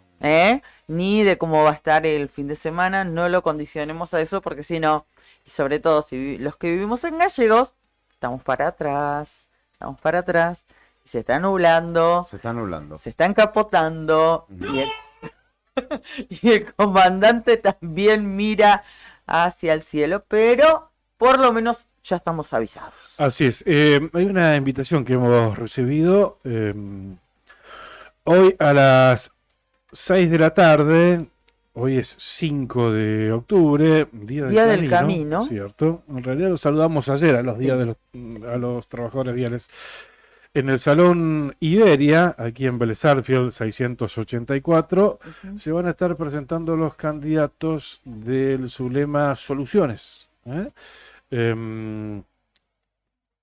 ni de cómo va a estar el fin de semana. No lo condicionemos a eso, porque si no, y sobre todo si los que vivimos en Gallegos, estamos para atrás, y se está nublando, se está encapotando, y el comandante también mira hacia el cielo, pero por lo menos ya estamos avisados. Así es. Hay una invitación que hemos recibido hoy a las 6 de la tarde. Hoy es 5 de octubre, Día del Camino, ¿cierto? En realidad los saludamos ayer a los días de a los trabajadores viales. En el Salón Iberia, aquí en Vélez Sarsfield 684, se van a estar presentando los candidatos del Zulema Soluciones.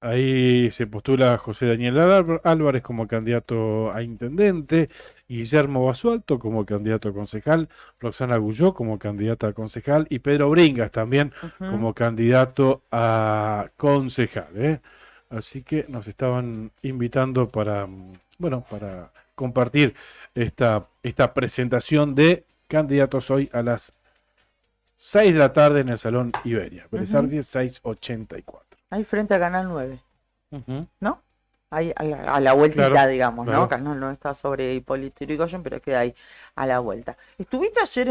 Ahí se postula José Daniel Álvarez como candidato a intendente, Guillermo Basualto como candidato a concejal, Roxana Gulló como candidata a concejal y Pedro Bringas también como candidato a concejal, ¿eh? Así que nos estaban invitando para, bueno, para compartir esta presentación de candidatos hoy a las 6 de la tarde en el Salón Iberia, Vélez Arfiel 684. Ahí frente a Canal 9, Ujú. ¿no? Ahí a la vueltita, Claro, digamos, claro. ¿no? Canal 9 está sobre Hipólito Yrigoyen, pero queda ahí a la vuelta. ¿Estuviste ayer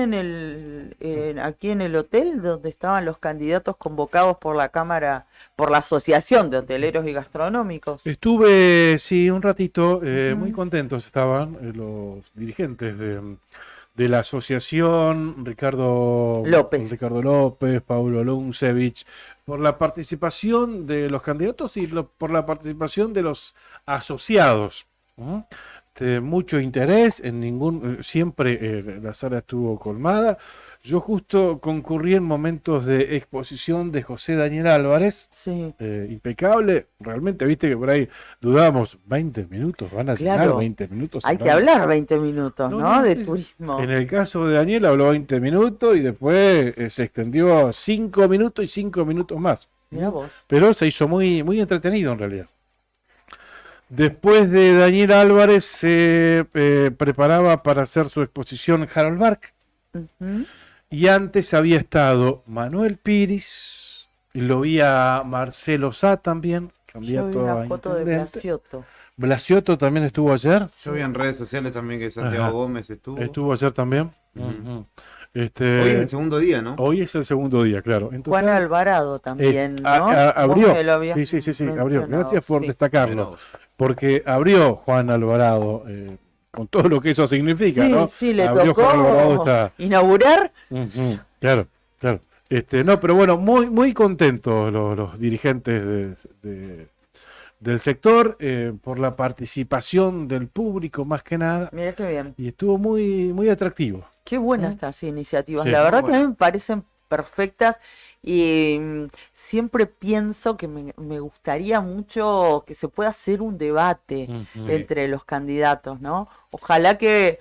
aquí en el hotel donde estaban los candidatos convocados por la Cámara, por la Asociación de Hoteleros y Gastronómicos? Estuve, sí, un ratito, muy Ujú. contentos estaban los dirigentes de la asociación, Ricardo López, Paulo Luncevich, por la participación de los candidatos y por la participación de los asociados. ¿Mm? Mucho interés, siempre la sala estuvo colmada. Yo justo concurrí en momentos de exposición de José Daniel Álvarez, Sí. Impecable, realmente, viste que por ahí dudamos, 20 minutos, van a llenar Claro. 20 minutos. Hay que hablando. hablar 20 minutos, ¿no? De turismo. En el caso de Daniel habló 20 minutos y después se extendió 5 minutos y 5 minutos más. Mirá vos. Pero se hizo muy, muy entretenido en realidad. Después de Daniel Álvarez se preparaba para hacer su exposición Harold Bark. Ujú. Y antes había estado Manuel Piris, y lo vi a Marcelo Sá también, Yo candidato vi una a foto de intendente. Blasiotto. Blasiotto también estuvo ayer. Yo vi en redes sociales también que Santiago Ajá. Gómez estuvo. Estuvo ayer también. Ujú. Ujú. Hoy es el segundo día, ¿no? Hoy es el segundo día, claro. En Juan total, Alvarado también, ¿no? abrió. Vos me lo habías Sí, abrió. mencionado, Gracias por sí. destacarlo. Porque abrió Juan Alvarado, con todo lo que eso significa, Sí, ¿no? sí, le Abrió Juan Alvarado tocó esta... inaugurar. Ujú, claro, claro. No, pero bueno, muy, muy contentos los dirigentes del sector por la participación del público más que nada. Mira qué bien. Y estuvo muy, muy atractivo. Qué buenas estas iniciativas. Sí. La verdad Muy que a mí me parecen perfectas y siempre pienso que me gustaría mucho que se pueda hacer un debate Ujú. entre los candidatos, ¿no? Ojalá que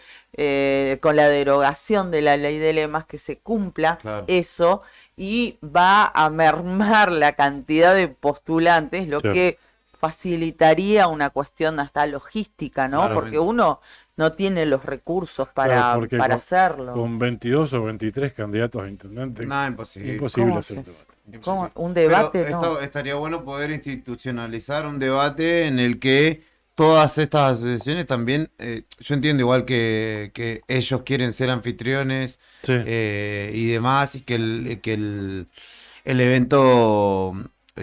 con la derogación de la ley de lemas que se cumpla Claro. eso y va a mermar la cantidad de postulantes, lo Claro. que facilitaría una cuestión hasta logística, ¿no? Claramente. Porque uno no tiene los recursos Claro, para porque hacerlo. Con 22 o 23 candidatos a intendente, Nada, imposible. imposible ¿Cómo hacer haces? debate. ¿Cómo? Un debate, Pero ¿no? estaría bueno poder institucionalizar un debate en el que todas estas asociaciones también, yo entiendo igual que ellos quieren ser anfitriones Sí. y demás, y que el evento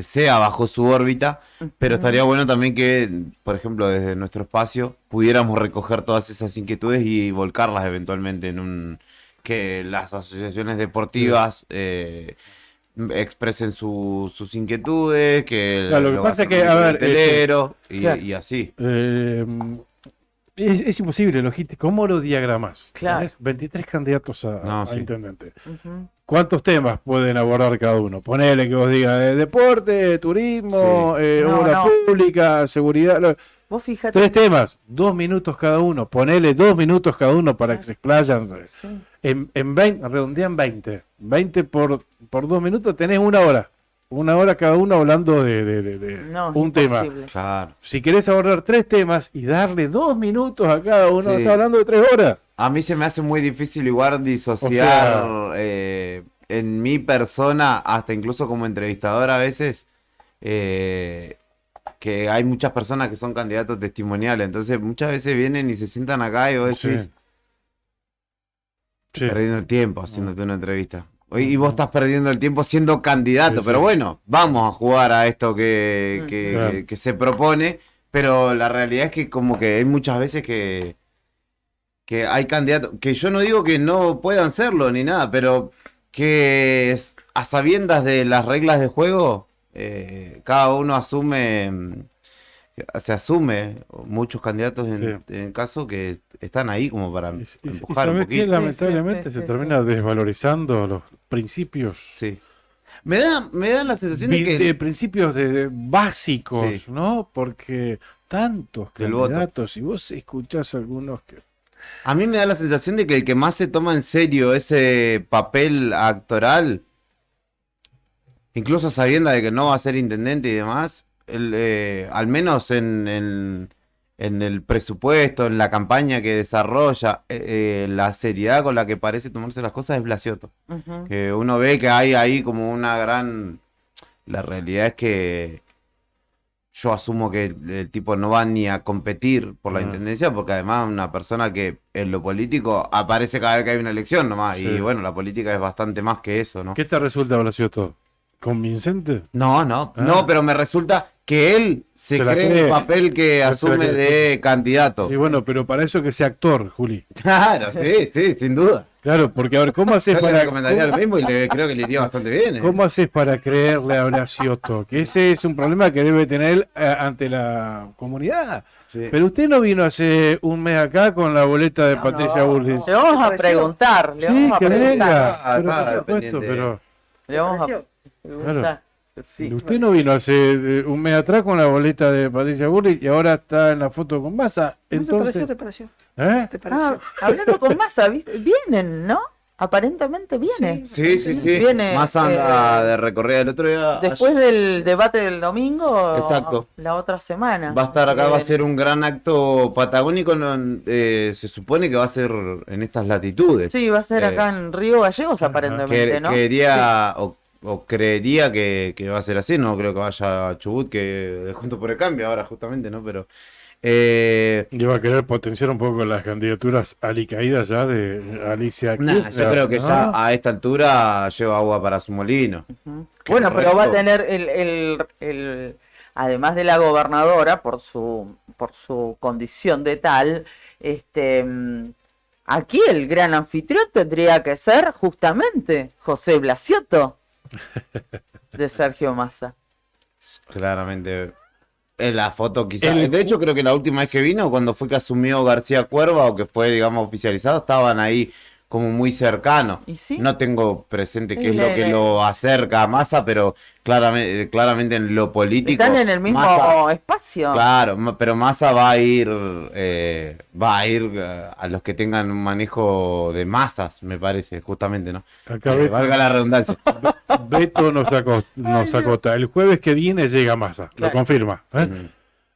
sea bajo su órbita, pero estaría bueno también que, por ejemplo, desde nuestro espacio pudiéramos recoger todas esas inquietudes y volcarlas eventualmente que las asociaciones deportivas expresen sus inquietudes, que Claro, lo que los pasa es que, a ver, hoteleros claro. y así. Es imposible, logístico. ¿Cómo lo diagramas? Claro. Tenés 23 candidatos a Sí. intendente. Ujú. ¿Cuántos temas pueden abordar cada uno? Ponele que vos digas deporte, turismo, No, obra no. pública, seguridad. Vos fíjate. 3 temas, 2 minutos cada uno. Ponele 2 minutos cada uno para que se explayan. Sí. En 20, redondean 20. 20 por 2 minutos tenés 1 hora. 1 hora cada uno hablando de No, es un tema. imposible. Claro. Si querés abordar 3 temas y darle 2 minutos a cada uno, Sí. estás hablando de 3 horas. A mí se me hace muy difícil igual disociar en mi persona, hasta incluso como entrevistador a veces, que hay muchas personas que son candidatos testimoniales, entonces muchas veces vienen y se sientan acá y vos decís, Sí. perdiendo el tiempo haciéndote una entrevista. Y vos estás perdiendo el tiempo siendo candidato, Sí, pero sí. bueno, vamos a jugar a esto que Claro. se propone, pero la realidad es que como que hay muchas veces que hay candidatos, que yo no digo que no puedan serlo ni nada, pero que a sabiendas de las reglas de juego, cada uno se asume, muchos candidatos en el caso que están ahí como para Y empujar un sabés que poquito. lamentablemente Sí, se sí, termina desvalorizando los principios. Sí. Me da la sensación de que principios básicos, Sí. ¿no? Porque tantos Del voto. candidatos, y vos escuchás algunos que... a mí me da la sensación de que el que más se toma en serio ese papel actoral, incluso sabiendo de que no va a ser intendente y demás, al menos en el presupuesto, en la campaña que desarrolla, la seriedad con la que parece tomarse las cosas es Blasciotto. Ujú. Que uno ve que hay ahí como una gran... La realidad es que yo asumo que el tipo no va ni a competir por la intendencia, porque además una persona que en lo político aparece cada vez que hay una elección nomás. Sí. Y bueno, la política es bastante más que eso, ¿no? ¿Qué te resulta, Blasciotto? ¿Convincente? No, Ah. pero me resulta que él se Se la cree cree. el papel que Se la asume cree. de candidato. Sí, bueno, pero para eso que sea actor, Juli. Claro, sí, sin duda. Claro, porque a ver, ¿cómo haces Yo le para... recomendaría lo mismo y creo que le iría bastante bien. ¿Cómo haces para creerle a Blasciotto? Que ese es un problema que debe tener él ante la comunidad. Sí. Pero usted no vino hace un mes acá con la boleta de Patricia Bullrich. Le vamos a preguntar, le Sí, vamos a que preguntar. venga. Ah, Pero, está por supuesto, pendiente. pero Le vamos a preguntar. Sí. usted no vino hace un mes atrás con la boleta de Patricia Bullrich y ahora está en la foto con Massa. Entonces, ¿Te pareció? ¿eh? ¿Te pareció? Ah, hablando con Massa, ¿viste? Vienen, ¿no? Aparentemente viene. Sí. Viene, Más anda de recorrida el otro día. Después del debate del domingo, Exacto. la otra semana. Va a estar acá, va a Viene. ser un gran acto patagónico. Se supone que va a ser en estas latitudes. Sí, va a ser acá en Río Gallegos, aparentemente, ¿no? Quería o creería que va a ser así. No creo que vaya a Chubut, que Juntos por el Cambio ahora, justamente, ¿no? Pero. Y va a querer potenciar un poco las candidaturas alicaídas ya de Alicia Nah, Kirchner, yo creo que ¿no? ya a esta altura lleva agua para su molino. Bueno, pero va a Correcto. tener además de la gobernadora, por su condición de tal, aquí el gran anfitrión tendría que ser justamente José Blasciotto de Sergio Massa. Claramente. En la foto quizás. De hecho, creo que la última vez que vino, cuando fue que asumió García Cuerva, o que fue, digamos, oficializado, estaban ahí como muy cercanos. ¿Y sí? No tengo presente qué es lo que lo acerca a Massa, pero claramente en lo político. Están en el mismo Massa- espacio. Claro, pero Massa va a ir a los que tengan un manejo de masas, me parece, justamente, ¿no? Acá Beto, Valga la redundancia. Beto nos acota. El jueves que viene llega Massa, lo Claro. confirma. ¿eh?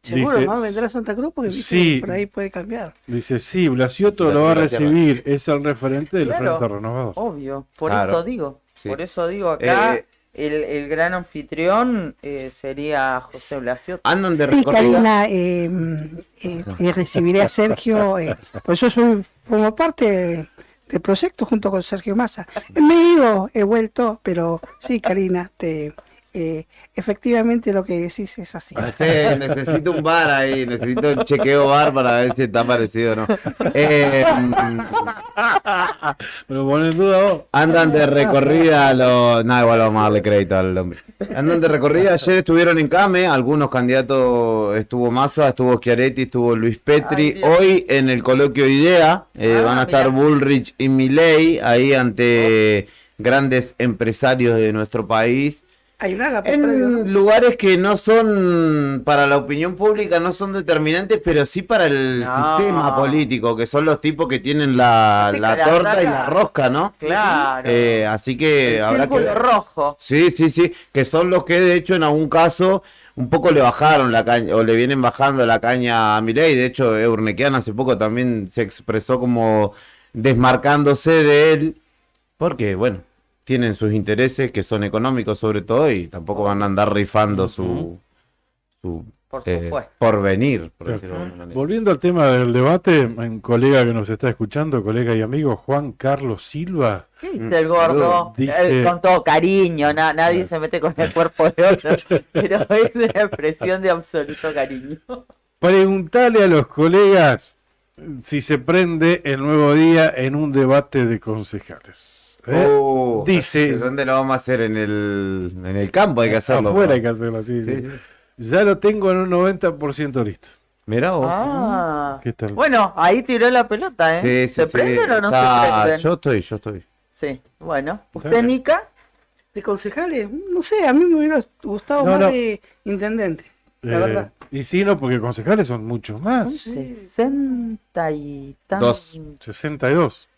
Seguro, Dice, ¿no? Vendrá a Santa Cruz porque viste, sí. por ahí puede cambiar. Dice, sí, Blasciotto La lo va a primera recibir, es el referente del Claro. Frente Renovador. Obvio, por Claro. eso digo. Sí. Por eso digo, acá Eh, el gran anfitrión sería José Blasciotto. Andan de Sí, recorrida. Karina, recibiré a Sergio, por eso formo parte del proyecto junto con Sergio Massa. Me he ido, he vuelto, pero sí, Karina, efectivamente lo que decís es así. Sí, necesito un bar ahí, necesito un chequeo bar para ver si está parecido o no. Pero pon en duda vos. Andan de recorrida los... No, igual vamos a darle crédito al hombre. Andan de recorrida, ayer estuvieron en Came, algunos candidatos, estuvo Massa, estuvo Schiaretti, estuvo Luis Petri. Ay, bien. Hoy en el coloquio IDEA van a estar mirá. Bullrich y Milei ahí ante grandes empresarios de nuestro país. Hay un agape previo, ¿no? En lugares que no son, para la opinión pública, no son determinantes, pero sí para el No. sistema político, que son los tipos que tienen la Viste que la torta y rata- la rosca, ¿no? Claro. Así que el habrá que círculo ver. rojo. Sí, que son los que de hecho en algún caso un poco le bajaron la caña, o le vienen bajando la caña a Milei. De hecho, Eurnequian hace poco también se expresó como desmarcándose de él, porque bueno, tienen sus intereses que son económicos sobre todo y tampoco van a andar rifando su Por supuesto. porvenir, por decirlo de alguna manera. Volviendo al tema del debate, un colega que nos está escuchando, colega y amigo Juan Carlos Silva, ¿Qué dice el gordo? Dice- Con todo cariño, nadie se mete con el cuerpo de otro, pero es una expresión de absoluto cariño. preguntale a los colegas si se prende el Nuevo Día en un debate de concejales. Dice- ¿Dónde lo vamos a hacer? En el campo hay que hacerlo. Afuera ¿no? hay que hacerlo así. Sí, Sí. Ya lo tengo en un 90% listo. Mirá vos. Ah. ¿Qué tal? Bueno, ahí tiró la pelota, ¿eh? Sí, ¿Se prenden o no se prenden? Yo estoy. Sí, bueno. ¿Usted, Está bien. Nica? de concejales, no sé, a mí me hubiera gustado No, más no. de intendente, la verdad. Y sí, no, porque concejales son muchos más. 60 y Dos. tantos. 62.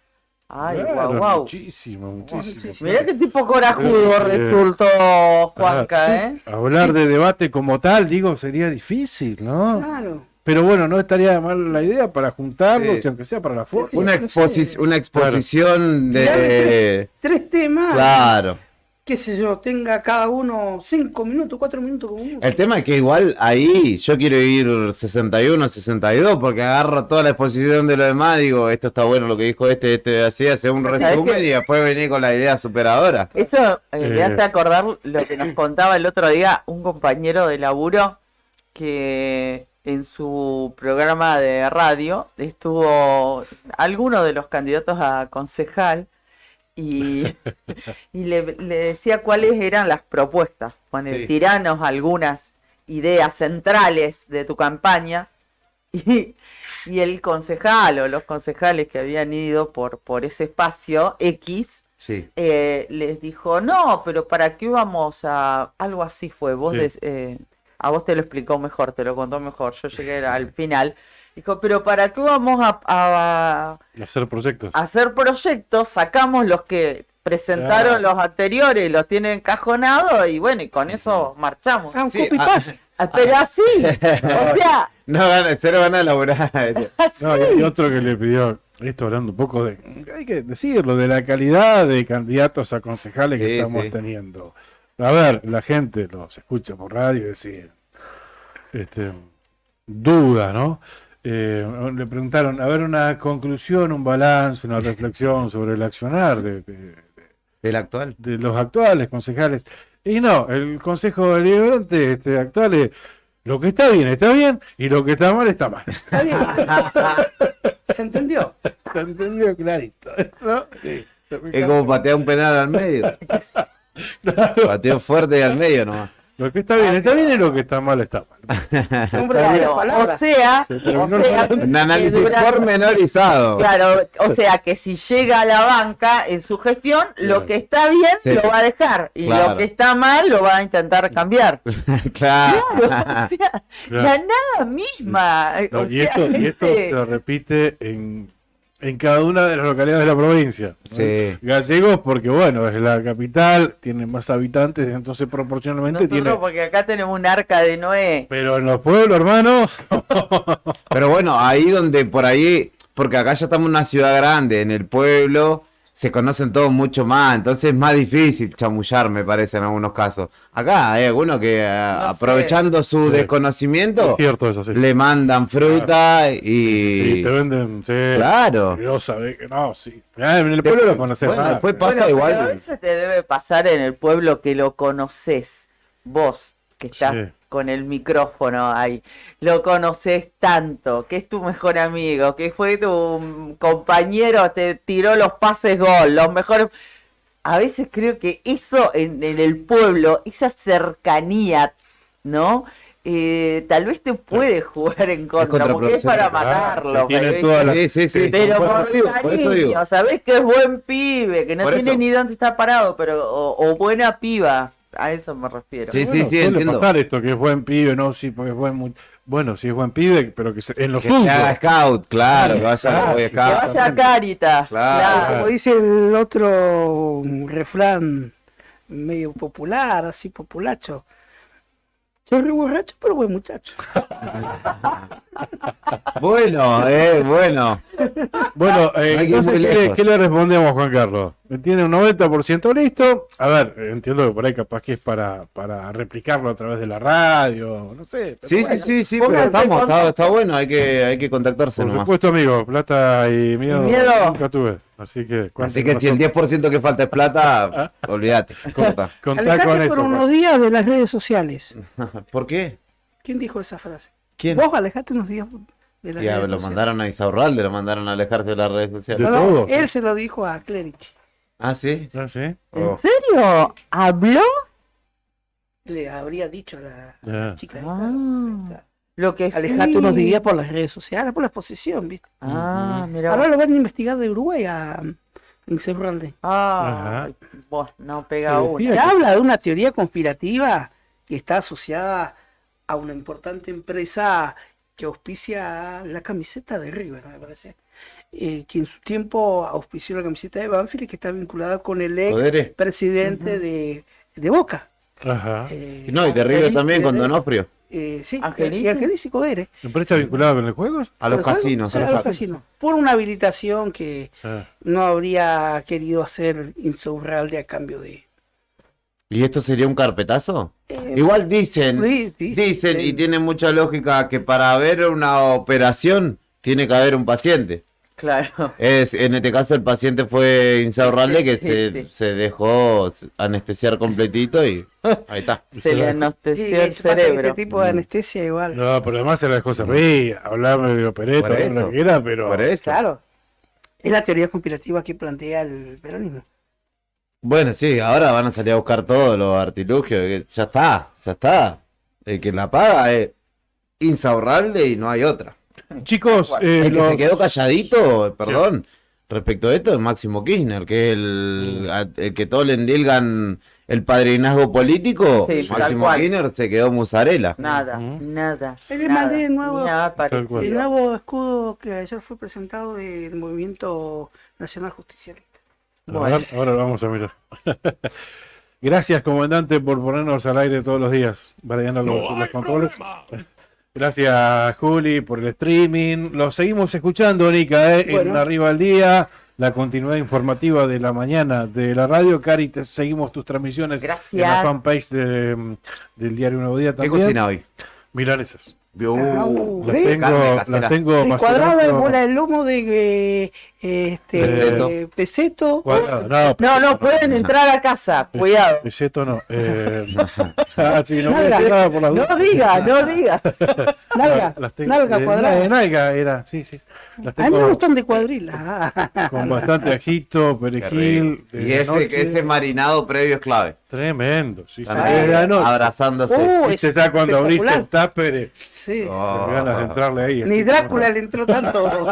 Ay, Claro, guau. muchísimo, muchísimo. Mirá qué tipo corajudo resultó Juanca, ¿eh? Hablar de debate como tal, digo, sería difícil, ¿no? Claro. Pero bueno, no estaría mal la idea para juntarlos, Sí. aunque sea para la foto. Una, No sé. una exposición Tirarle de... Tres temas, Claro. qué sé yo, tenga cada uno 5 minutos, 4 minutos como mucho. El tema es que igual ahí yo quiero ir 61, 62, porque agarro toda la exposición de lo demás, digo, esto está bueno lo que dijo este así, hace un ¿Sabés resumen qué? y después venir con la idea superadora. Eso me hace acordar lo que nos contaba el otro día un compañero de laburo que en su programa de radio estuvo alguno de los candidatos a concejal y, y le decía cuáles eran las propuestas. Pone, Sí. tiranos algunas ideas centrales de tu campaña. Y el concejal o los concejales que habían ido por ese espacio X Sí. les dijo, no, pero ¿para qué vamos a...? Algo así fue, vos Sí. a vos te lo explicó mejor, te lo contó mejor, yo llegué al final. Dijo, pero ¿para qué vamos a Hacer proyectos. hacer proyectos? Sacamos los que presentaron Claro. los anteriores, los tienen encajonados y bueno, y con eso marchamos. Ah, un Sí, copy-paste. Pero así, o sea, No, cero van a laburar. así. No, y otro que le pidió, esto hablando un poco de, hay que decirlo, de la calidad de candidatos a concejales que Sí, estamos sí. teniendo. A ver, la gente los escucha por radio y decir, duda, ¿no? Le preguntaron, a ver, una conclusión, un balance, una reflexión sobre el accionar ¿El actual? de los actuales concejales. Y no, el Consejo Deliberante actual es, lo que está bien, y lo que está mal, está mal. Está bien. ¿Se entendió? Se entendió clarito, ¿no? Sí, Es como patear un penal al medio. claro. Pateo fuerte y al medio nomás. Lo que está bien y lo que está mal, está mal. Hombre, las Claro, palabras. o sea, Se terminó o sea, el Un análisis que durante- pormenorizado. Claro, o sea que si llega a la banca en su gestión, Claro. lo que está bien Sí. lo va a dejar y Claro. lo que está mal lo va a intentar cambiar. Claro. Claro, o sea, Claro. la nada misma. No, O y sea, esto se repite en cada una de las localidades de la provincia, ¿no? Sí. Gallegos, porque bueno, es la capital, tiene más habitantes, entonces proporcionalmente nosotros, tiene. porque acá tenemos un arca de Noé. Pero en los pueblos, hermano, Pero bueno, ahí donde por ahí, porque acá ya estamos en una ciudad grande, en el pueblo se conocen todos mucho más, entonces es más difícil chamullar, me parece, en algunos casos. Acá hay algunos que aprovechando su Sí. desconocimiento es cierto eso, sí. le mandan fruta y... Sí, te venden, sí. Claro. Yo sabés que no, sí. En el pueblo lo conoces Bueno, más. después pasa Bueno, pero igual. a veces te debe pasar en el pueblo que lo conoces, vos que estás Sí. con el micrófono ahí, lo conoces tanto, que es tu mejor amigo, que fue tu compañero, te tiró los pases gol, los mejores... A veces creo que eso en el pueblo, esa cercanía, ¿no? Tal vez te puede jugar en contra, porque es para matarlo. Tiene pero- toda la- Sí, sí, sí. pero Por por eso digo, por eso digo. cariño, sabés que es buen pibe, que no Por tiene eso. ni dónde está parado, pero o buena piba, a eso me refiero. Sí, Bueno, sí, suele entiendo. pasar esto, que es buen pibe, no, sí, porque es bueno, sí es buen pibe, pero que en los Que te haga scout, claro, que vaya a Boy Que Scout. vaya a Cáritas, Claro. Como dice el otro refrán medio popular, así populacho. Soy re borracho, pero buen muchacho. Bueno, bueno. Bueno, Hay que ir entonces, muy lejos. ¿qué le respondemos, Juan Carlos? Tiene un 90% listo. A ver, entiendo que por ahí capaz que es para replicarlo a través de la radio, no sé. Pero Sí, bueno. sí, sí, sí, Pónganse pero estamos, con- está bueno, hay que contactarse Por nomás. supuesto, amigo, plata y miedo, miedo. nunca tuve. Así que, Así que si el 10% que falta es plata, olvídate, corta. contá Alejate con por eso. unos Juan. días de las redes sociales. ¿Por qué? ¿Quién dijo esa frase? ¿Quién? Vos alejate unos días de las Ya, redes lo sociales. mandaron a Isaurralde, lo mandaron a alejarse de las redes sociales. De No, no, todo. él se lo dijo a Clerici. Ah, sí. ¿Ah, sí? ¿En Oh, serio? ¿Habló? Le habría dicho a la Ya. chica. Ah, lo que Alejate sí. unos días por las redes sociales, por la exposición, ¿viste? Ah, mira. Ahora lo van a investigar de Uruguay a Insaurralde. Ah, vos no pega Se uno. decía Se habla de una teoría conspirativa que está asociada a una importante empresa que auspicia la camiseta de River, me parece. Que en su tiempo auspició la camiseta de Banfield y que está vinculada con el ex Codere. presidente de Boca. Ajá. No, y de River también con Donofrio. Sí, Angelici. y Angelici Codere. ¿Empresa vinculada con los juegos? A los Por el juego, casinos. sí, a a los los casinos. Por una habilitación que Sí. no habría querido hacer Insaurralde a cambio de... ¿Y esto sería un carpetazo? Igual dicen, dicen y tiene mucha lógica que para haber una operación tiene que haber un paciente. Claro. En este caso el paciente fue Insaurralde que Sí. se dejó anestesiar completito y ahí está. Se le Sí, anestesió el se pasa que cerebro. este tipo de anestesia igual. No, pero además se la dejó servir, hablarme de opereta, Por todo lo eso. que quiera, pero... Por eso. Claro. Es la teoría conspirativa que plantea el peronismo. Bueno, sí, ahora van a salir a buscar todos los artilugios. Que ya está. El que la paga es Insaurralde y no hay otra. Chicos, El que los- se quedó calladito, perdón, respecto a esto es Máximo Kirchner, que es el que todos le endilgan el padrinazgo político. Sí, tal Máximo cual. Kirchner se quedó musarela. Nada, Ujú. nada. Le nada. mandé de nuevo- Ni apareció. Tal cual. El nuevo escudo que ayer fue presentado del Movimiento Nacional Justicialista. Ahora lo vamos a mirar. Gracias, comandante, por ponernos al aire todos los días. Variando los controles. Gracias, Juli, por el streaming. Lo seguimos escuchando, Nica, en Bueno. Arriba al Día. La continuidad informativa de la mañana de la radio. Cari, seguimos tus transmisiones Gracias. en la fanpage del Diario Nuevo Día ¿Qué también. cocina hoy? Milanesas. Uh, Las ¿ves? carne tengo, casera. las tengo El cuadrado de macerando. bola del lomo de Peseto. Peseto. Cuadrado, No pueden entrar a casa. Cuidado. Peseto no. Sí, no voy a Nalga. decir nada por la duda. No digas. Nalga, Las tengo- nalga cuadrada. nalga era, sí. Las A mí me tengo gustan de cuadrila. con bastante ajito, perejil. Y de noche. ese marinado previo es clave. Tremendo, sí. También, De la noche. abrazándose. Viste, ya cuando abriste el espectacular. tupper, Sí. Oh. te ganas de entrarle ahí. Ni Drácula le entró tanto.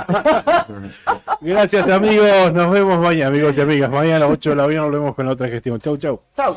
Gracias, amigos. Nos vemos mañana, amigos y amigas. Mañana a las 8 de la mañana nos vemos con la otra gestión. Chau, chau. Chau.